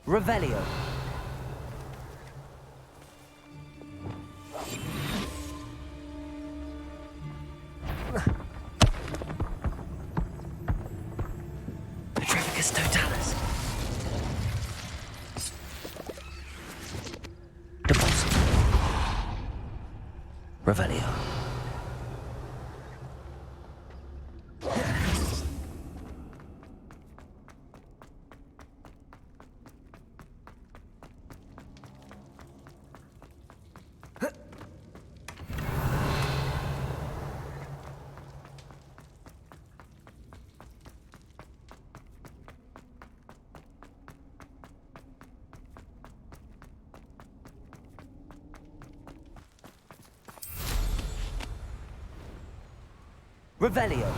Revelio. Petrificus totalis. Deposit. Revelio. Revelio.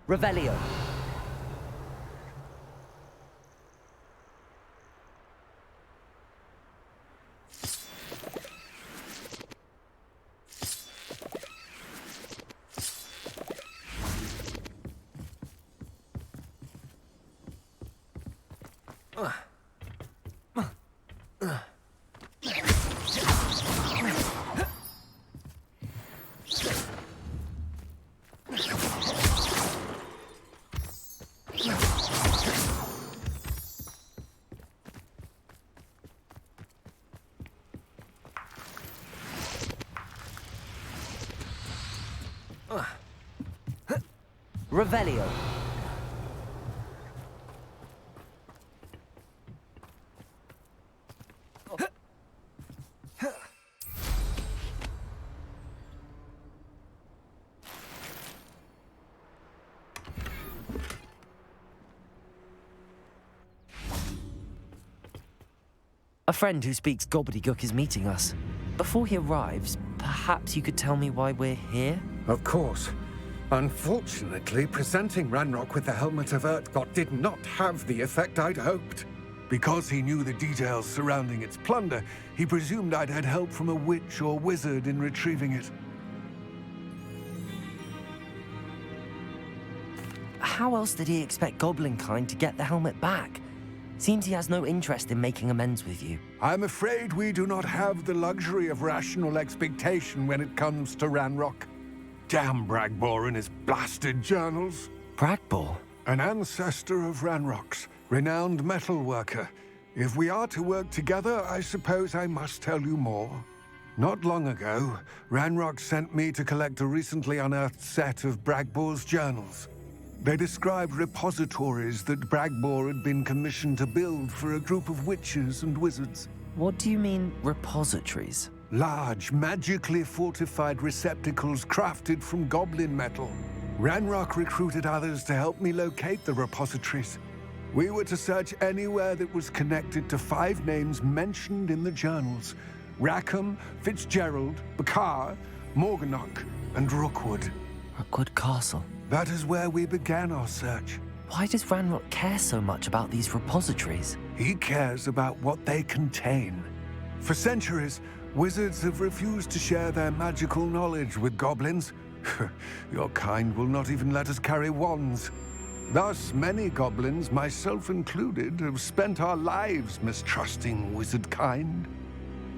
Revelio. Revelio. A friend who speaks gobbledygook is meeting us. Before he arrives, perhaps you could tell me why we're here? Of course. Unfortunately, presenting Ranrock with the Helmet of Urtkot did not have the effect I'd hoped. Because he knew the details surrounding its plunder, he presumed I'd had help from a witch or wizard in retrieving it. How else did he expect Goblinkind to get the helmet back? Seems he has no interest in making amends with you. I'm afraid we do not have the luxury of rational expectation when it comes to Ranrock. Damn Bragbor and his blasted journals. Bragbor? An ancestor of Ranrock's, renowned metalworker. If we are to work together, I suppose I must tell you more. Not long ago, Ranrock sent me to collect a recently unearthed set of Bragbor's journals. They described repositories that Bragbor had been commissioned to build for a group of witches and wizards. What do you mean, repositories? Large, magically fortified receptacles crafted from goblin metal. Ranrock recruited others to help me locate the repositories. We were to search anywhere that was connected to 5 names mentioned in the journals: Rackham, Fitzgerald, Bakar, Morganach, and Rookwood. Rookwood Castle. That is where we began our search. Why does Ranrock care so much about these repositories? He cares about what they contain. For centuries, wizards have refused to share their magical knowledge with goblins. Your kind will not even let us carry wands. Thus, many goblins, myself included, have spent our lives mistrusting wizard kind.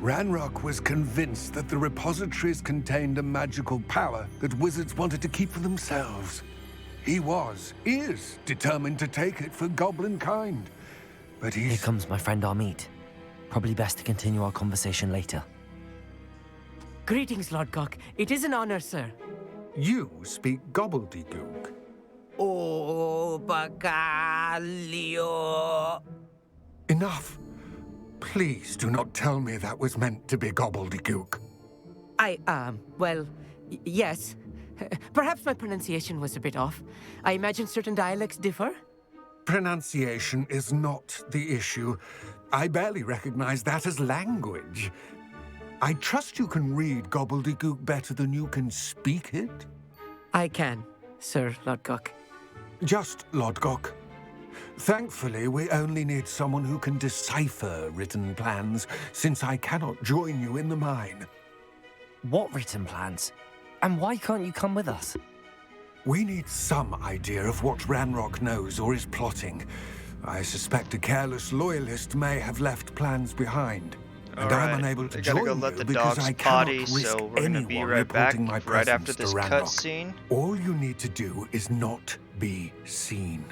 Ranrock was convinced that the repositories contained a magical power that wizards wanted to keep for themselves. He is determined to take it for goblin kind. But he's... Here comes my friend Amit. Probably best to continue our conversation later. Greetings, Lord Gok. It is an honor, sir. You speak gobbledygook. Oh, Bacalio. Enough. Please do not tell me that was meant to be gobbledygook. Yes. Perhaps my pronunciation was a bit off. I imagine certain dialects differ. Pronunciation is not the issue. I barely recognize that as language. I trust you can read gobbledygook better than you can speak it? I can, Sir Lodgok. Just Lodgok. Thankfully, we only need someone who can decipher written plans, since I cannot join you in the mine. What written plans? And why can't you come with us? We need some idea of what Ranrock knows or is plotting. I suspect a careless loyalist may have left plans behind. And I'm unable to join you because I cannot risk anyone reporting my presence to Ranrock. All you need to do is not be seen,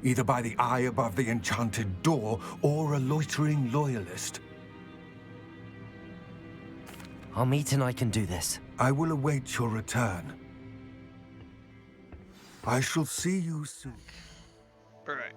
either by the eye above the enchanted door or a loitering loyalist. Amit and I can do this. I will await your return. I shall see you soon. Right.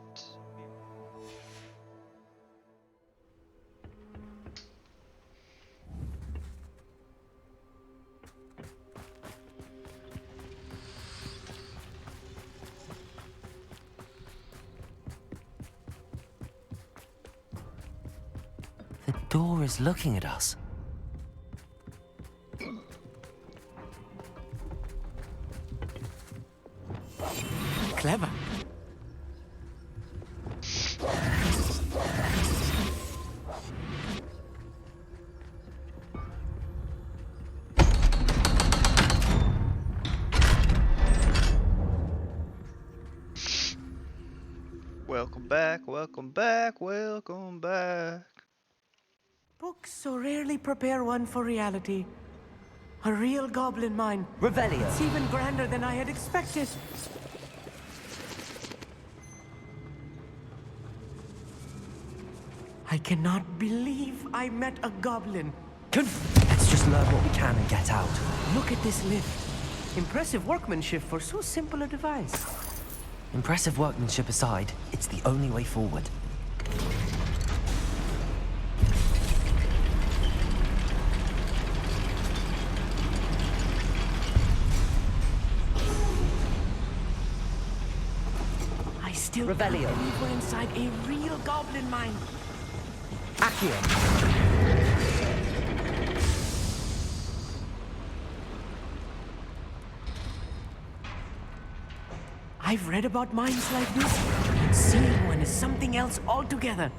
The door is looking at us. Clever. Welcome back, welcome back, welcome back. Books so rarely prepare one for reality. A real goblin mine. Revelio. It's even grander than I had expected. I cannot believe I met a goblin. Let's just learn what we can and get out. Look at this lift. Impressive workmanship for so simple a device. Impressive workmanship aside, it's the only way forward. I still can't believe we're inside a real goblin mine. Accio. I've read about mines like this. Seeing one is something else altogether.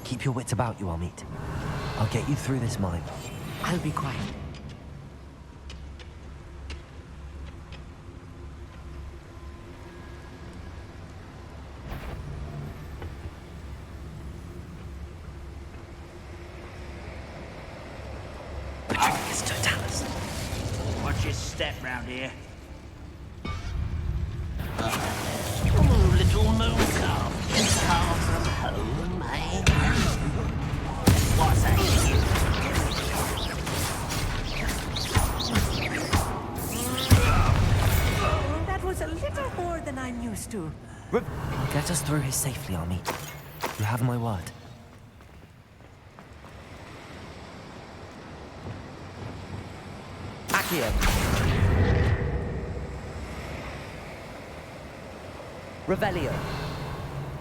Keep your wits about you, Amit. I'll get you through this mine. I'll be quiet. Patricius Totalis. Watch your step round here. Oh, little moon calf. It's far from home, eh? What's that? That was a little more than I'm used to. Get us through here safely, Amit. You have my word. Accio. Revelio.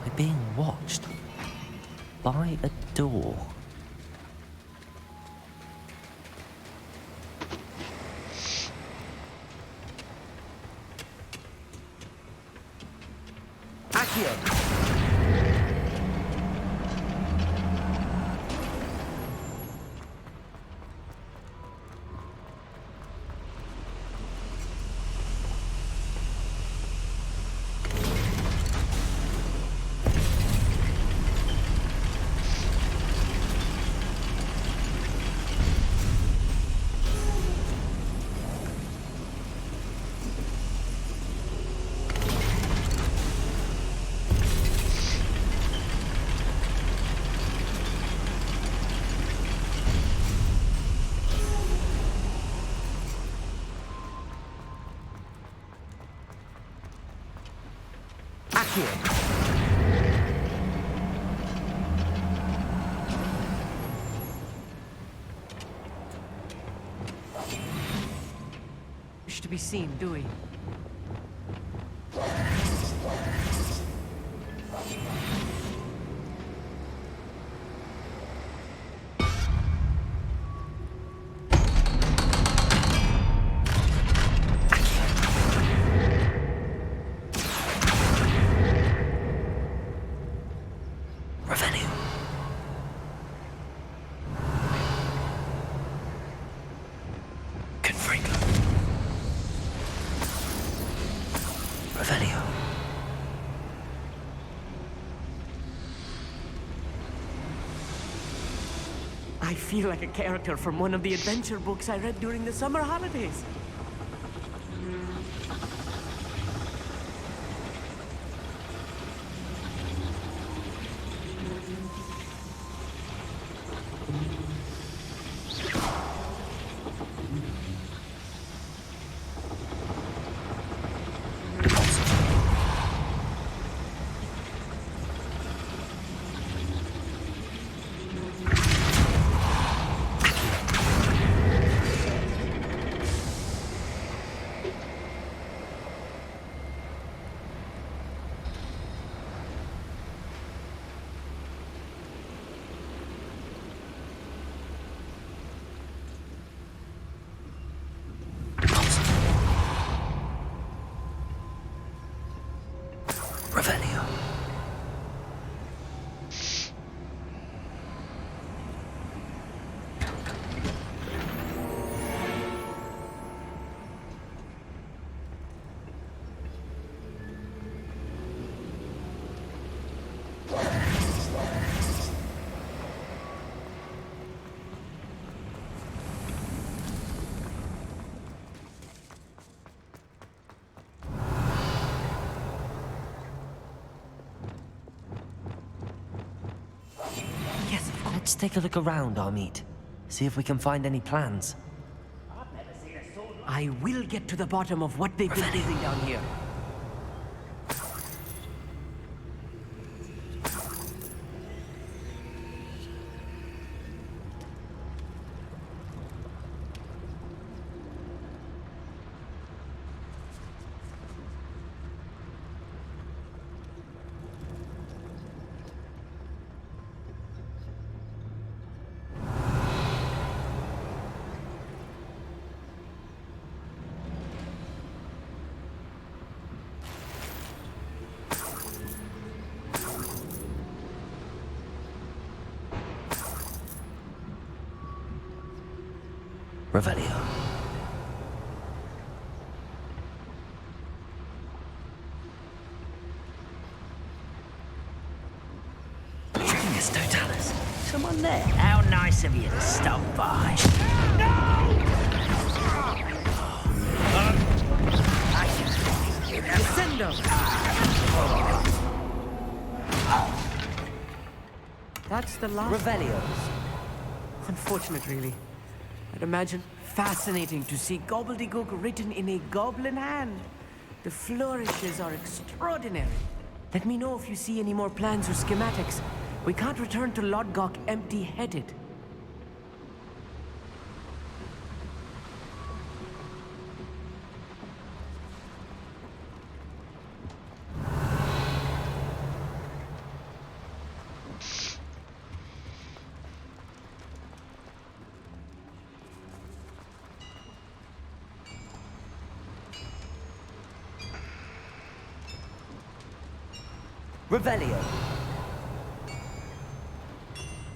We're being watched. By a door. Accio. Wish to be seen, do we? I feel like a character from one of the adventure books I read during the summer holidays. Let's take a look around, Amit. See if we can find any plans. I will get to the bottom of what they've been building down here. Revelio. Yes, Totalis. Someone there? How nice of you to stop by. Descendo! That's the last... Revelio. Unfortunate, really. I'd imagine fascinating to see gobbledygook written in a goblin hand. The flourishes are extraordinary. Let me know if you see any more plans or schematics. We can't return to Lodgok empty-headed. Revelio.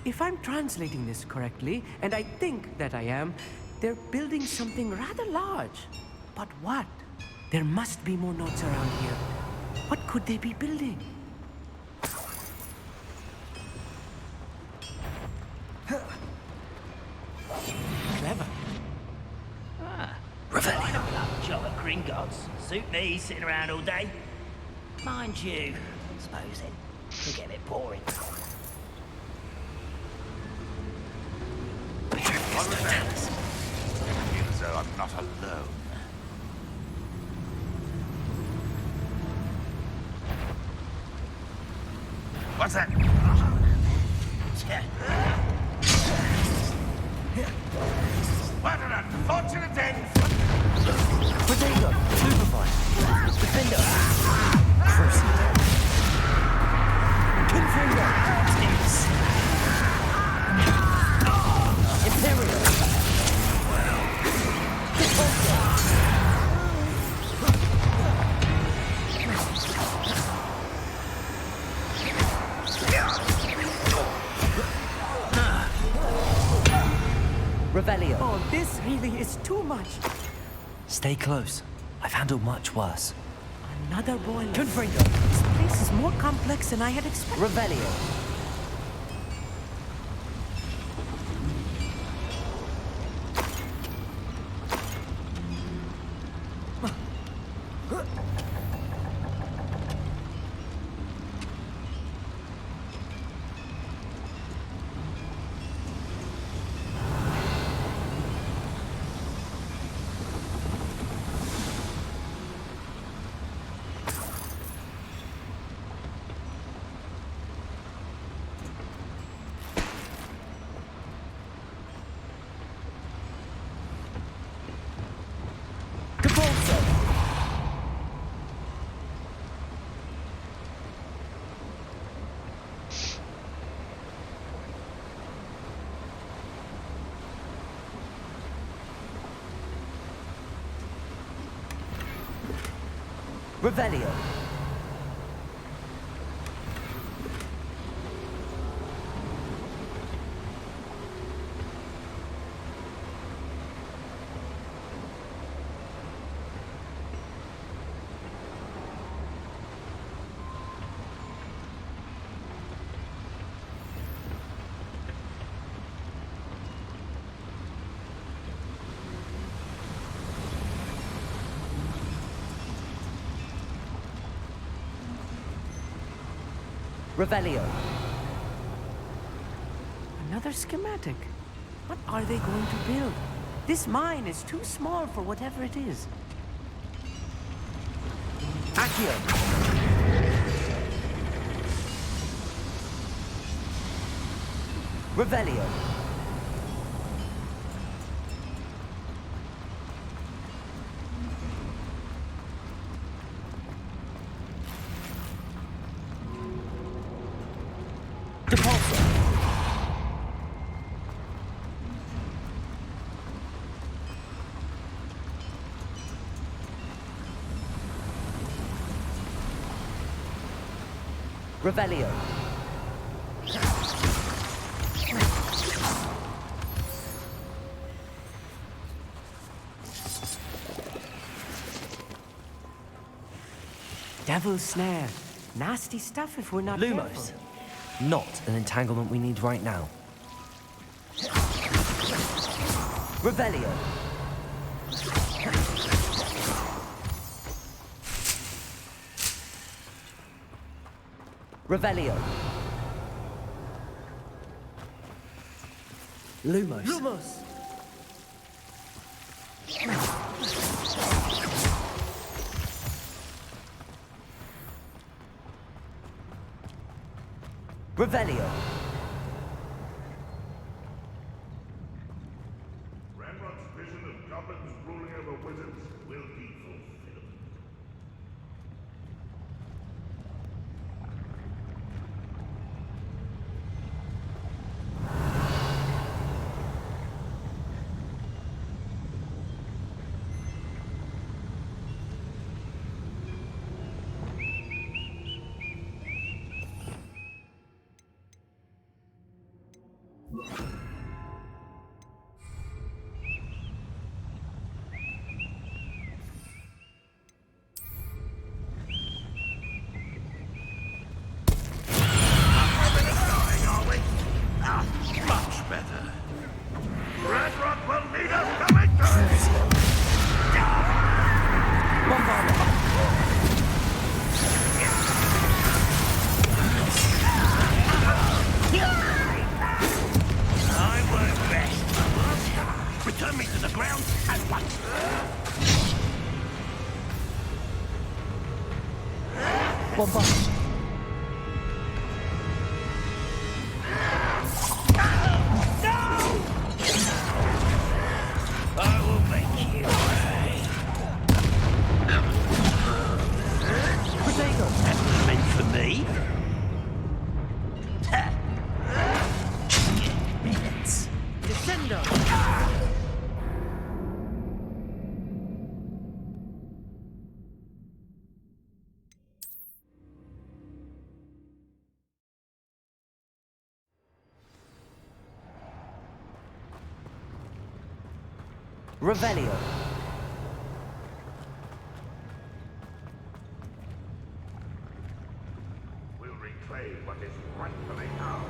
If I'm translating this correctly, and I think that I am, they're building something rather large. But what? There must be more notes around here. What could they be building? Clever. Line up that job at Gringotts. Suit me sitting around all day. Mind you, supposing could get a bit boring. Even though I'm not alone. What's that? What an unfortunate end! Potato! Superfly! Defender! Crucible! Confringo! Imperial! Revelio. Oh, this really is too much. Stay close. I've handled much worse. Another boy. Confringo. This place is more complex than I had expected. Revelio. Revelio. Revelio. Another schematic. What are they going to build? This mine is too small for whatever it is. Accio. Revelio. Depulso. Revelio. Devil's snare. Nasty stuff if we're not careful. Lumos. Not an entanglement we need right now. Revelio. Revelio. Lumos. Lumos. Revelio. Ranrock's vision of goblins ruling over wizards will be fulfilled. Much better. Ranrock will need us coming through! I work best. Return me to the ground at once. Bombard. Revelio. We'll reclaim what is rightfully ours.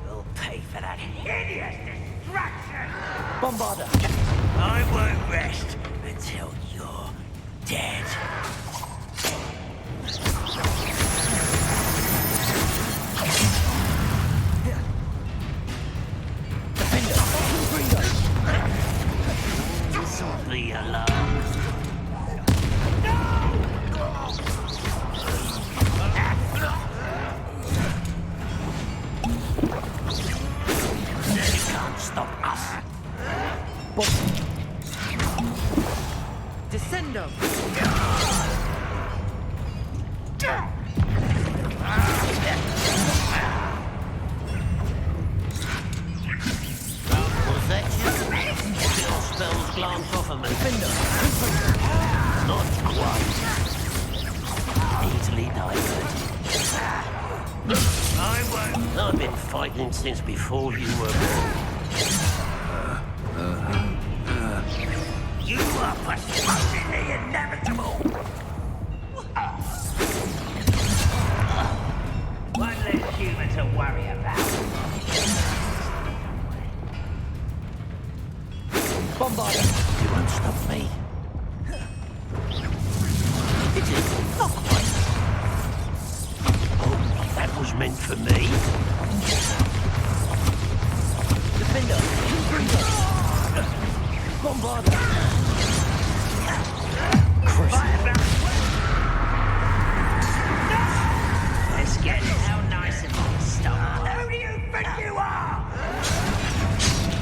You'll pay for that hideous destruction! Bombarda. I won't rest until you're dead. This'll be alarm. You can't stop us. Descendo. Was that you? Still spells glance off of me. Not quite. Easily diverted. I won't. I've been fighting since before you were born. You are postponing the inevitable. One less human to worry about. Bombarda. You won't stop me. Is it? Not quite. Oh, that was meant for me. Defender. Bombarda. Let's get it how nice and start. Who do you think you are?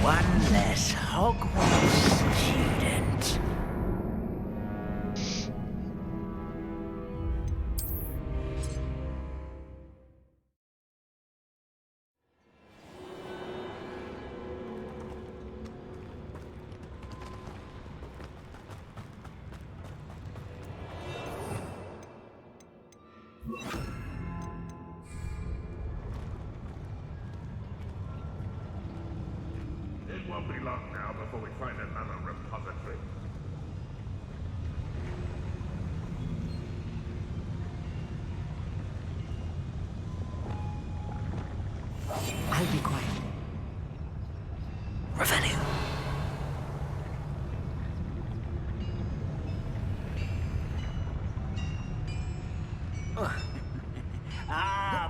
One less Hogwarts student. It won't be long now before we find another repository. I'll be quiet. Revelio.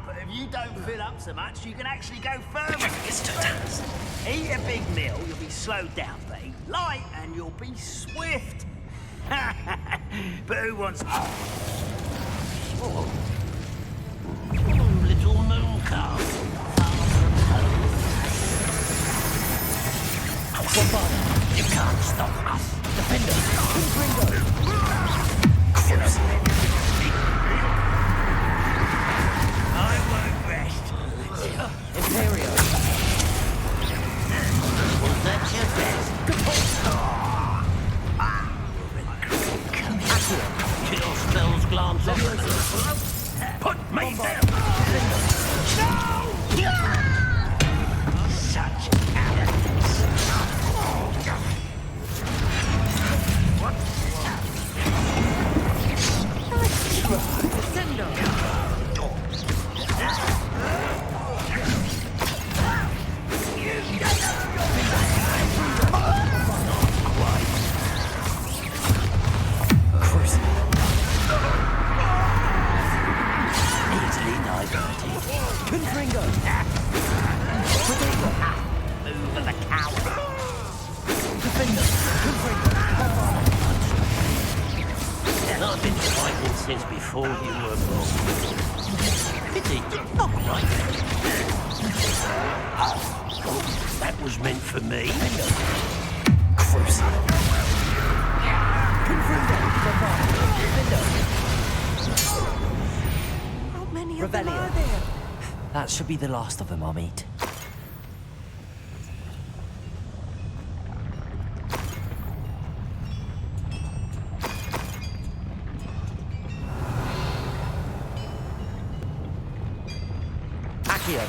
But if you don't fill up so much, you can actually go further. Eat a big meal, you'll be slowed down, but eat light and you'll be swift. But who wants... Oh, little moon calf. You can't stop us. Defender. I won't rest. Imperio. Was that your best? Kill spells glance off. Put me down. No! Such arrogance. What? I've been fighting since before you were born. Pity, not quite. Oh, that was meant for me. How many of them are there? That should be the last of them I'll meet. Accio.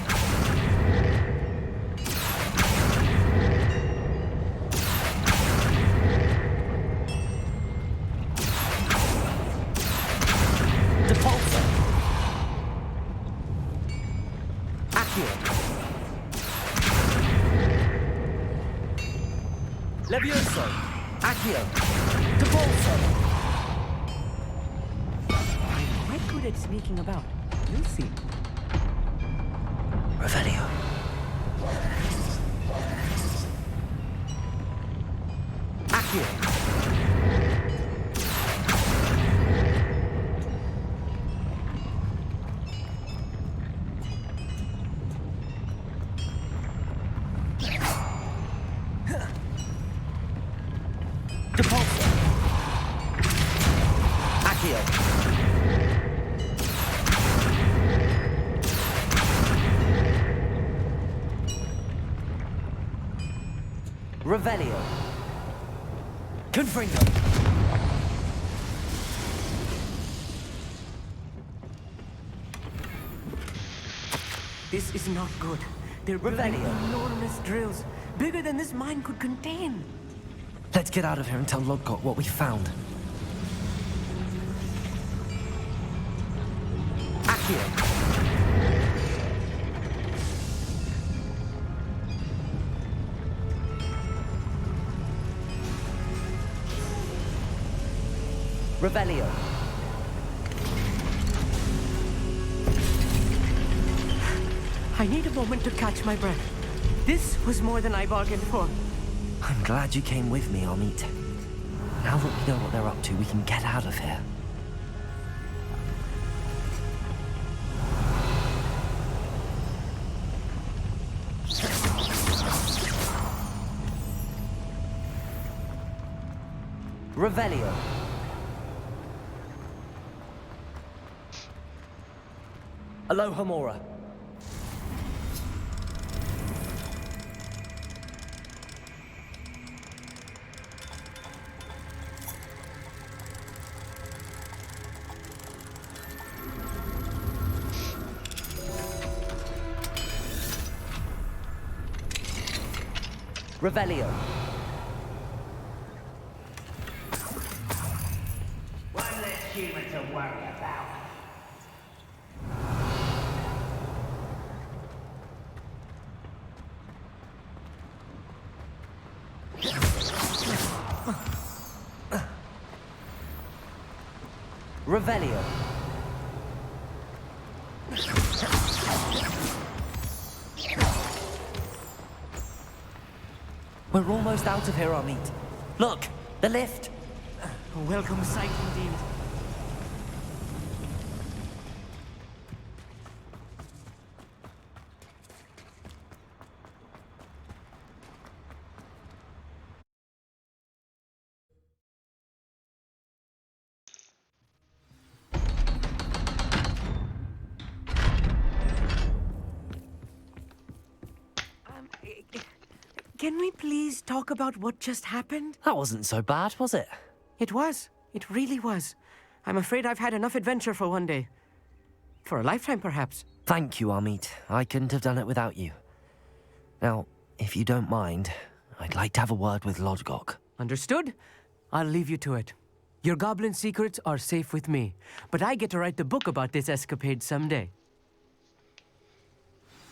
Depulso. Accio. Levioso. Accio. Depulso. I'm quite good at sneaking about. You'll see. Revelio. Accio. Depulso. Accio. Revelio. Confringo. This is not good. They're building enormous drills, bigger than this mine could contain. Let's get out of here and tell Lodgok what we found. Accio. Revelio. I need a moment to catch my breath. This was more than I bargained for. I'm glad you came with me, Amit. Now that we know what they're up to, we can get out of here. Revelio. Aloha Mora. Revelio. One less human to worry about. Revelio. We're almost out of here, Amit. Look, the lift. A welcome sight indeed. Can we please talk about what just happened? That wasn't so bad, was it? It was. It really was. I'm afraid I've had enough adventure for one day. For a lifetime, perhaps. Thank you, Amit. I couldn't have done it without you. Now, if you don't mind, I'd like to have a word with Lodgok. Understood? I'll leave you to it. Your goblin secrets are safe with me, but I get to write the book about this escapade someday.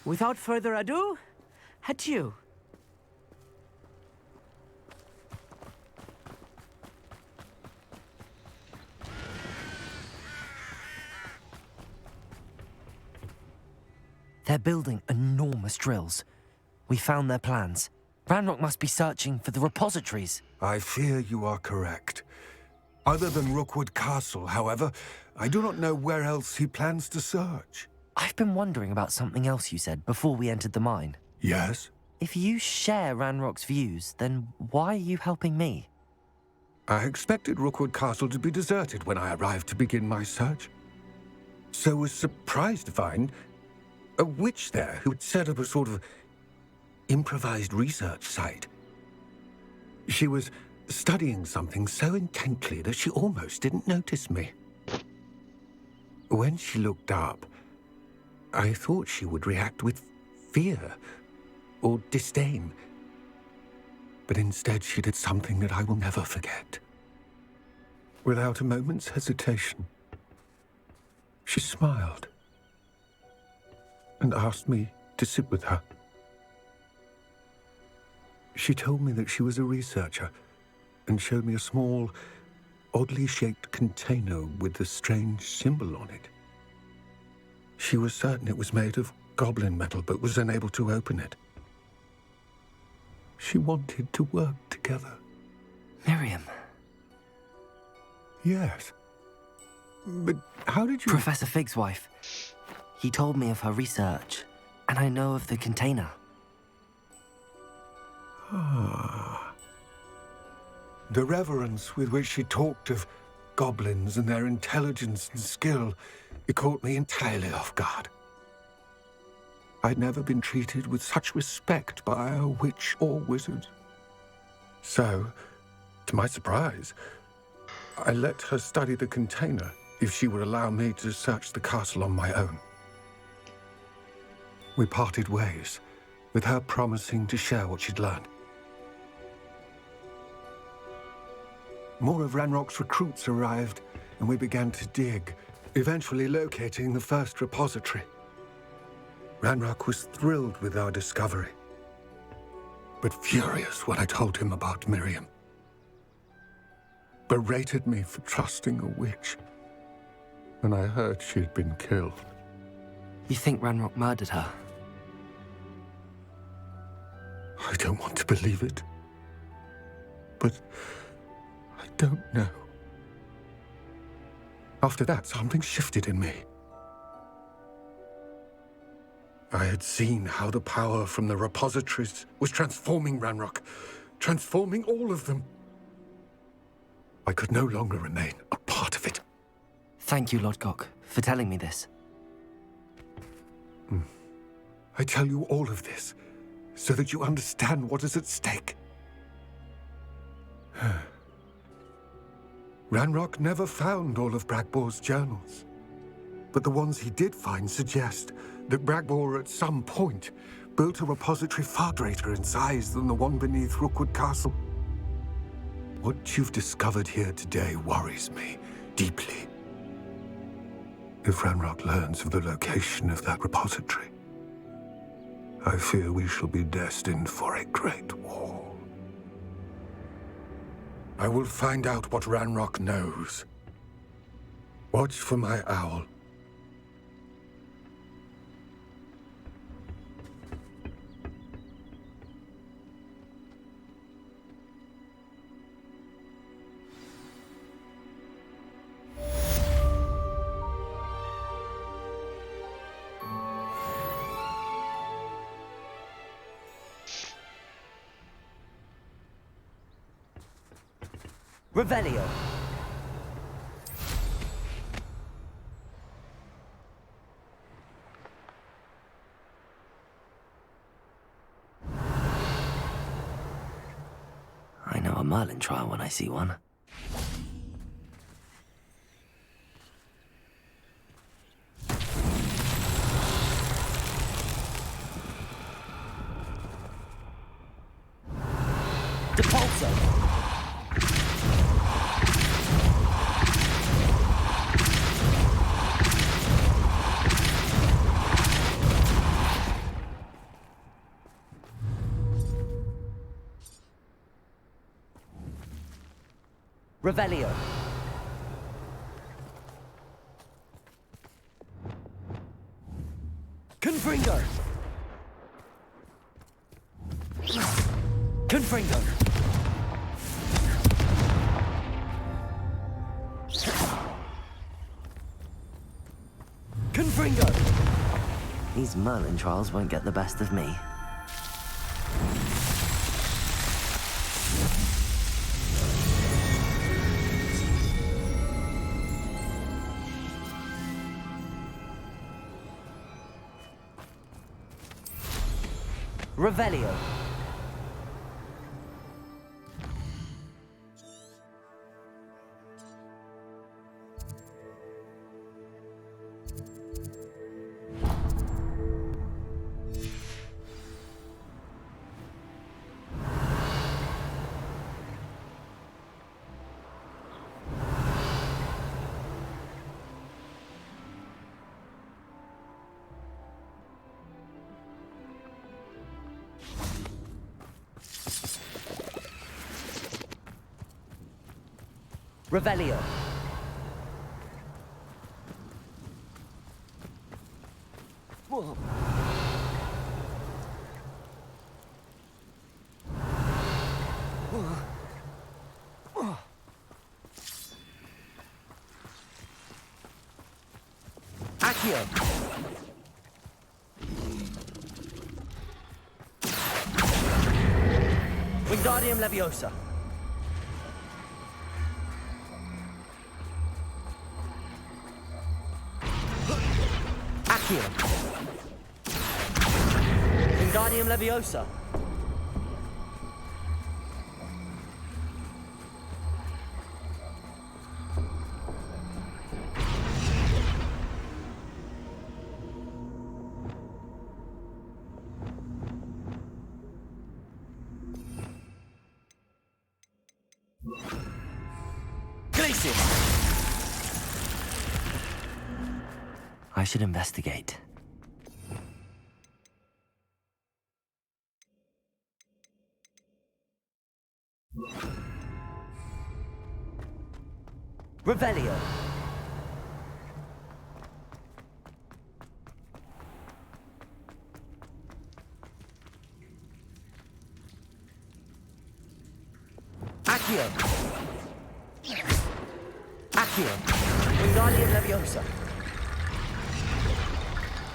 Without further ado, adieu. They're building enormous drills. We found their plans. Ranrock must be searching for the repositories. I fear you are correct. Other than Rookwood Castle, however, I do not know where else he plans to search. I've been wondering about something else you said before we entered the mine. Yes? If you share Ranrock's views, then why are you helping me? I expected Rookwood Castle to be deserted when I arrived to begin my search. So was surprised to find a witch there who had set up a sort of improvised research site. She was studying something so intently that she almost didn't notice me. When she looked up, I thought she would react with fear or disdain. But instead she did something that I will never forget. Without a moment's hesitation, she smiled and asked me to sit with her. She told me that she was a researcher and showed me a small, oddly shaped container with a strange symbol on it. She was certain it was made of goblin metal, but was unable to open it. She wanted to work together. Miriam. Yes. But how did you... Professor Fig's wife. He told me of her research, and I know of the container. Ah. The reverence with which she talked of goblins and their intelligence and skill, it caught me entirely off guard. I'd never been treated with such respect by a witch or wizard. So, to my surprise, I let her study the container if she would allow me to search the castle on my own. We parted ways, with her promising to share what she'd learned. More of Ranrock's recruits arrived, and we began to dig, eventually locating the first repository. Ranrock was thrilled with our discovery, but furious when I told him about Miriam. Berated me for trusting a witch, and I heard she had been killed. You think Ranrock murdered her? I don't want to believe it, but I don't know. After that, something shifted in me. I had seen how the power from the repositories was transforming Ranrock, transforming all of them. I could no longer remain a part of it. Thank you, Lodgok, for telling me this. I tell you all of this so that you understand what is at stake. Ranrock never found all of Bragbor's journals, but the ones he did find suggest that Bragbor at some point built a repository far greater in size than the one beneath Rookwood Castle. What you've discovered here today worries me deeply. If Ranrock learns of the location of that repository, I fear we shall be destined for a great war. I will find out what Ranrock knows. Watch for my owl. Revelio. I know a Merlin trial when I see one. Depulso. Revelio. Confringo. Confringo. Confringo. These Merlin trials won't get the best of me. Revelio. Revelio. Whoa. Accio. Wingardium Leviosa. Accio. Wingardium Leviosa. I should investigate. Revelio. Accio. Accio. Wingardium Leviosa.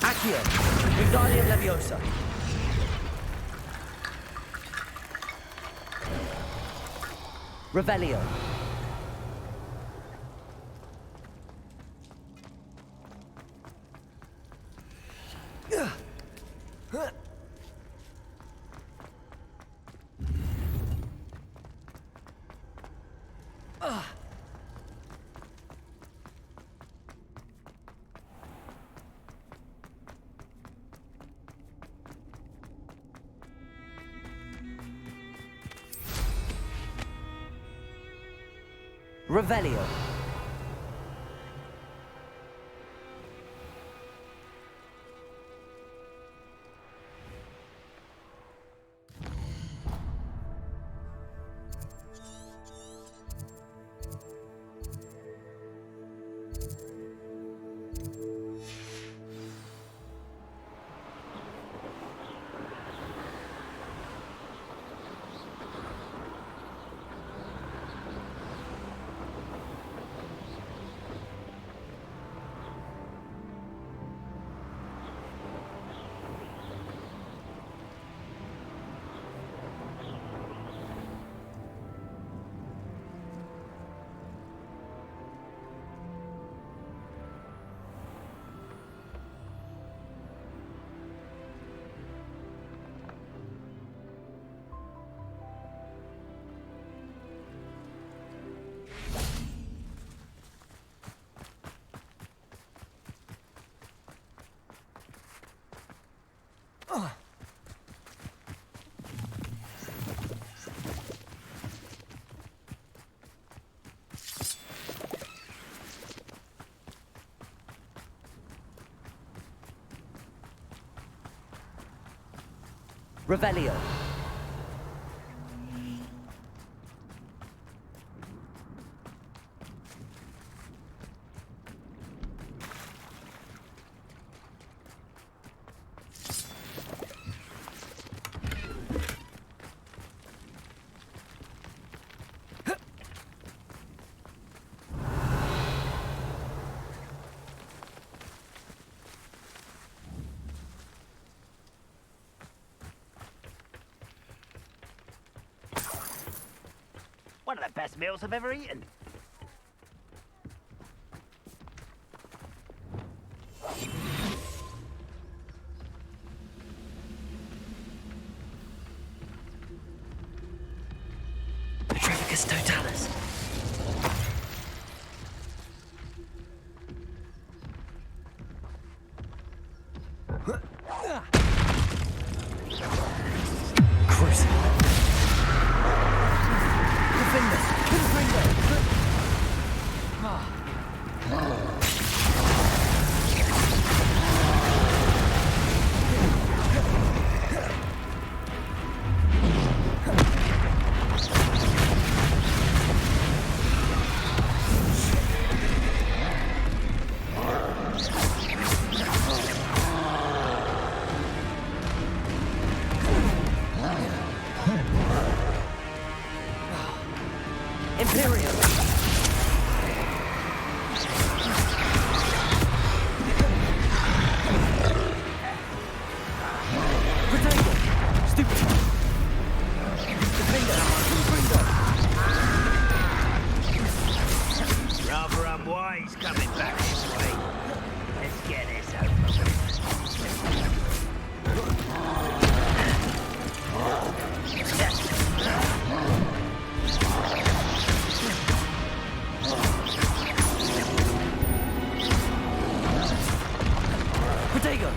Accio. Wingardium Leviosa. Revelio. Revelio. Revelio. One of the best meals I've ever eaten. Petrificus totalis. Stupefy. Defender. Confringo. Rather unwise coming back this way. Let's get this over with. Protego.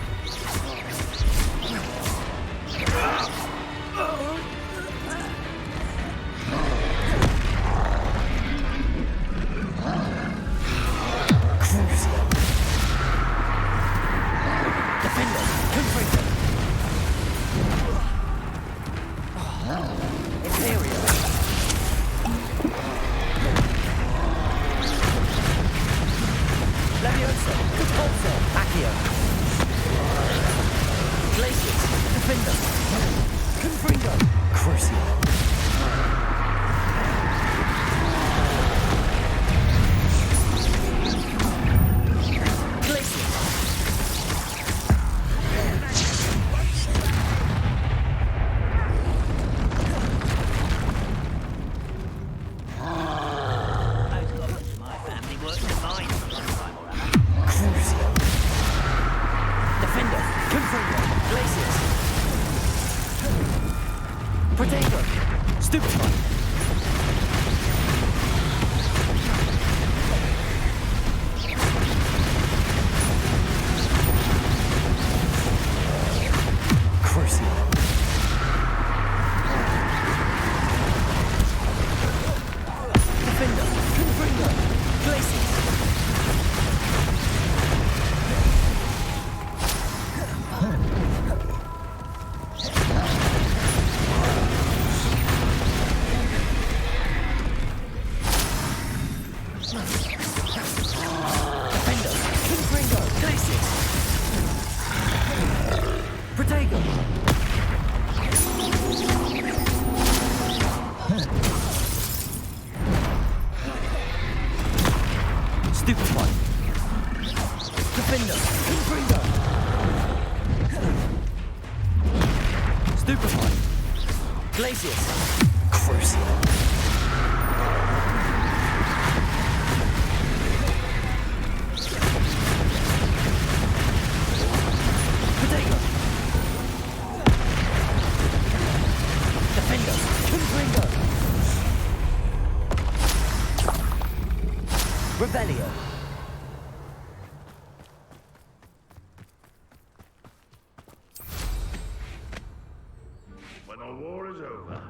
When the war is over,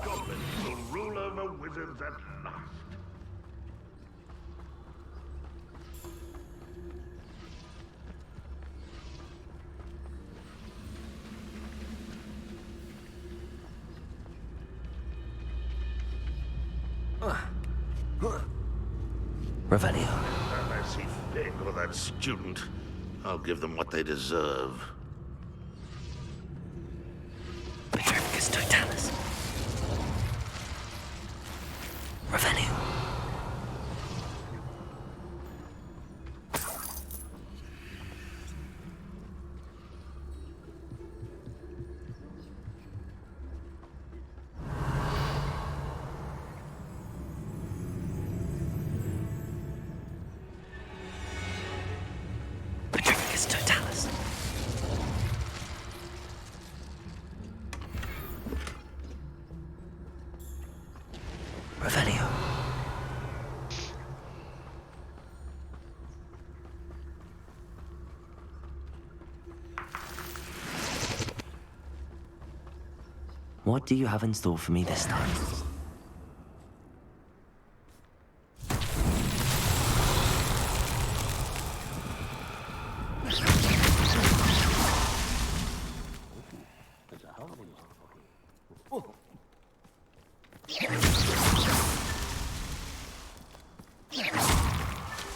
goblins will rule over wizards at last. Revelio. And I see fit for that student. I'll give them what they deserve. Petrificus totalis. Revelio. Petrificus totalis. Revelio. What do you have in store for me this time?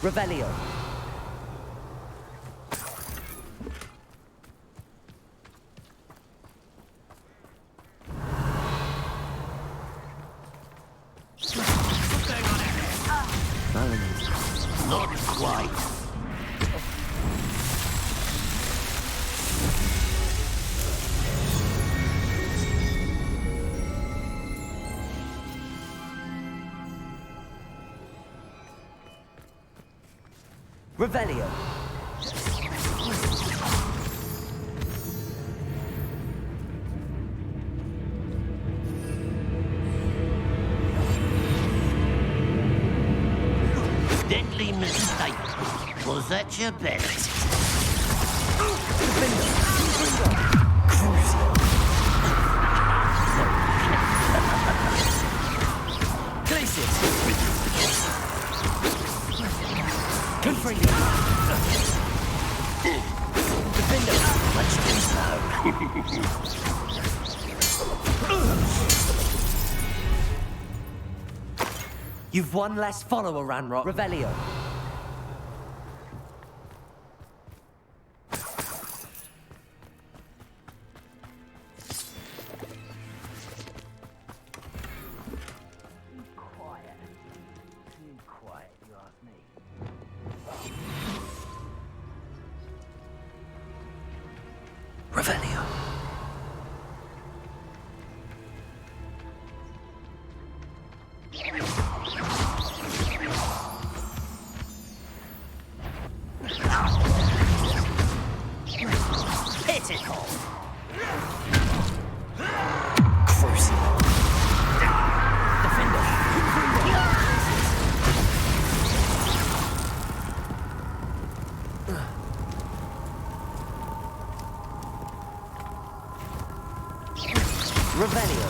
Revelio. Not quite. Revelio. Deadly mistake. Was that your best? You've one less follower, Ranrock. Revelio. Revelio. Pitiful. Crucible. Defender. Revelio.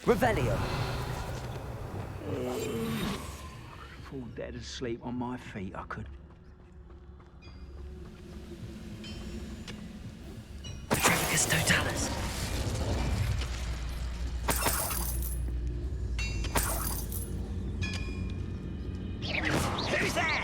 Revelio. Fall dead asleep on my feet, I could. Trafficus Totalis. Who's there?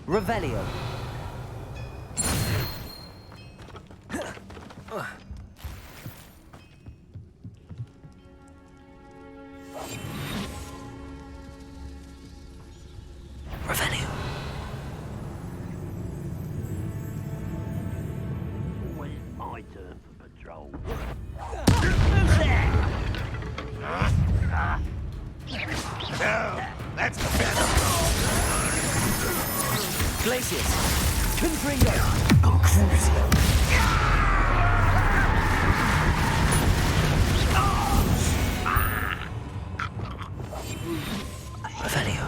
Revelio. Revelio. Always my turn for patrol. Now, that's better. Glacius. Confringo. Oh, Crucio. Revelio.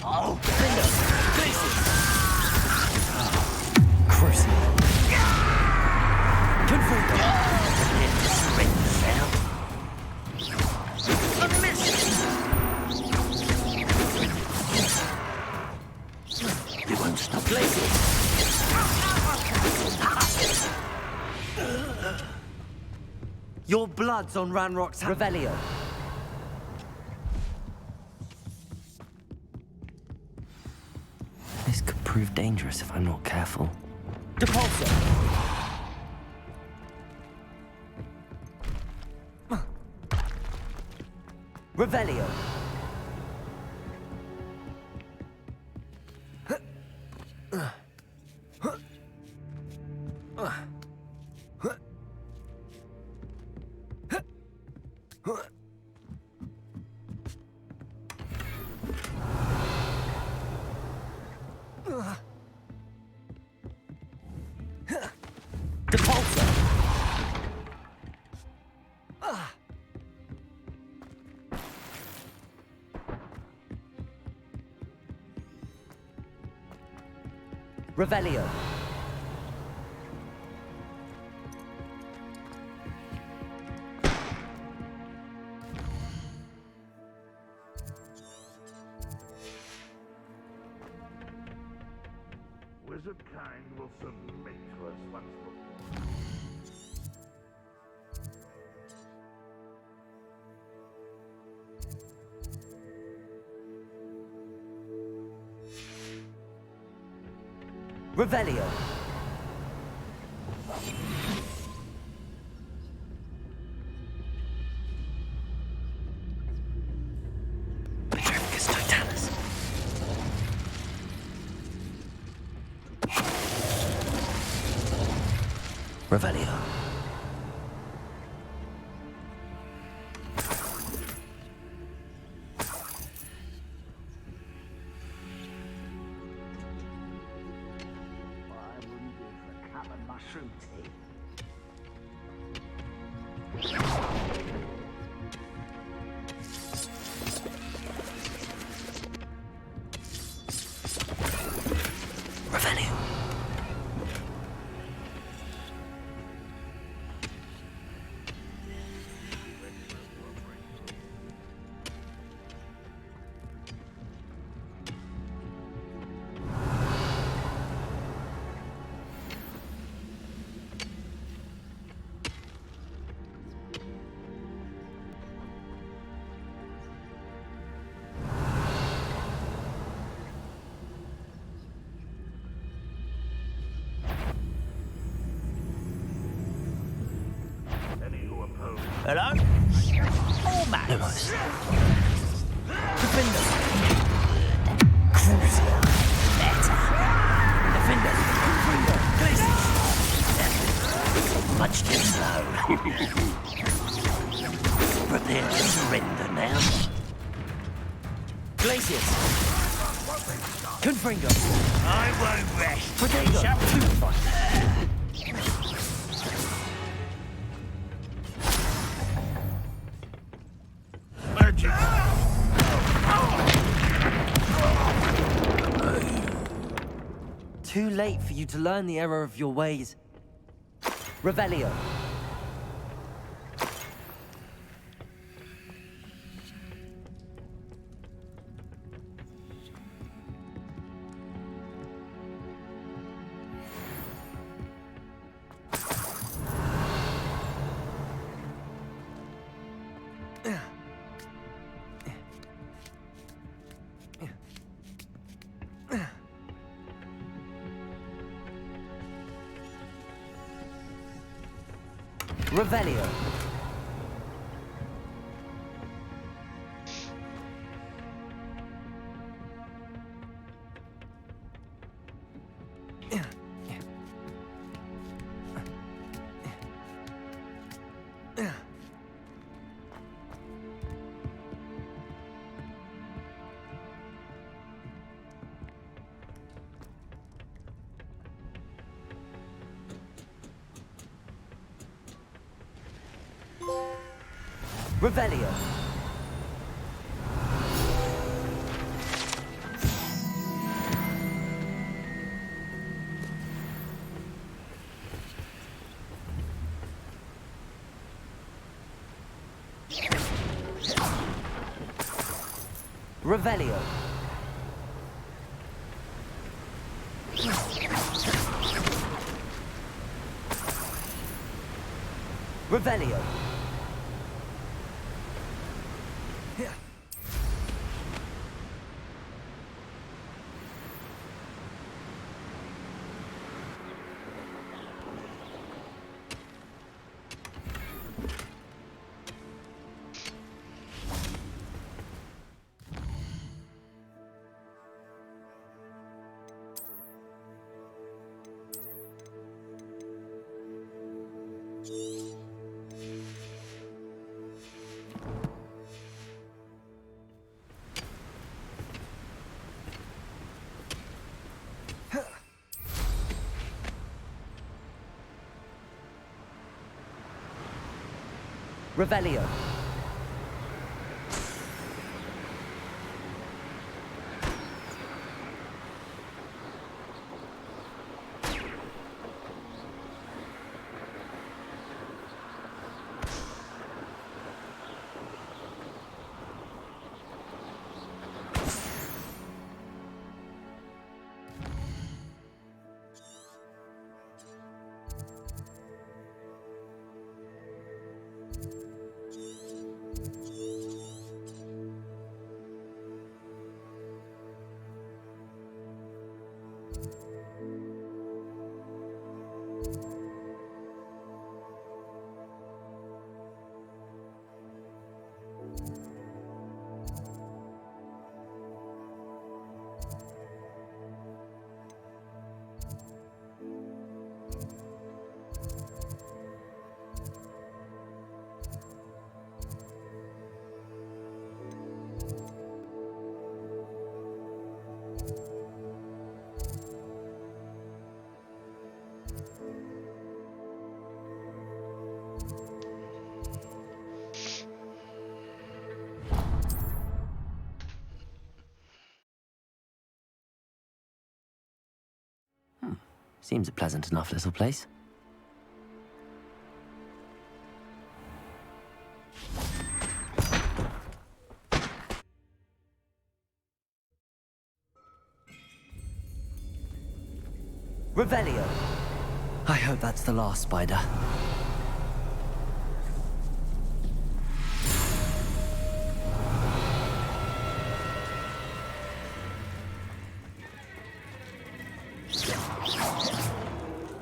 Oh, Crucio. Confringo. You won't stop. Your blood's on Ranrock's Revelio. This could prove dangerous if I'm not careful. Depulso! Revelio! Revelio. Wizard kind will submit to us once more. Revelio. Petrificus Totalis. Revelio. Mushroom tea. Revelio. Hello? Or Max? Defender. Cruiser. Better. Defender. Defender. Much too slow. Prepare to surrender now. Glacius. Confringo. I won't rest. Protego. Too late for you to learn the error of your ways. Revelio. Revelio. Revelio. Revelio. Revelio. Revelio. Seems a pleasant enough little place. Revelio. I hope that's the last spider.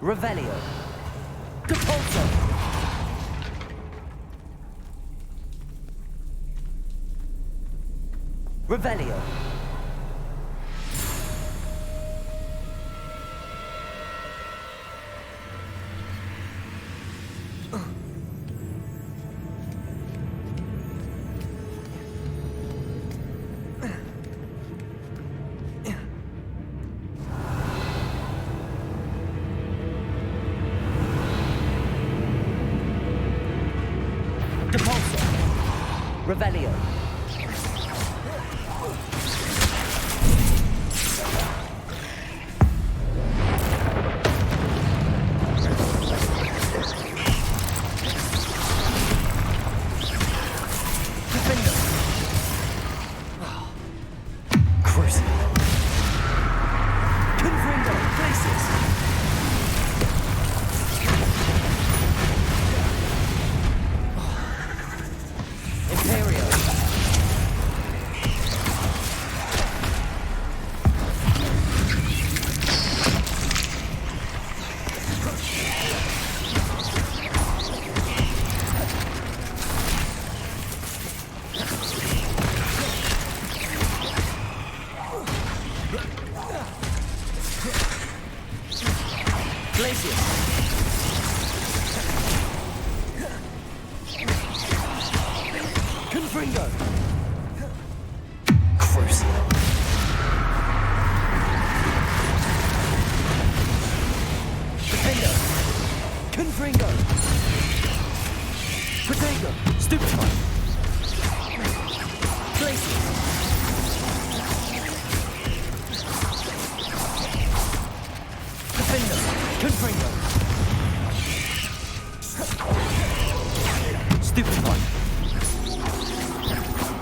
Revelio. Depulso. Revelio. Revelio.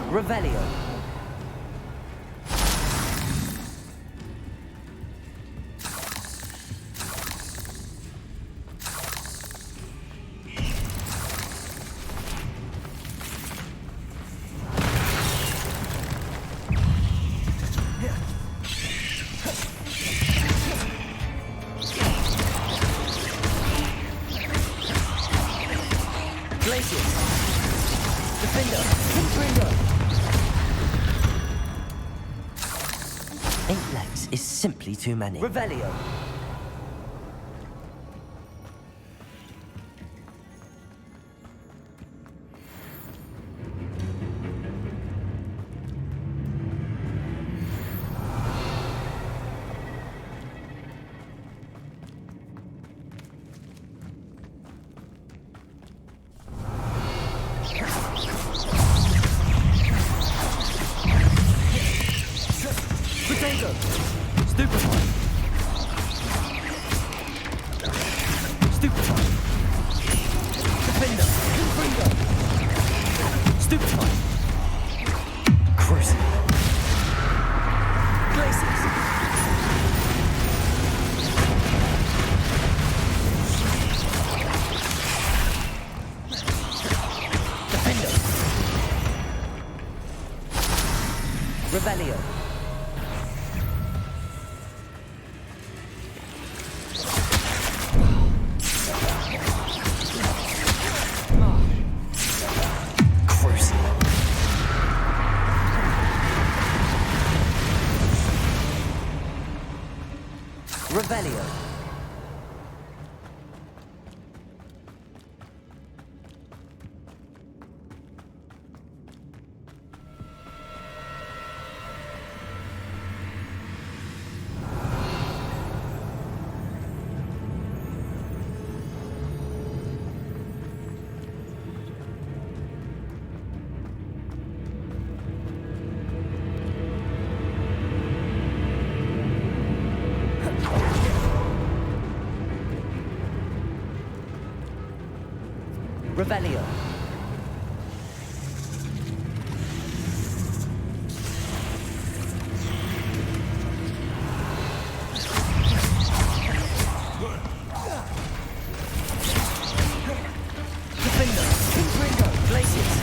Revelio. Simply too many. Revelio. Revelio. Revelio. Revelio. Defender. Confringo. Glaciers.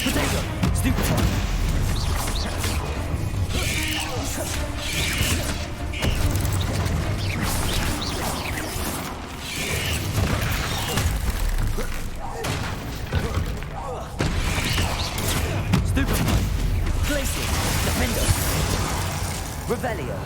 Potato. Stupefy. Stupefy. Glaciers. Defender. Revelio.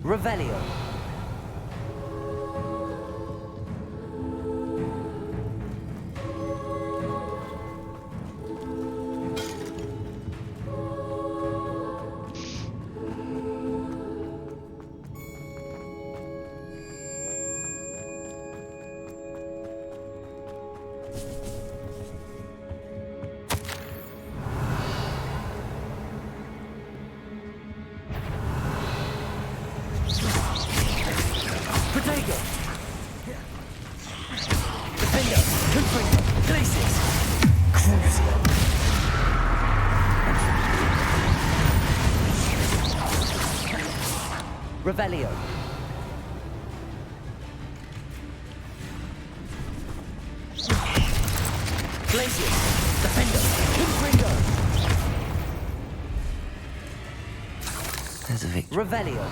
Revelio. Potato. Defender. Confringo. Glaciers. Crucial. Revelio. Glaciers. Defender. Confringo. There's a victory. Revelio.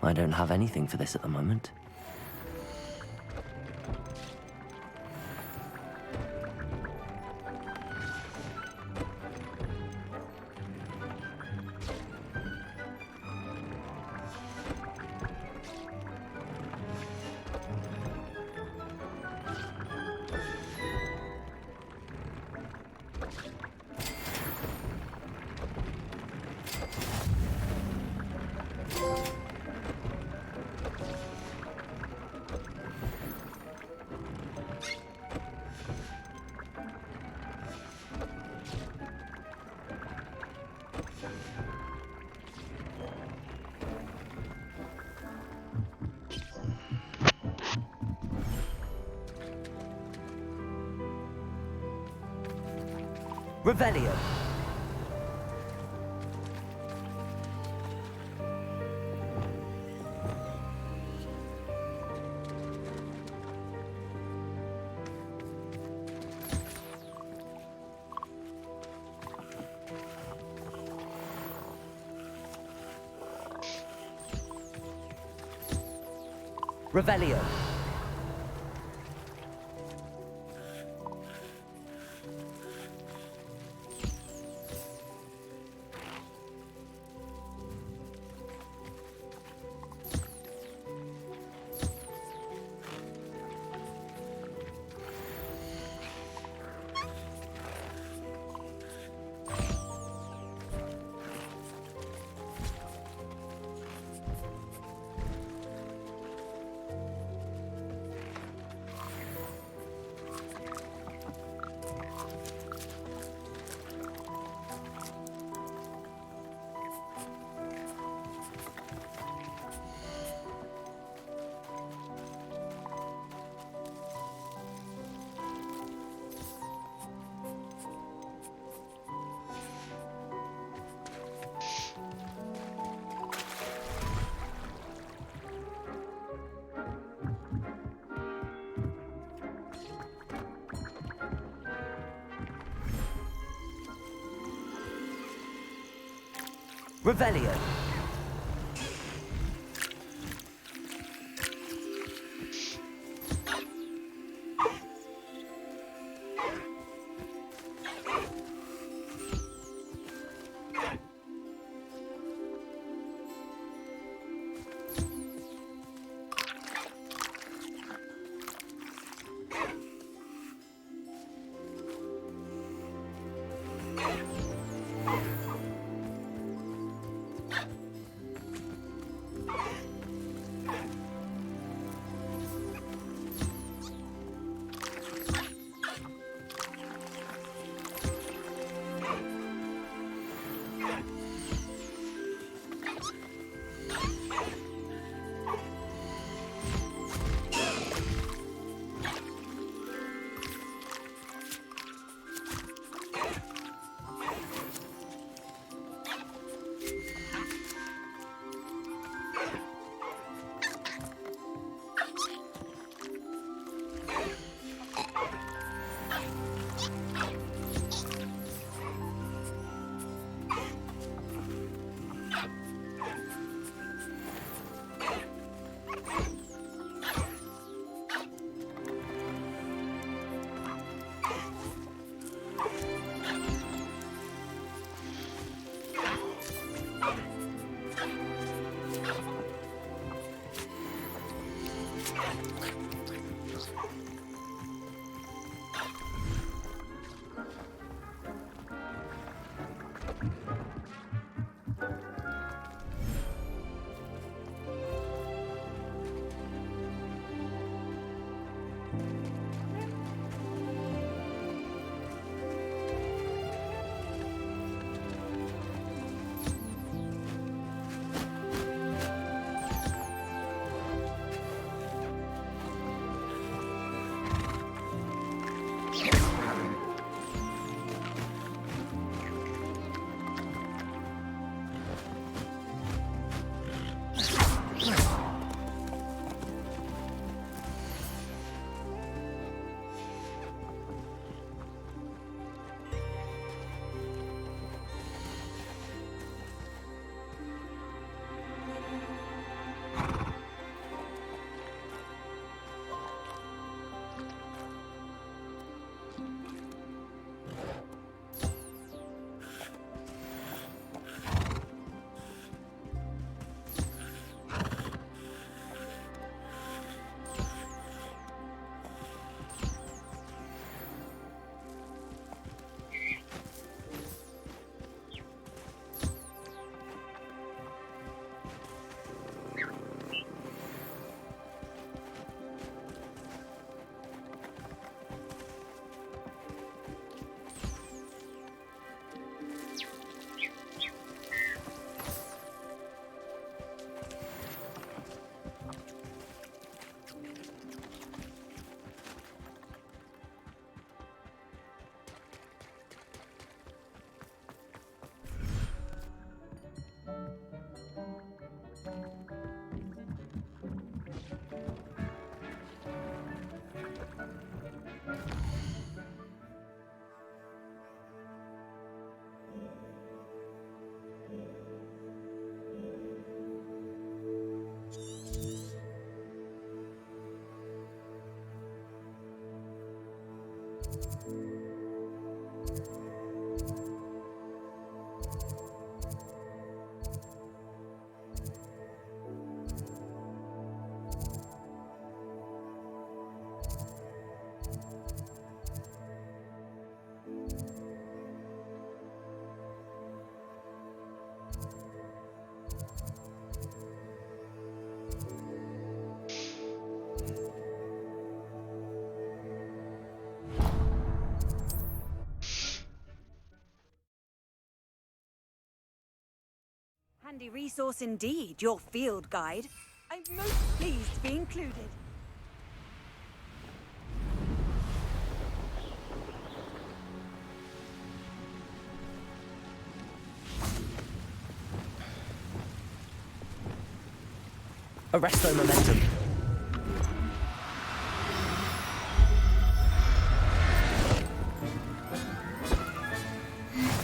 I don't have anything for this at the moment. Revelio. Revelio. Revelio. handy resource indeed, your field guide. I'm most pleased to be included. Arresto momentum.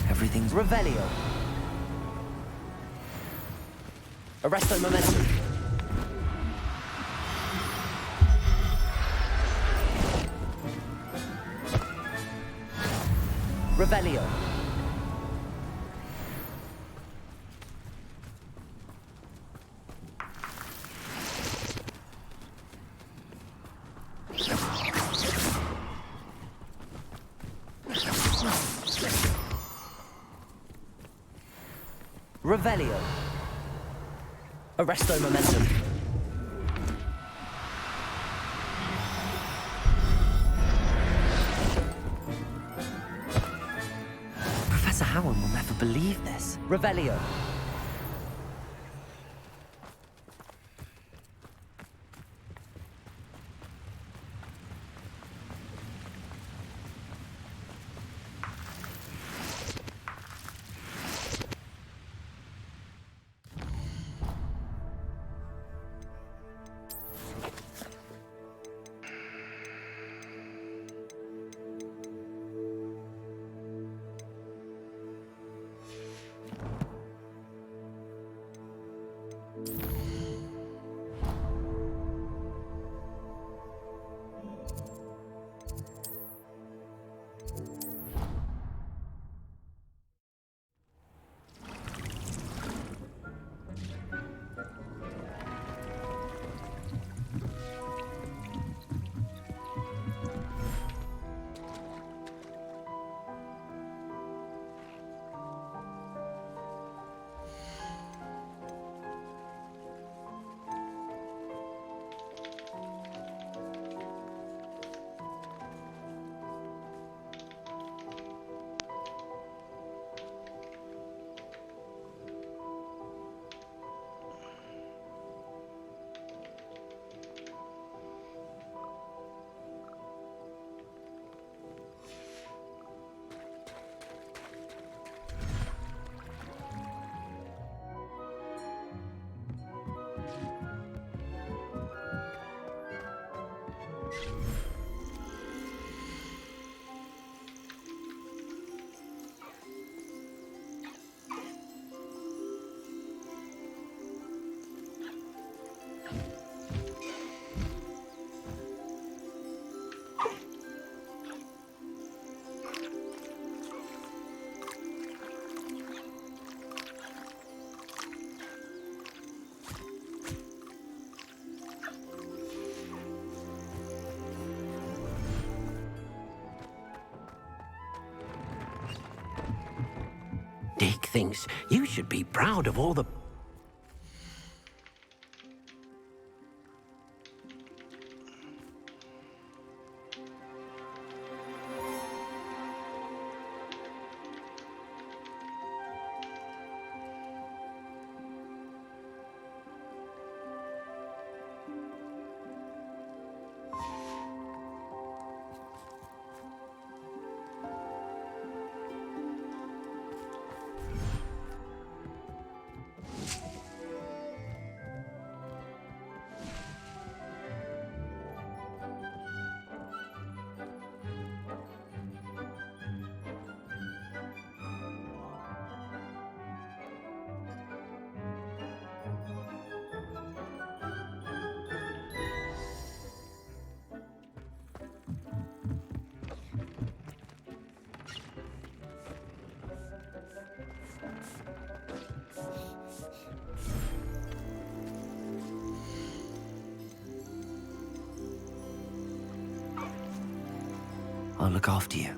Everything's Revelio. Arresto momentum. Revelio. Revelio. Arresto momentum. Professor Howard will never believe this. Revelio. Dick thinks you should be proud of all the... I'll look after you.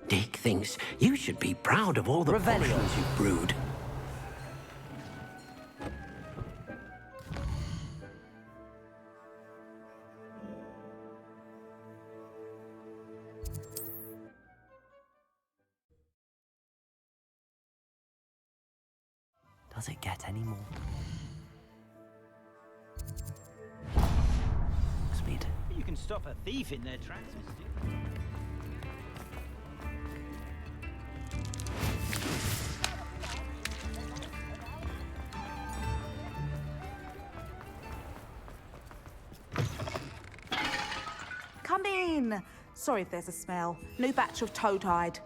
Dick thinks you should be proud of all the potions you've brewed. Does it get any more? Speed. You can stop a thief in their tracks, mister. Come in. Sorry if there's a smell. New batch of toadhide.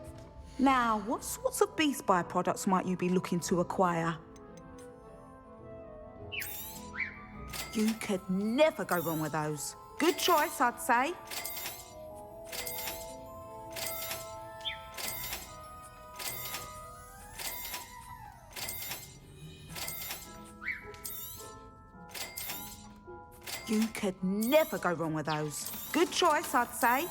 Now, what sorts of beast byproducts might you be looking to acquire? You could never go wrong with those. Good choice, I'd say. You could never go wrong with those. Good choice, I'd say.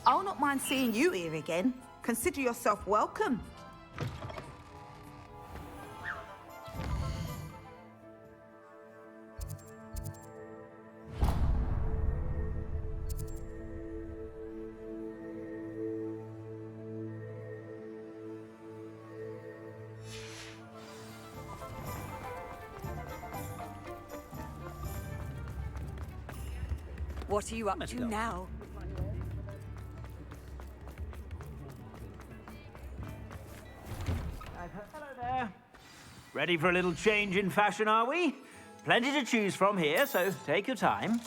I'll not mind seeing you here again. Consider yourself welcome. What are you up to now? Hello there. Ready for a little change in fashion, are we? Plenty to choose from here, so take your time.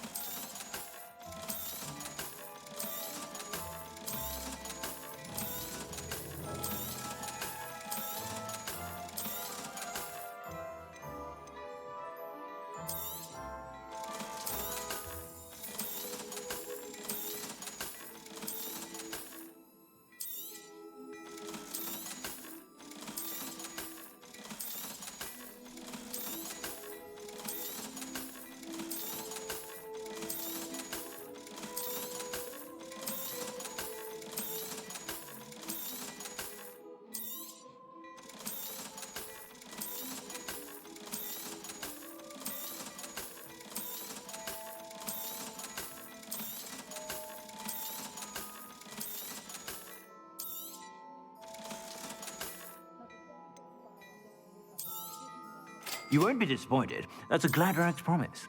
You won't be disappointed. That's a Gladrag's promise.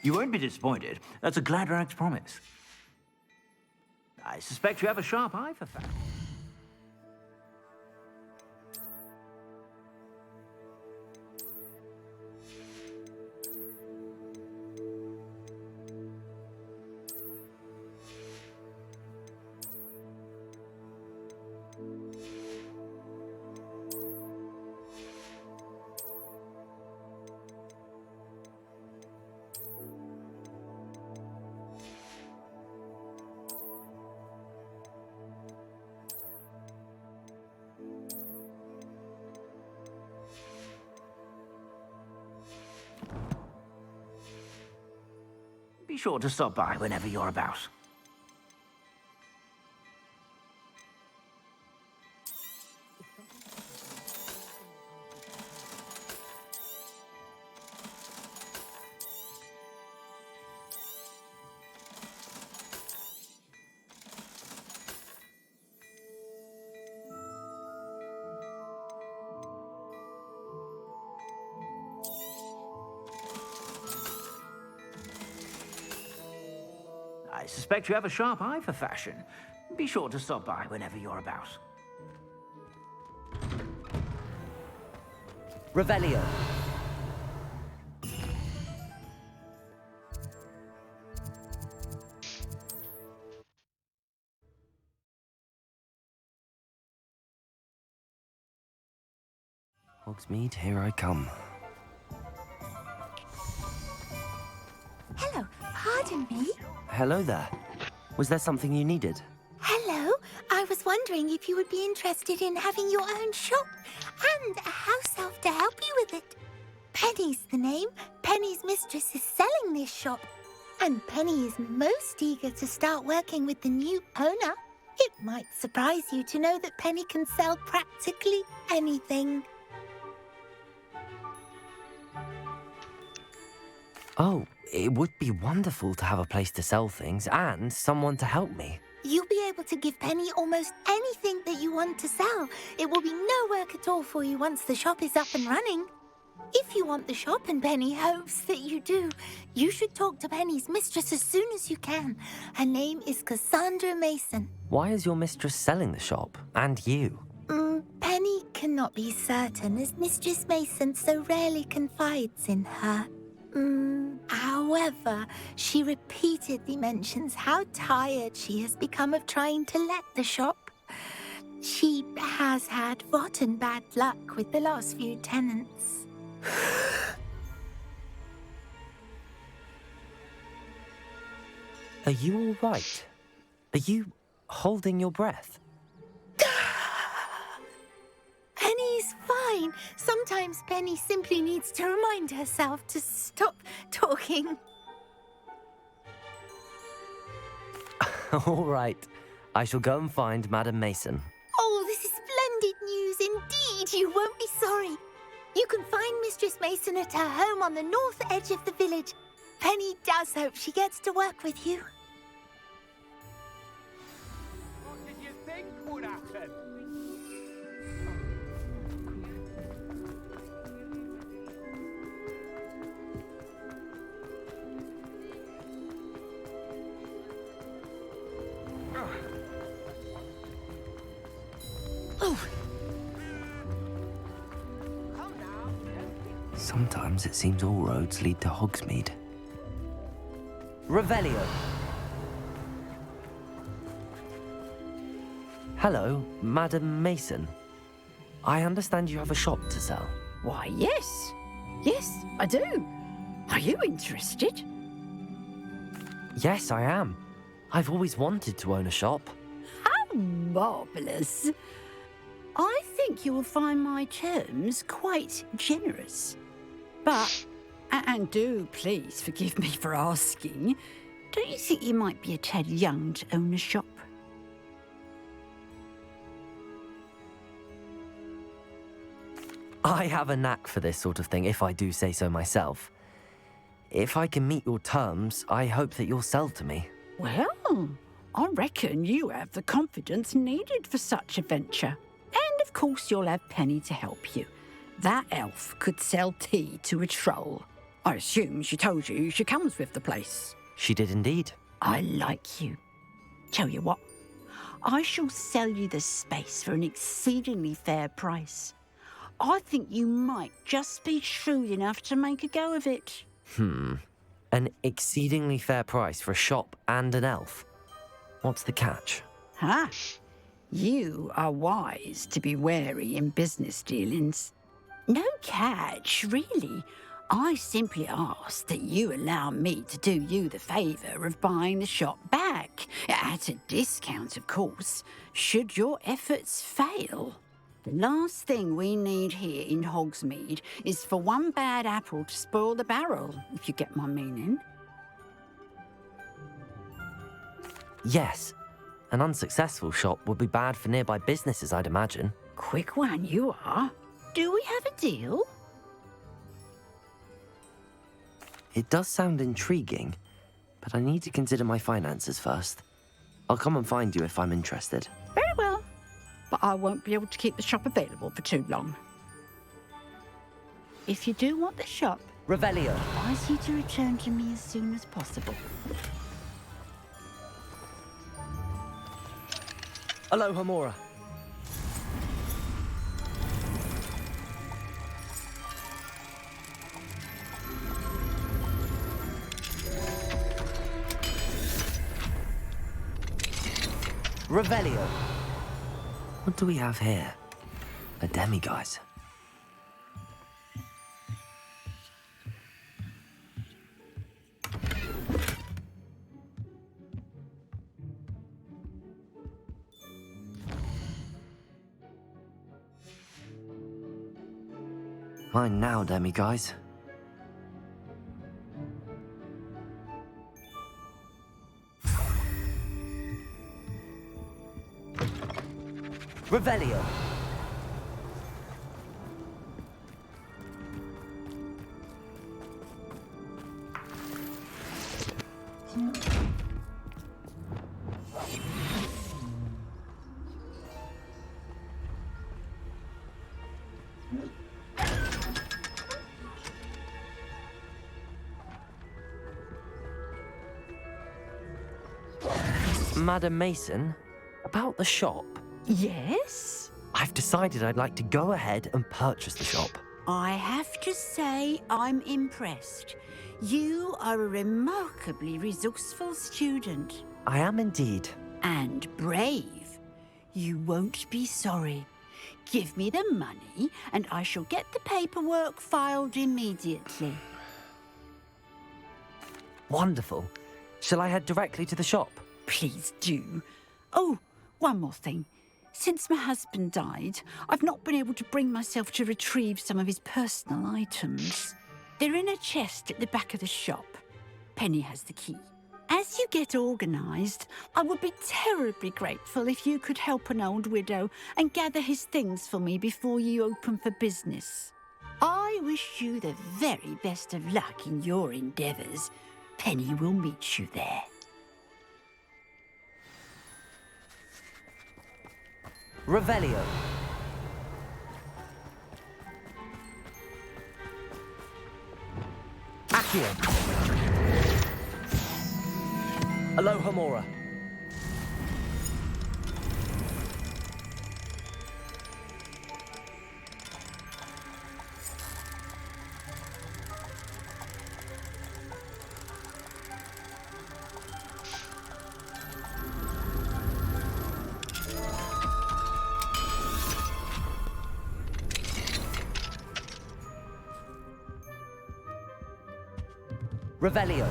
You won't be disappointed. That's a Gladrag's promise. I suspect you have a sharp eye for facts. Be sure to stop by whenever you're about. suspect you have a sharp eye for fashion. Be sure to stop by whenever you're about. Revelio. Hogsmeade, here I come. Hello, pardon me. Hello there. Was there something you needed? Hello, I was wondering if you would be interested in having your own shop and a house elf to help you with it. Penny's the name. Penny's mistress is selling this shop. And Penny is most eager to start working with the new owner. It might surprise you to know that Penny can sell practically anything. Oh, it would be wonderful to have a place to sell things and someone to help me. You'll be able to give Penny almost anything that you want to sell. It will be no work at all for you once the shop is up and running. If you want the shop and Penny hopes that you do, you should talk to Penny's mistress as soon as you can. Her name is Cassandra Mason. Why is your mistress selling the shop? And you? Penny cannot be certain as Mistress Mason so rarely confides in her. However, she repeatedly mentions how tired she has become of trying to let the shop. She has had rotten bad luck with the last few tenants. Are you all right? Are you holding your breath? Penny's fine. Sometimes Penny simply needs to remind herself to stop talking. All right. I shall go and find Madam Mason. Oh, this is splendid news indeed. You won't be sorry. You can find Mistress Mason at her home on the north edge of the village. Penny does hope she gets to work with you. What did you think would happen? Sometimes it seems all roads lead to Hogsmeade. Revelio. Hello, Madam Mason. I understand you have a shop to sell. Why, yes. Yes, I do. Are you interested? Yes, I am. I've always wanted to own a shop. How marvellous. I think you will find my terms quite generous. But, and do please forgive me for asking, don't you think you might be a tad young to own a shop? I have a knack for this sort of thing, if I do say so myself. If I can meet your terms, I hope that you'll sell to me. Well, I reckon you have the confidence needed for such a venture. And of course you'll have Penny to help you. That elf could sell tea to a troll. I assume she told you she comes with the place. She did indeed. I like you. Tell you what, I shall sell you the space for an exceedingly fair price. I think you might just be shrewd enough to make a go of it. An exceedingly fair price for a shop and an elf. What's the catch? Huh? You are wise to be wary in business dealings. No catch, really. I simply ask that you allow me to do you the favour of buying the shop back. At a discount, of course, should your efforts fail. The last thing we need here in Hogsmeade is for one bad apple to spoil the barrel, if you get my meaning. Yes. An unsuccessful shop would be bad for nearby businesses, I'd imagine. Quick one you are. Do we have a deal? It does sound intriguing, but I need to consider my finances first. I'll come and find you if I'm interested. Very well. But I won't be able to keep the shop available for too long. If you do want the shop, Revelio. I advise you to return to me as soon as possible. Aloha Mora. Revelio. What do we have here? A demiguise. Mine now, demiguise. Revelio. Madam Mason, about the shop. Yes? I've decided I'd like to go ahead and purchase the shop. I have to say I'm impressed. You are a remarkably resourceful student. I am indeed. And brave. You won't be sorry. Give me the money and I shall get the paperwork filed immediately. Wonderful. Shall I head directly to the shop? Please do. Oh, one more thing. Since my husband died, I've not been able to bring myself to retrieve some of his personal items. They're in a chest at the back of the shop. Penny has the key. As you get organised, I would be terribly grateful if you could help an old widow and gather his things for me before you open for business. I wish you the very best of luck in your endeavours. Penny will meet you there. Revelio. Accio. Aloha Mora. Revelio.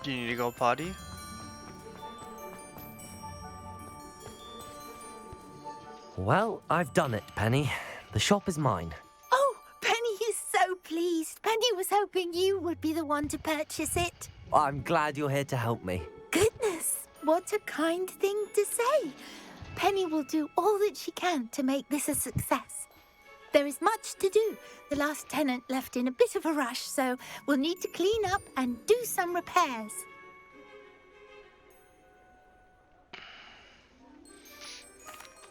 Do you need to go potty? Well, I've done it, Penny. The shop is mine. Oh, Penny is so pleased. Penny was hoping you would be the one to purchase it. I'm glad you're here to help me. Goodness, what a kind thing to say. Penny will do all that she can to make this a success. There is much to do. The last tenant left in a bit of a rush, so we'll need to clean up and do some repairs.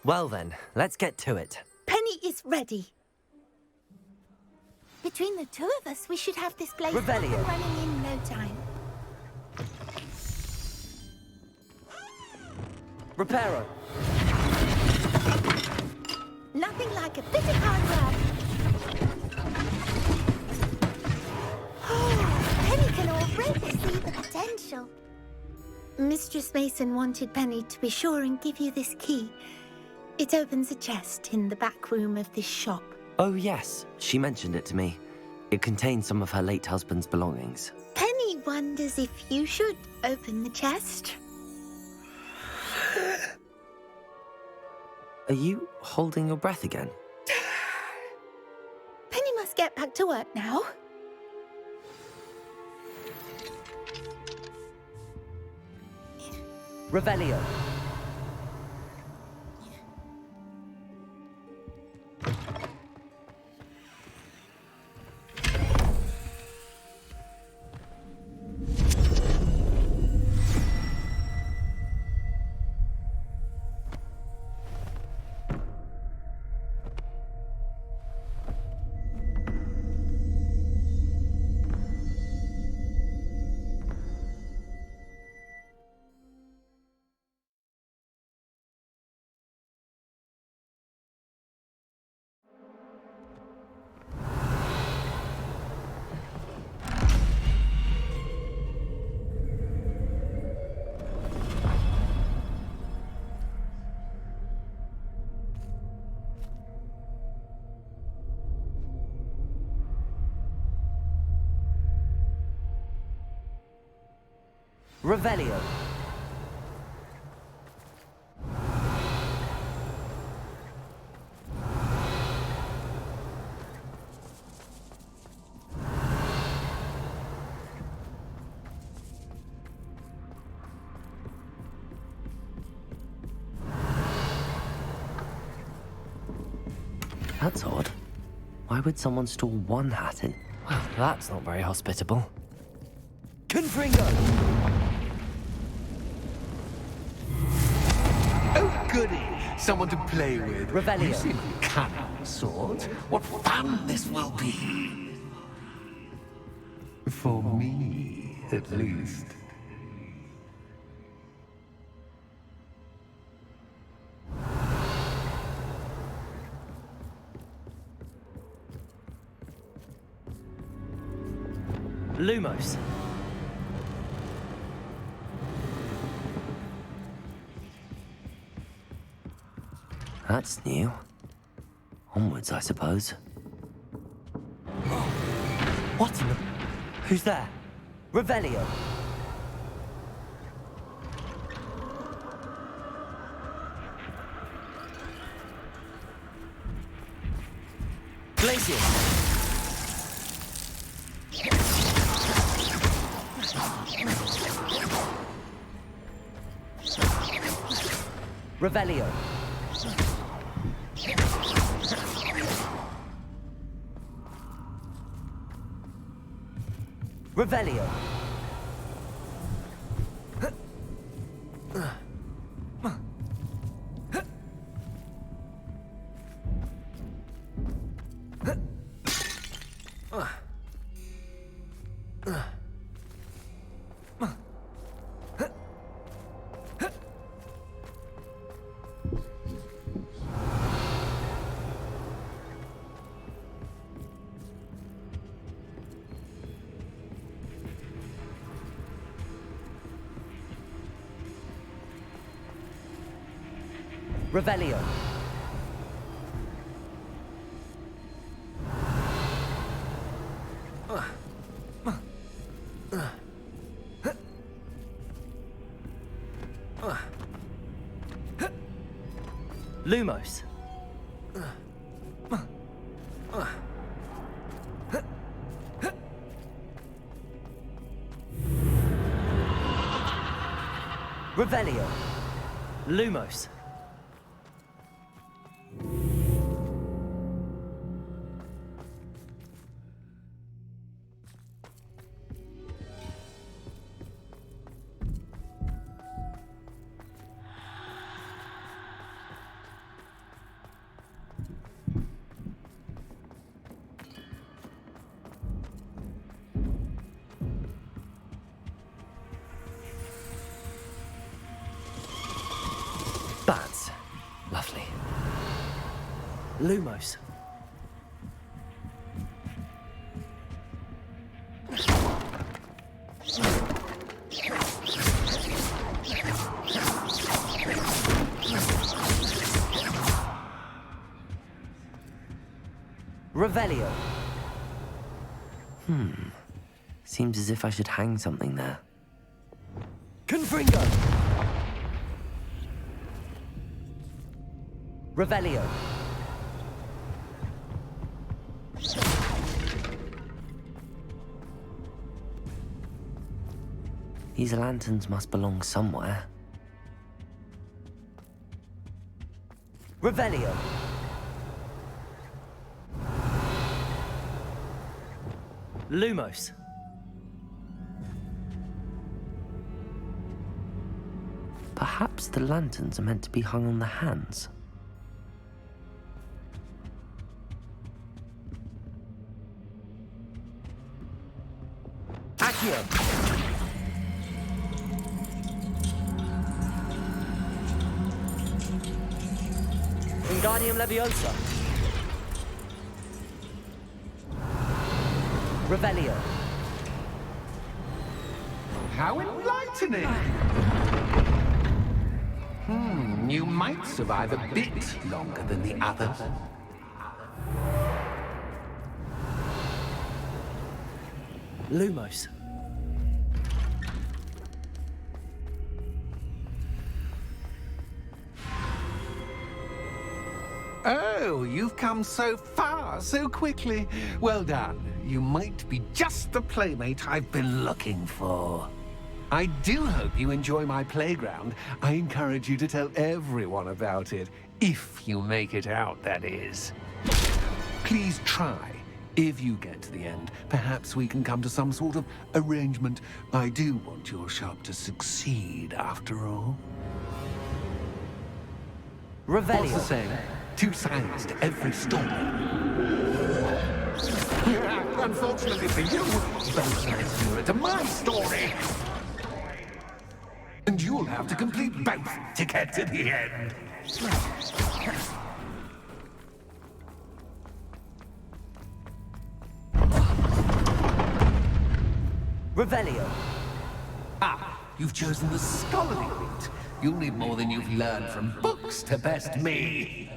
Well then, let's get to it. Penny is ready. Between the two of us, we should have this place up and Revelio. running in no time. Reparo. Nothing like a bit of hard work. Oh, Penny can already see the potential. Mistress Mason wanted Penny to be sure and give you this key. It opens a chest in the back room of this shop. Oh yes, she mentioned it to me. It contains some of her late husband's belongings. Penny wonders if you should open the chest. Are you holding your breath again? Penny must get back to work now. Revelio. Revelio. That's odd. Why would someone store one hat in? Well, that's not very hospitable. Confringo! Oh, goody! Someone to play with. Revelio. You seem cunning, sort. What fun this will be! For me, at least. Lumos. That's new. Onwards, I suppose. What in the... Who's there? Revelio. Glacius. Revelio. Revelio. Revelio. Lumos. Revelio. Lumos. Bats. Lovely. Lumos. Revelio. Seems as if I should hang something there. Confringo! Revelio. These lanterns must belong somewhere. Revelio. Lumos. Perhaps the lanterns are meant to be hung on the hands. Accio. Wingardium Leviosa. Revelio. How enlightening! You might survive a bit longer than the others. Lumos. Oh, you've come so far, so quickly. Well done. You might be just the playmate I've been looking for. I do hope you enjoy my playground. I encourage you to tell everyone about it. If you make it out, that is. Please try. If you get to the end, perhaps we can come to some sort of arrangement. I do want your shop to succeed, after all. Revelio. What's the saying? Two sides to every story. Unfortunately for you, both sides mirror to my story. And you'll have to complete both to get to the end. Revelio. Ah, you've chosen the scholarly route. You'll need more than you've learned from books to best me.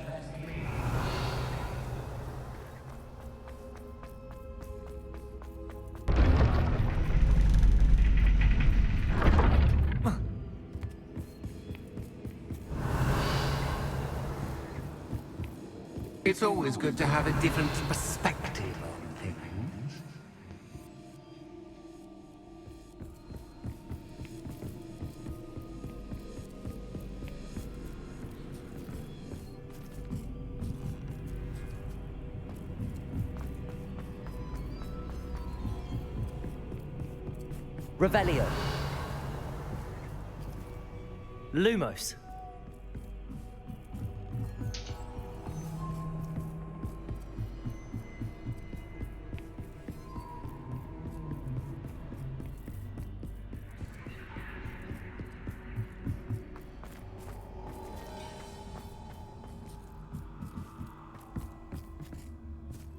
It's always good to have a different perspective on things. Revelio. Lumos.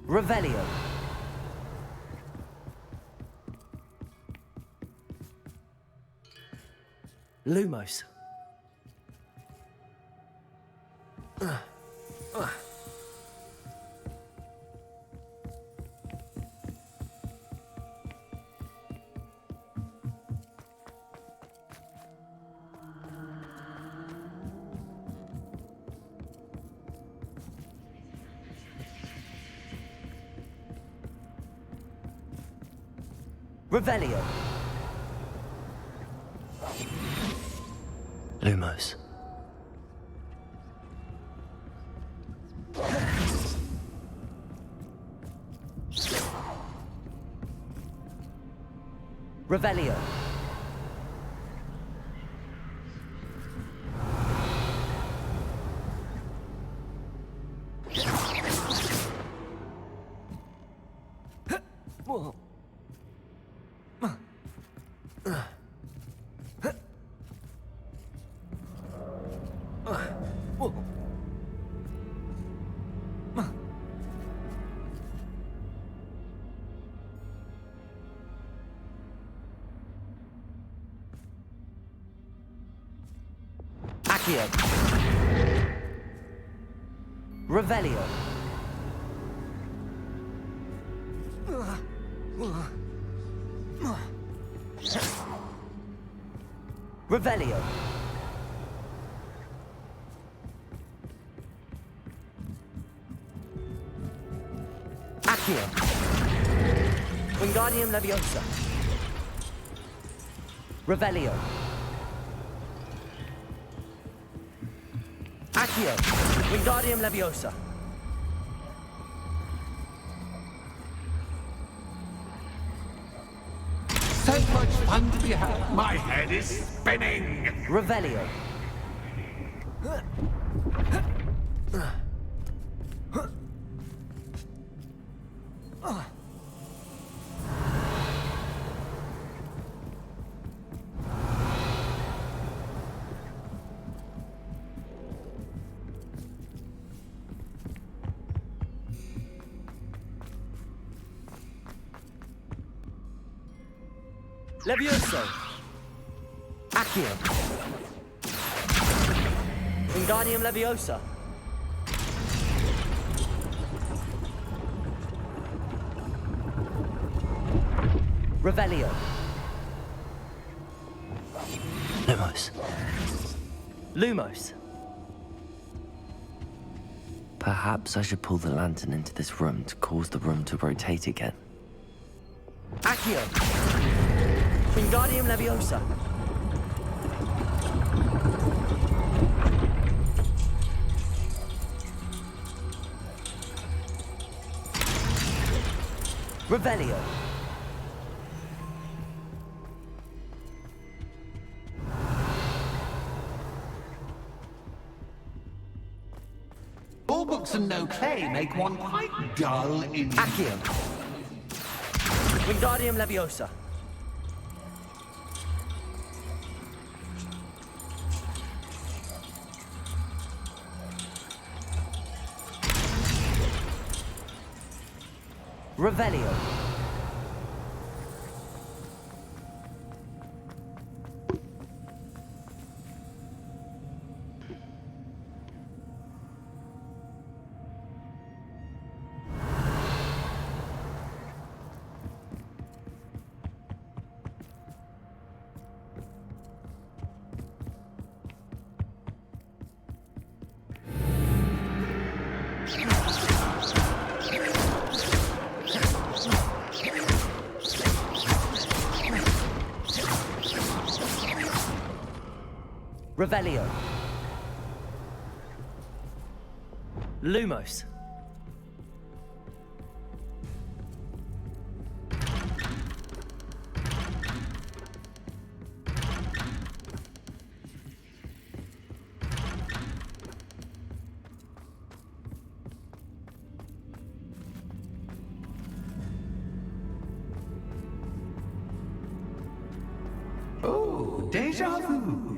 Revelio. Lumos. Revelio. Lumos. Revelio. Accio. Revelio. Revelio. Accio. Wingardium Leviosa. Revelio. Accio. Wingardium Leviosa. So much fun to be had. My head is spinning. Revelio. Levioso. Accio. Wingardium Leviosa. Revelio. Lumos. Lumos. Perhaps I should pull the lantern into this room to cause the room to rotate again. Accio. Wingardium Leviosa. Revelio. All books and no play make one quite dull in... Accio. Wingardium Leviosa. Revelio. Revelio. Lumos. Oh, déjà vu.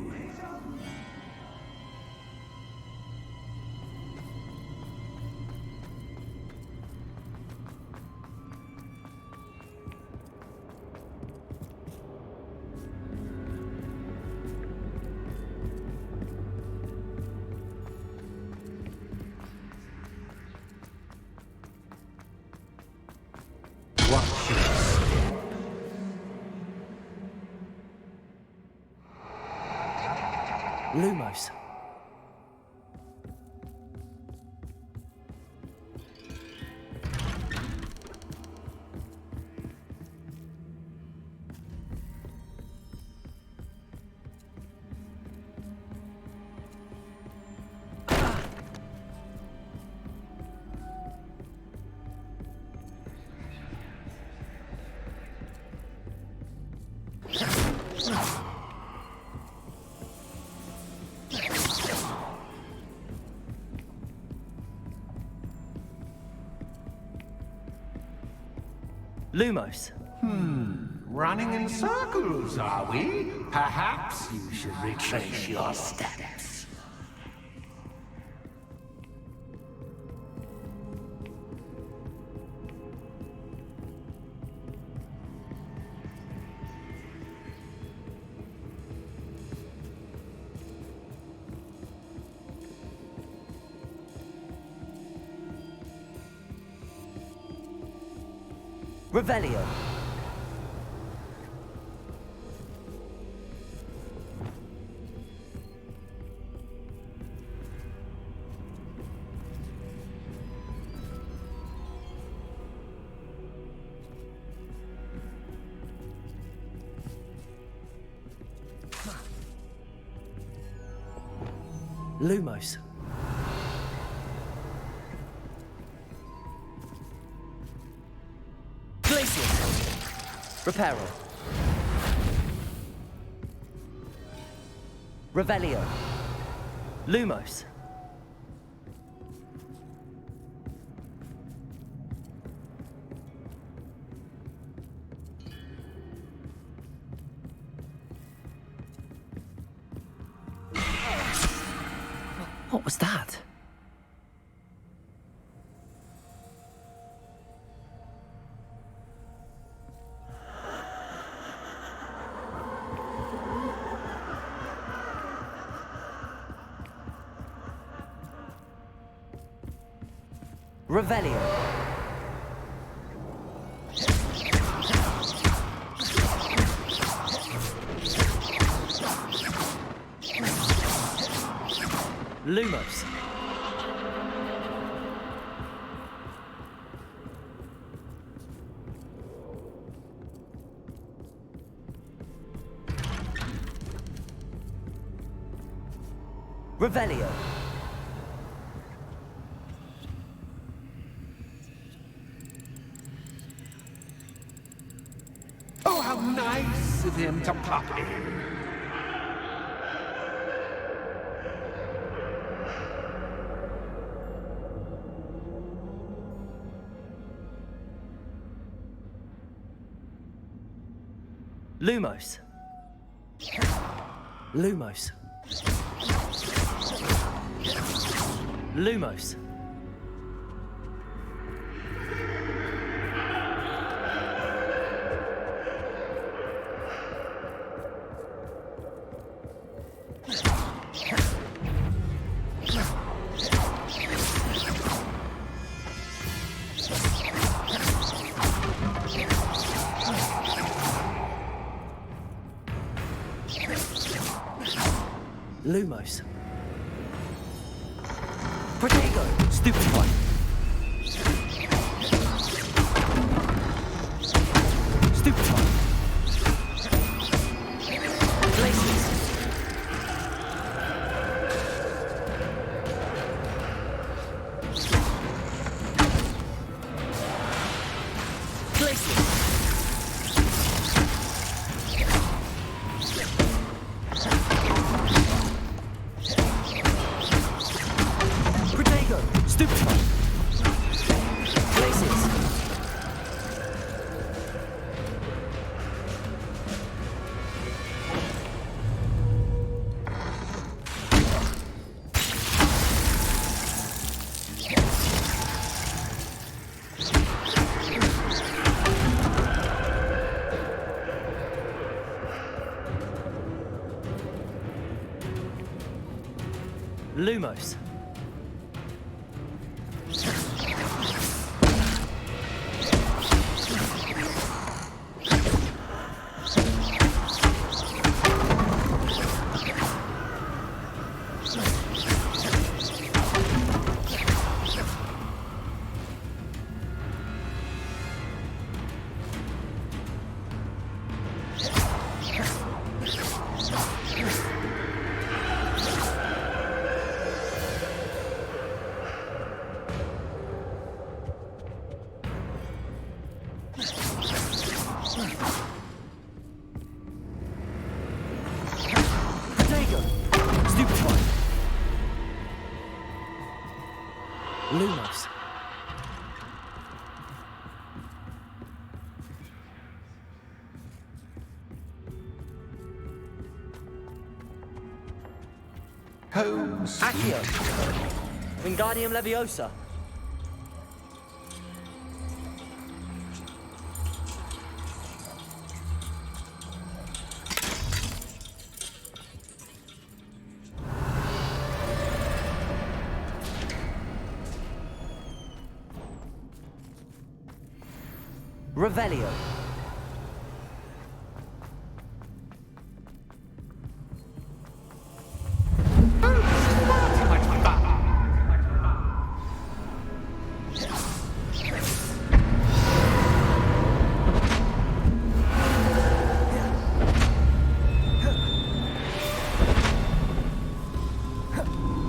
Lumos. Lumos. Running in circles, are we? Perhaps you should retrace your steps. Revelio. Lumos. Reparo. Revelio. Lumos. What was that? Revelio. Lumos. Revelio. Oh, how nice of him to pop in. Lumos. Lumos. Lumos. Lumos. Protego. Stupefy. Stupefy. Glaciers. Glaciers. Protego. Stupefy. Glaciers. Lumos. Protego. Stupefy. Lumos. Holmes. Accio. Wingardium Leviosa. Revelio.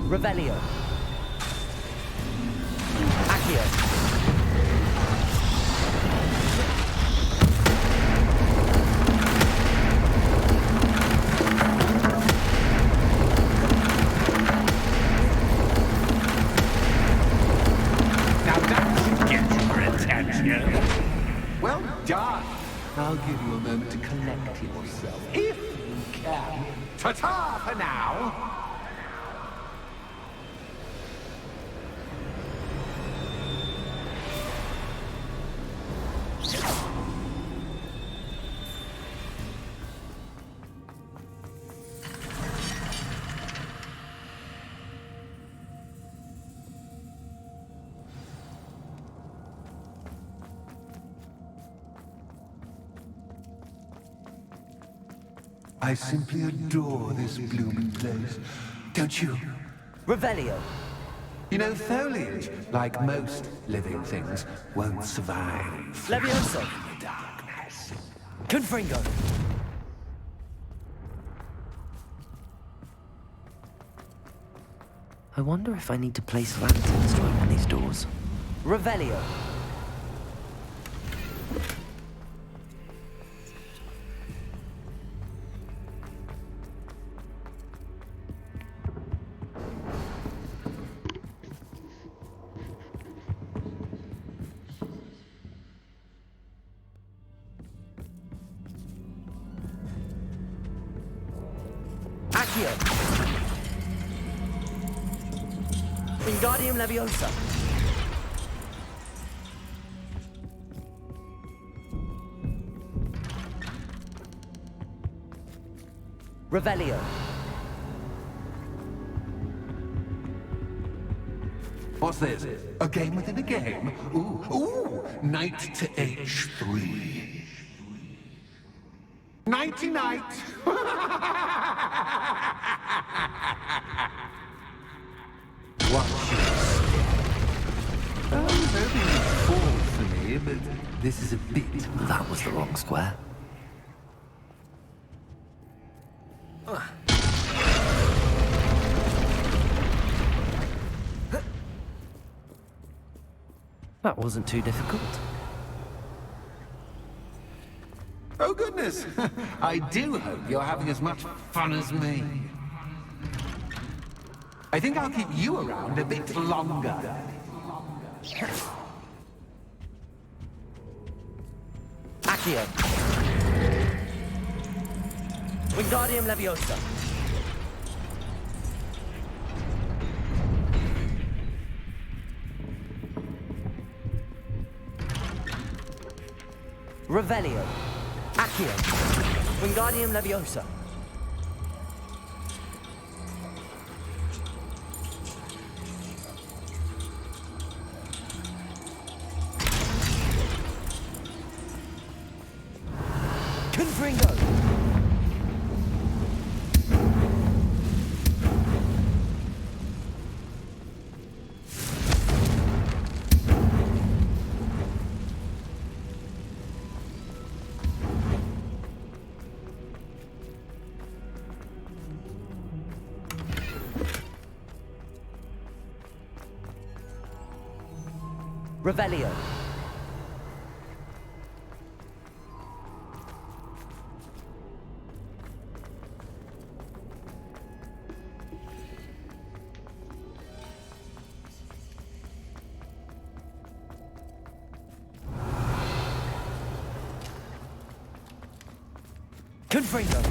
Revelio. Accio. I simply adore this blooming place. Don't you? Revelio. You know, foliage, like most living things, won't survive. Levioso. In the darkness. Confringo. I wonder if I need to place lanterns to open these doors. Revelio. Accio. Wingardium Leviosa. Revelio. What's this? A game within a game? Ooh, knight to H3. Nighty-night! Watch your step. I was hoping you'd fall for me, but this is a bit... That was the wrong square. That wasn't too difficult. Oh, goodness! I do hope you're having as much fun as me. I think I'll keep you around a bit longer. Accio. Wingardium Leviosa. Revelio. Accio. Wingardium Leviosa. Confringo. Revelio. Confringo.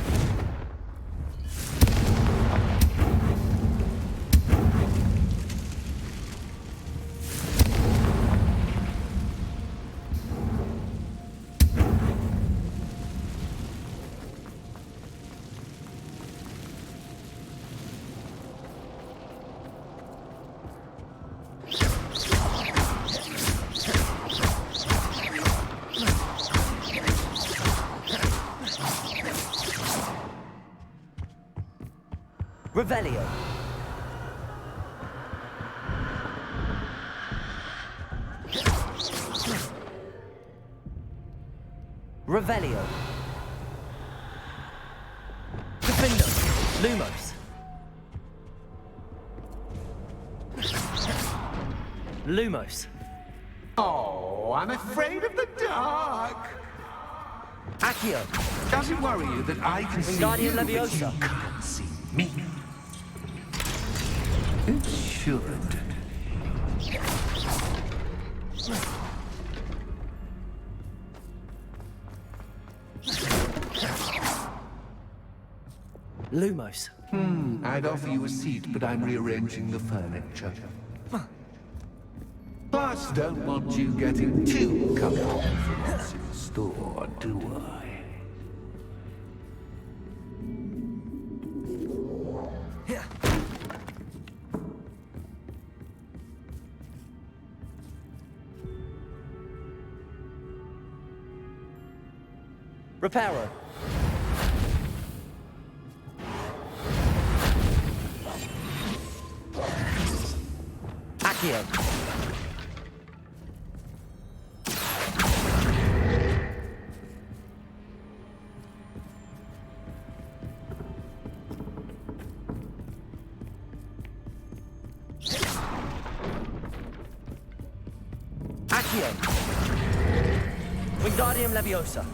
Revelio. Revelio. Defendo. Lumos. Lumos. Oh, I'm afraid of the dark. Accio. Does it worry you that I can see you, Wingardium but Leviosa. you can't see me? It should. Lumos. I'd offer you a seat, but I'm rearranging the furniture. Plus, don't want you getting too comfortable for what's in store, do I? Reparo. Accio. Accio. Wingardium Leviosa.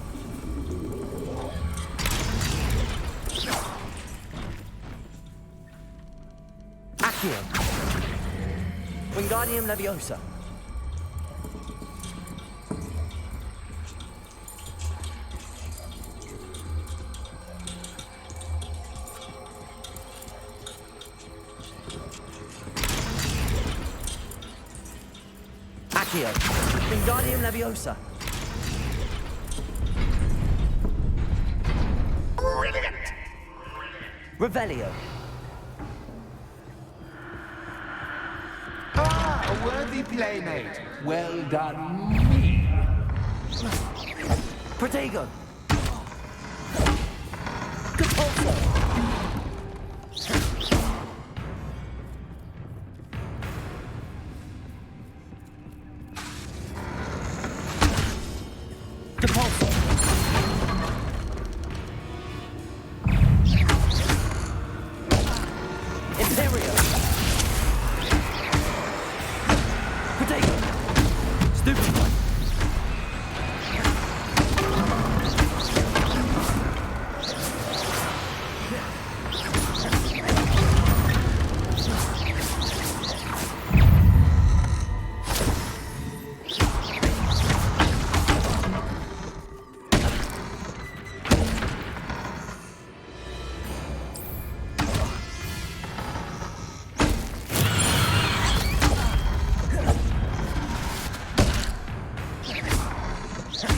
Accio. Wingardium Leviosa. Accio. Wingardium Leviosa. Brilliant! Revelio. Ah, a worthy playmate. Well done, me. Protego. Compulso. Compulso. Imperio. Protego. Stupefy.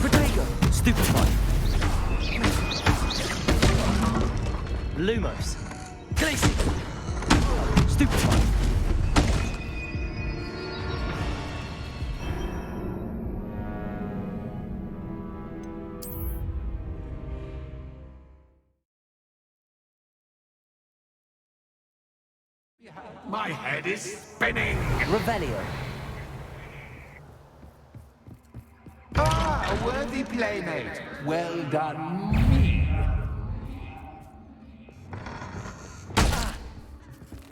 Protego. Stupefy. Lumos. Glacier. Stupefy. My head is spinning. Revelio. Ah, a worthy playmate. Well done, me.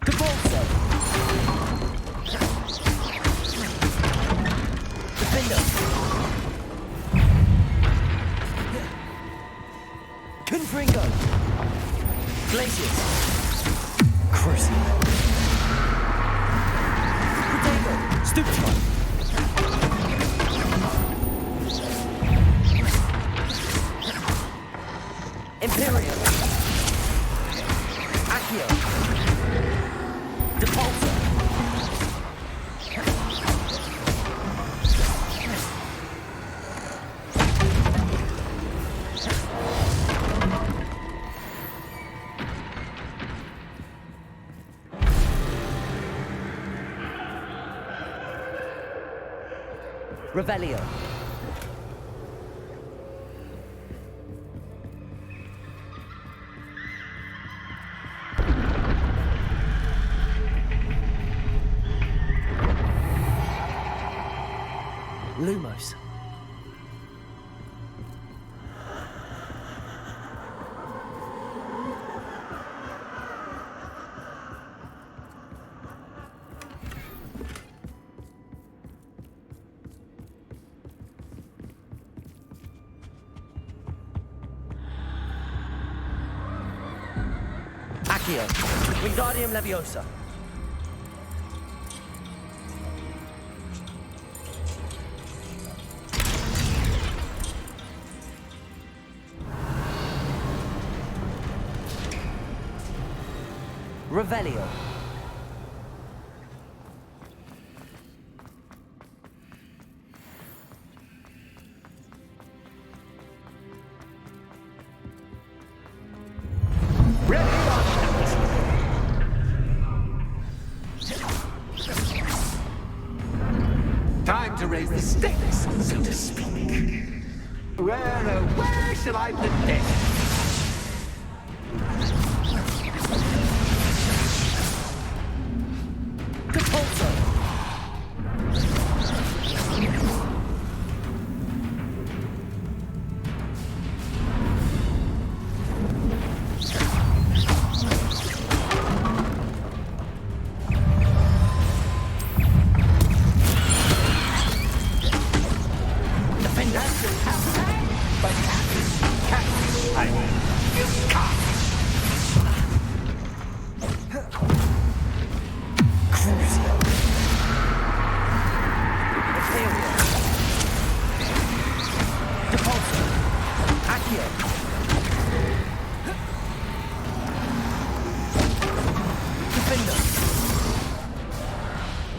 Compulso. Defender. Confringo. Glaciers. Crucible. Protego. Stupefy. Imperial. Accio. Depulso. Revelio. Lumos. Accio. Wingardium Leviosa. Revelio. Time to raise the stakes, so to speak. Where shall I put this?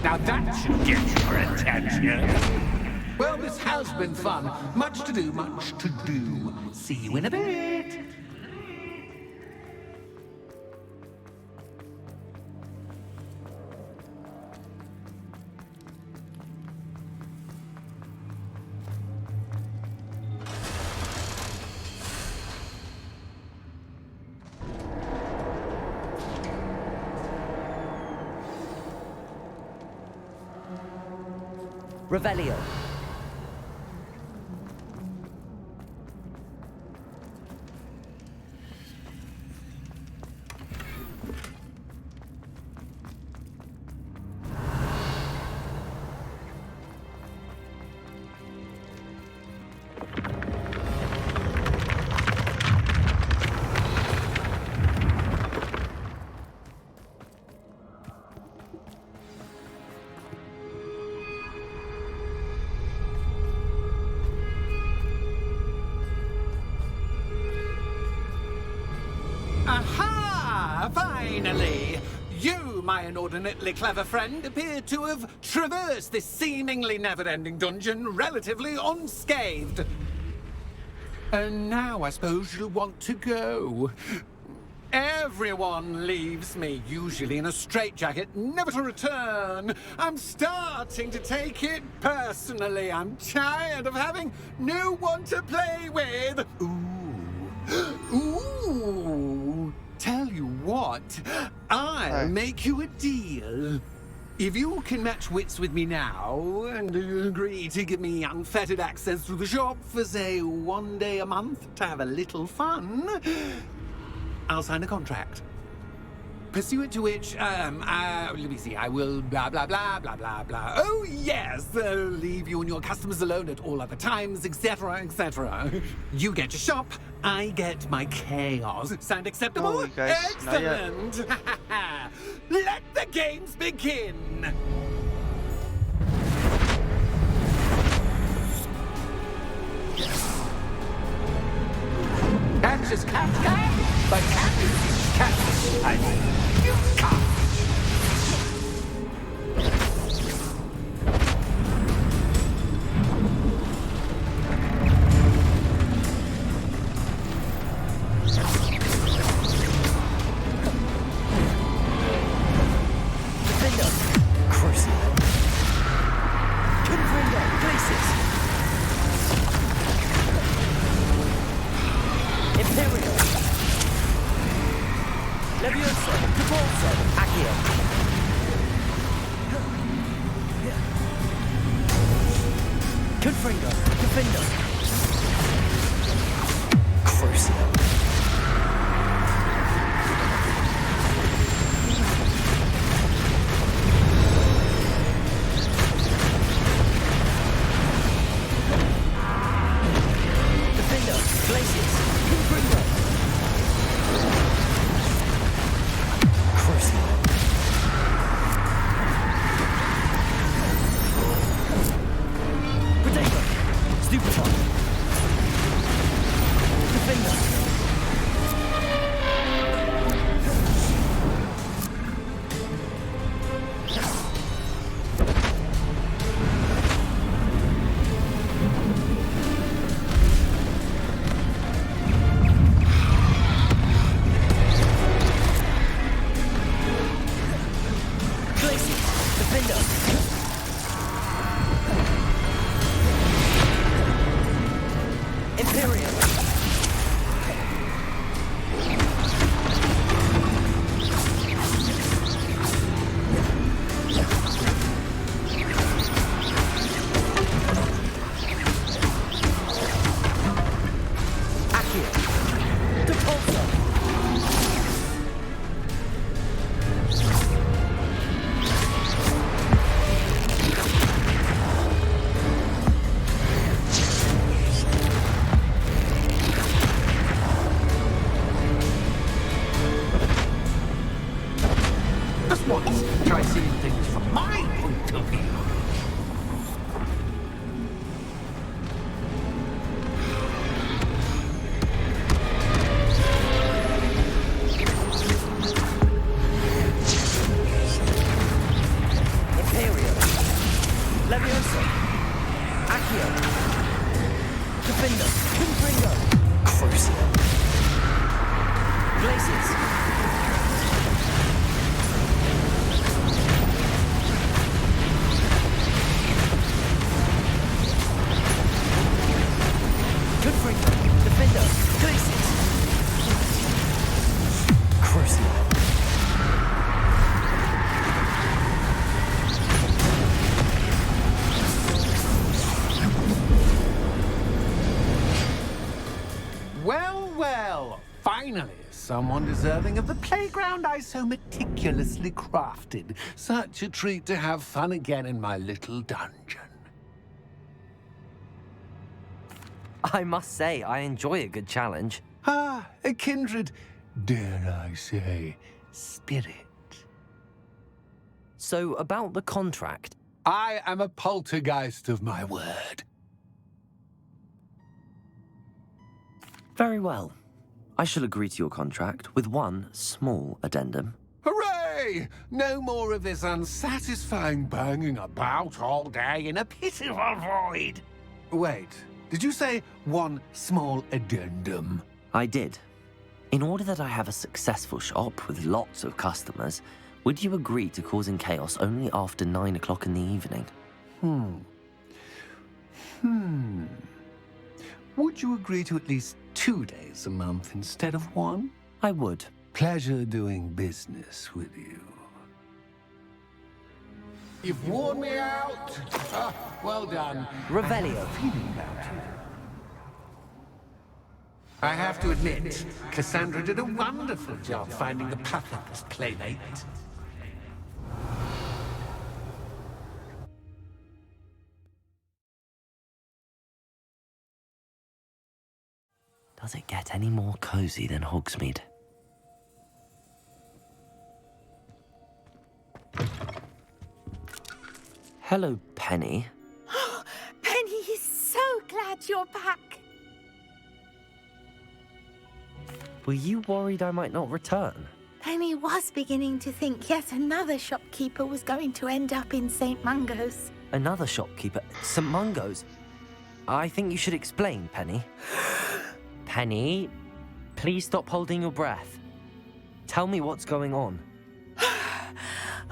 Now that should get your attention. Well, this has been fun. Much to do, much to do. See you in a bit. Revelio. Aha! Finally! You, my inordinately clever friend, appear to have traversed this seemingly never-ending dungeon relatively unscathed. And now I suppose you'll want to go. Everyone leaves me, usually in a straitjacket, never to return. I'm starting to take it personally. I'm tired of having no one to play with. Ooh. Tell you what, I'll make you a deal. If you can match wits with me now and agree to give me unfettered access to the shop for, say, 1 day a month to have a little fun, I'll sign a contract. Pursuant to which, let me see, I will blah, blah, blah, blah, blah, blah. Oh, yes, leave you and your customers alone at all other times, etc., etc. You get your shop, I get my chaos. Sound acceptable? Oh, you guys, excellent. Let the games begin. Catch is catch, but catch is catch. I mean, you can't. Try seeing things from my point of view. Finally, someone deserving of the playground I so meticulously crafted. Such a treat to have fun again in my little dungeon. I must say, I enjoy a good challenge. Ah, a kindred, dare I say, spirit. So, about the contract. I am a poltergeist of my word. Very well. I shall agree to your contract with one small addendum. Hooray! No more of this unsatisfying banging about all day in a pitiful void. Wait, did you say one small addendum? I did. In order that I have a successful shop with lots of customers, would you agree to causing chaos only after 9 o'clock in the evening? Would you agree to at least 2 days a month instead of 1? I would. Pleasure doing business with you. You've worn me out. Ah, well done. Revelio. I have to admit, Cassandra did a wonderful job finding the perfect playmate. Does it get any more cozy than Hogsmeade? Hello, Penny. Penny is so glad you're back. Were you worried I might not return? Penny was beginning to think yet another shopkeeper was going to end up in St. Mungo's. Another shopkeeper? St. Mungo's? I think you should explain, Penny. Penny, please stop holding your breath. Tell me what's going on.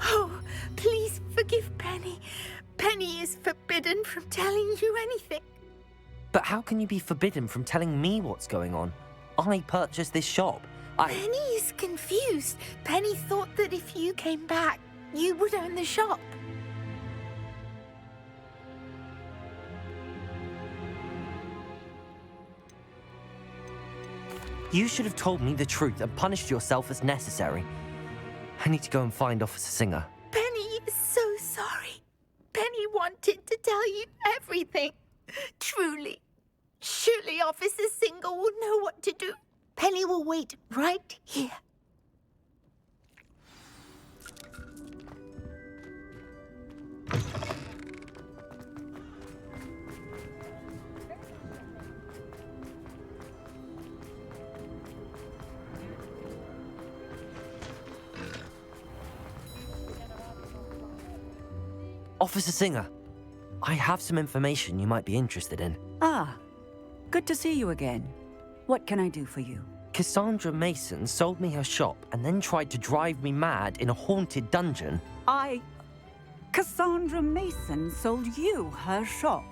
Oh, please forgive Penny. Penny is forbidden from telling you anything. But how can you be forbidden from telling me what's going on? I purchased this shop. Penny is confused. Penny thought that if you came back, you would own the shop. You should have told me the truth and punished yourself as necessary. I need to go and find Officer Singer. Penny is so sorry. Penny wanted to tell you everything. Truly. Surely Officer Singer will know what to do. Penny will wait right here. Officer Singer, I have some information you might be interested in. Ah, good to see you again. What can I do for you? Cassandra Mason sold me her shop and then tried to drive me mad in a haunted dungeon. Cassandra Mason sold you her shop?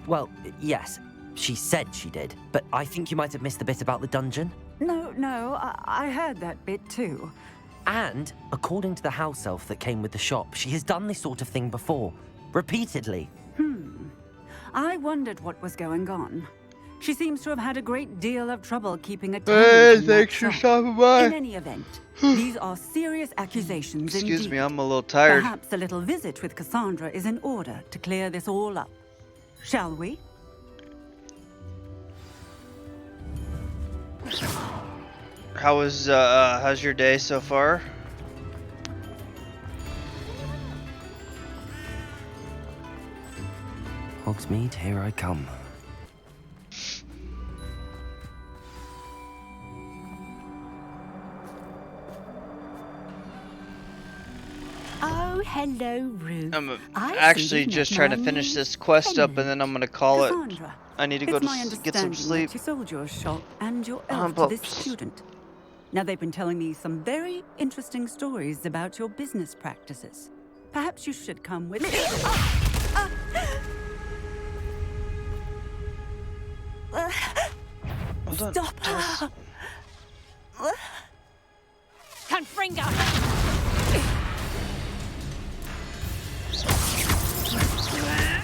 Well, yes, she said she did, but I think you might have missed the bit about the dungeon. No, I heard that bit too. And, according to the house elf that came with the shop, she has done this sort of thing before. Repeatedly. I wondered what was going on. She seems to have had a great deal of trouble keeping a tenant in that shop. In any event, these are serious accusations indeed. Excuse me, I'm a little tired. Perhaps a little visit with Cassandra is in order to clear this all up. Shall we? How's your day so far? Hogsmeade, here I come. Oh, hello, Ruth. I'm actually just trying to finish this quest up, and then I'm gonna call it. I need to go to get some sleep. That you sold your shop and your elf to this student. Now, they've been telling me some very interesting stories about your business practices. Perhaps you should come with me. Stop her! Confringo!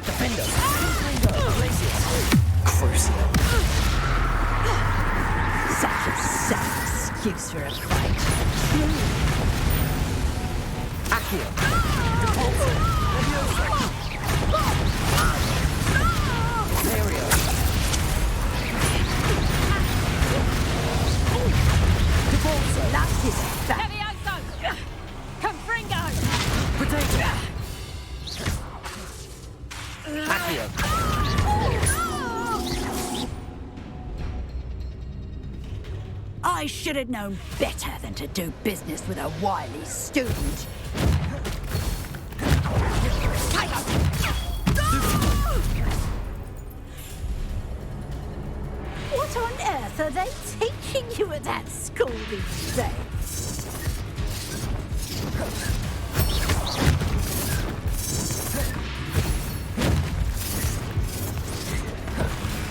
Defender! Crucial! fight. Accio. Depulso. Leviosa. Imperio. Depulso. Last is back. Levioso! Confringo! Potato. Accio. I should have known better than to do business with a wily student. What on earth are they teaching you at that school these days?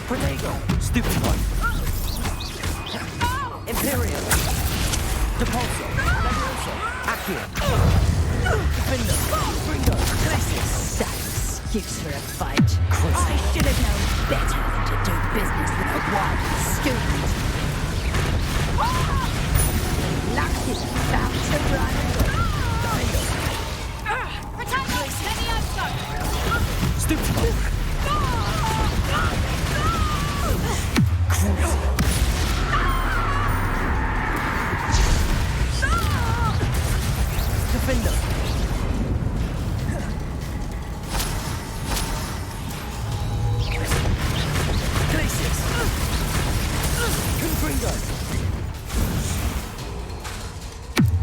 Protego. Stupid one. Imperium. Depulso. Leviosa. Accio. Defender. Gringo. Classic excuse for a fight. I should have known better than to do business with a wily student. Luck is about to run away. Potato! Levioso! Stupid one. Cruise. Defender. Glacius. Confringo.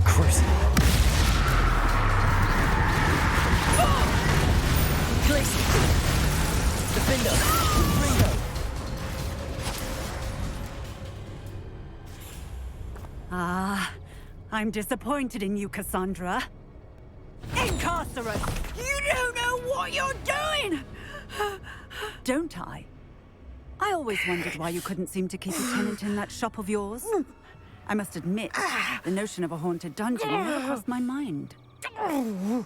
Cruising. Glacius. Defender. Confringo. Ah, I'm disappointed in you, Cassandra. Incarcerate! You don't know what you're doing! Don't I? I always wondered why you couldn't seem to keep a tenant in that shop of yours. I must admit, the notion of a haunted dungeon never crossed my mind.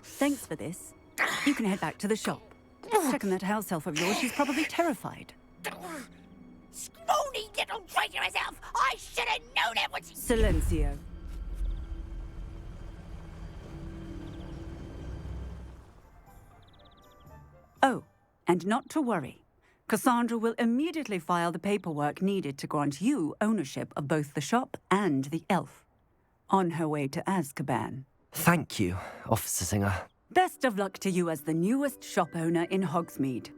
Thanks for this. You can head back to the shop. Check on that house elf of yours. She's probably terrified. Scrawny little traitorous elf! I should have known it was... Silencio. Oh, and not to worry. Cassandra will immediately file the paperwork needed to grant you ownership of both the shop and the elf. On her way to Azkaban. Thank you, Officer Singer. Best of luck to you as the newest shop owner in Hogsmeade.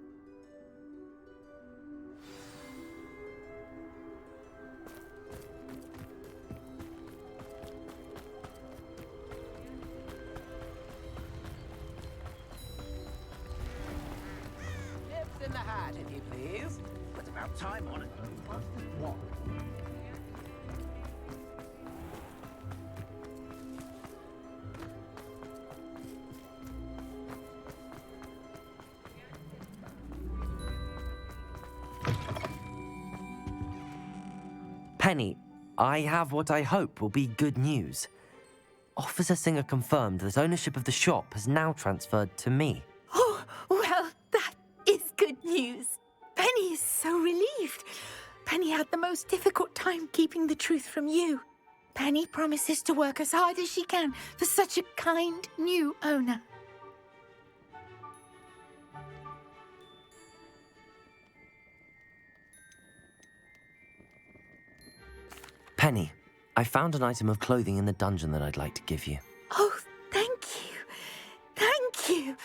Nips in the hat, if you please. It's about time on it. What's this one? Penny, I have what I hope will be good news. Officer Singer confirmed that ownership of the shop has now transferred to me. Oh, well, that is good news. Penny is so relieved. Penny had the most difficult time keeping the truth from you. Penny promises to work as hard as she can for such a kind new owner. Penny, I found an item of clothing in the dungeon that I'd like to give you. Oh, thank you. Thank you.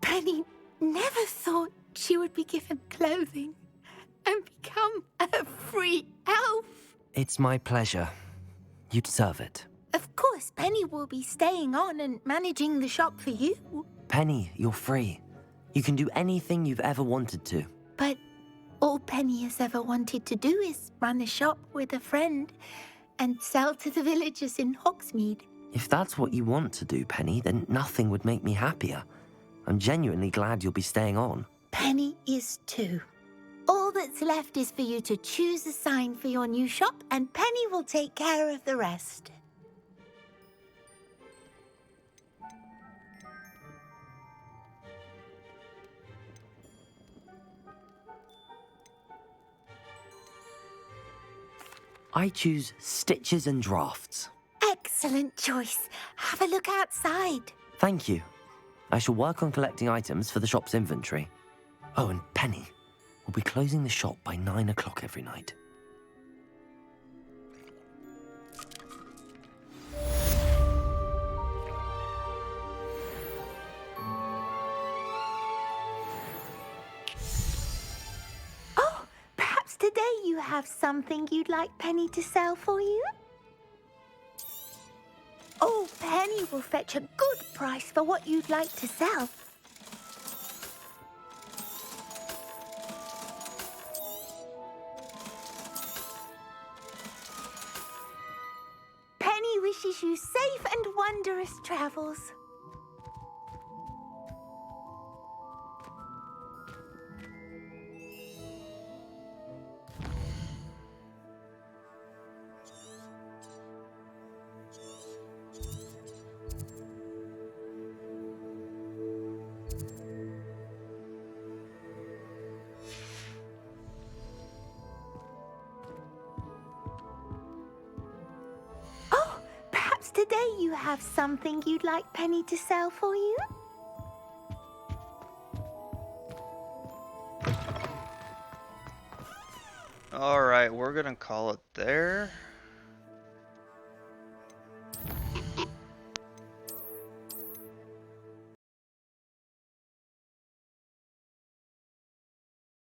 Penny never thought she would be given clothing and become a free elf. It's my pleasure. You deserve it. Of course, Penny will be staying on and managing the shop for you. Penny, you're free. You can do anything you've ever wanted to. But all Penny has ever wanted to do is run a shop with a friend and sell to the villagers in Hogsmeade. If that's what you want to do, Penny, then nothing would make me happier. I'm genuinely glad you'll be staying on. Penny is too. All that's left is for you to choose a sign for your new shop, and Penny will take care of the rest. I choose stitches and drafts. Excellent choice. Have a look outside. Thank you. I shall work on collecting items for the shop's inventory. Oh, and Penny, we'll be closing the shop by 9 o'clock every night. Oh, perhaps today you have something you'd like Penny to sell for you? Oh, Penny will fetch a good price for what you'd like to sell. Penny wishes you safe and wondrous travels. Oh, perhaps today you have something you'd like Penny to sell for you? Alright, we're gonna call it there.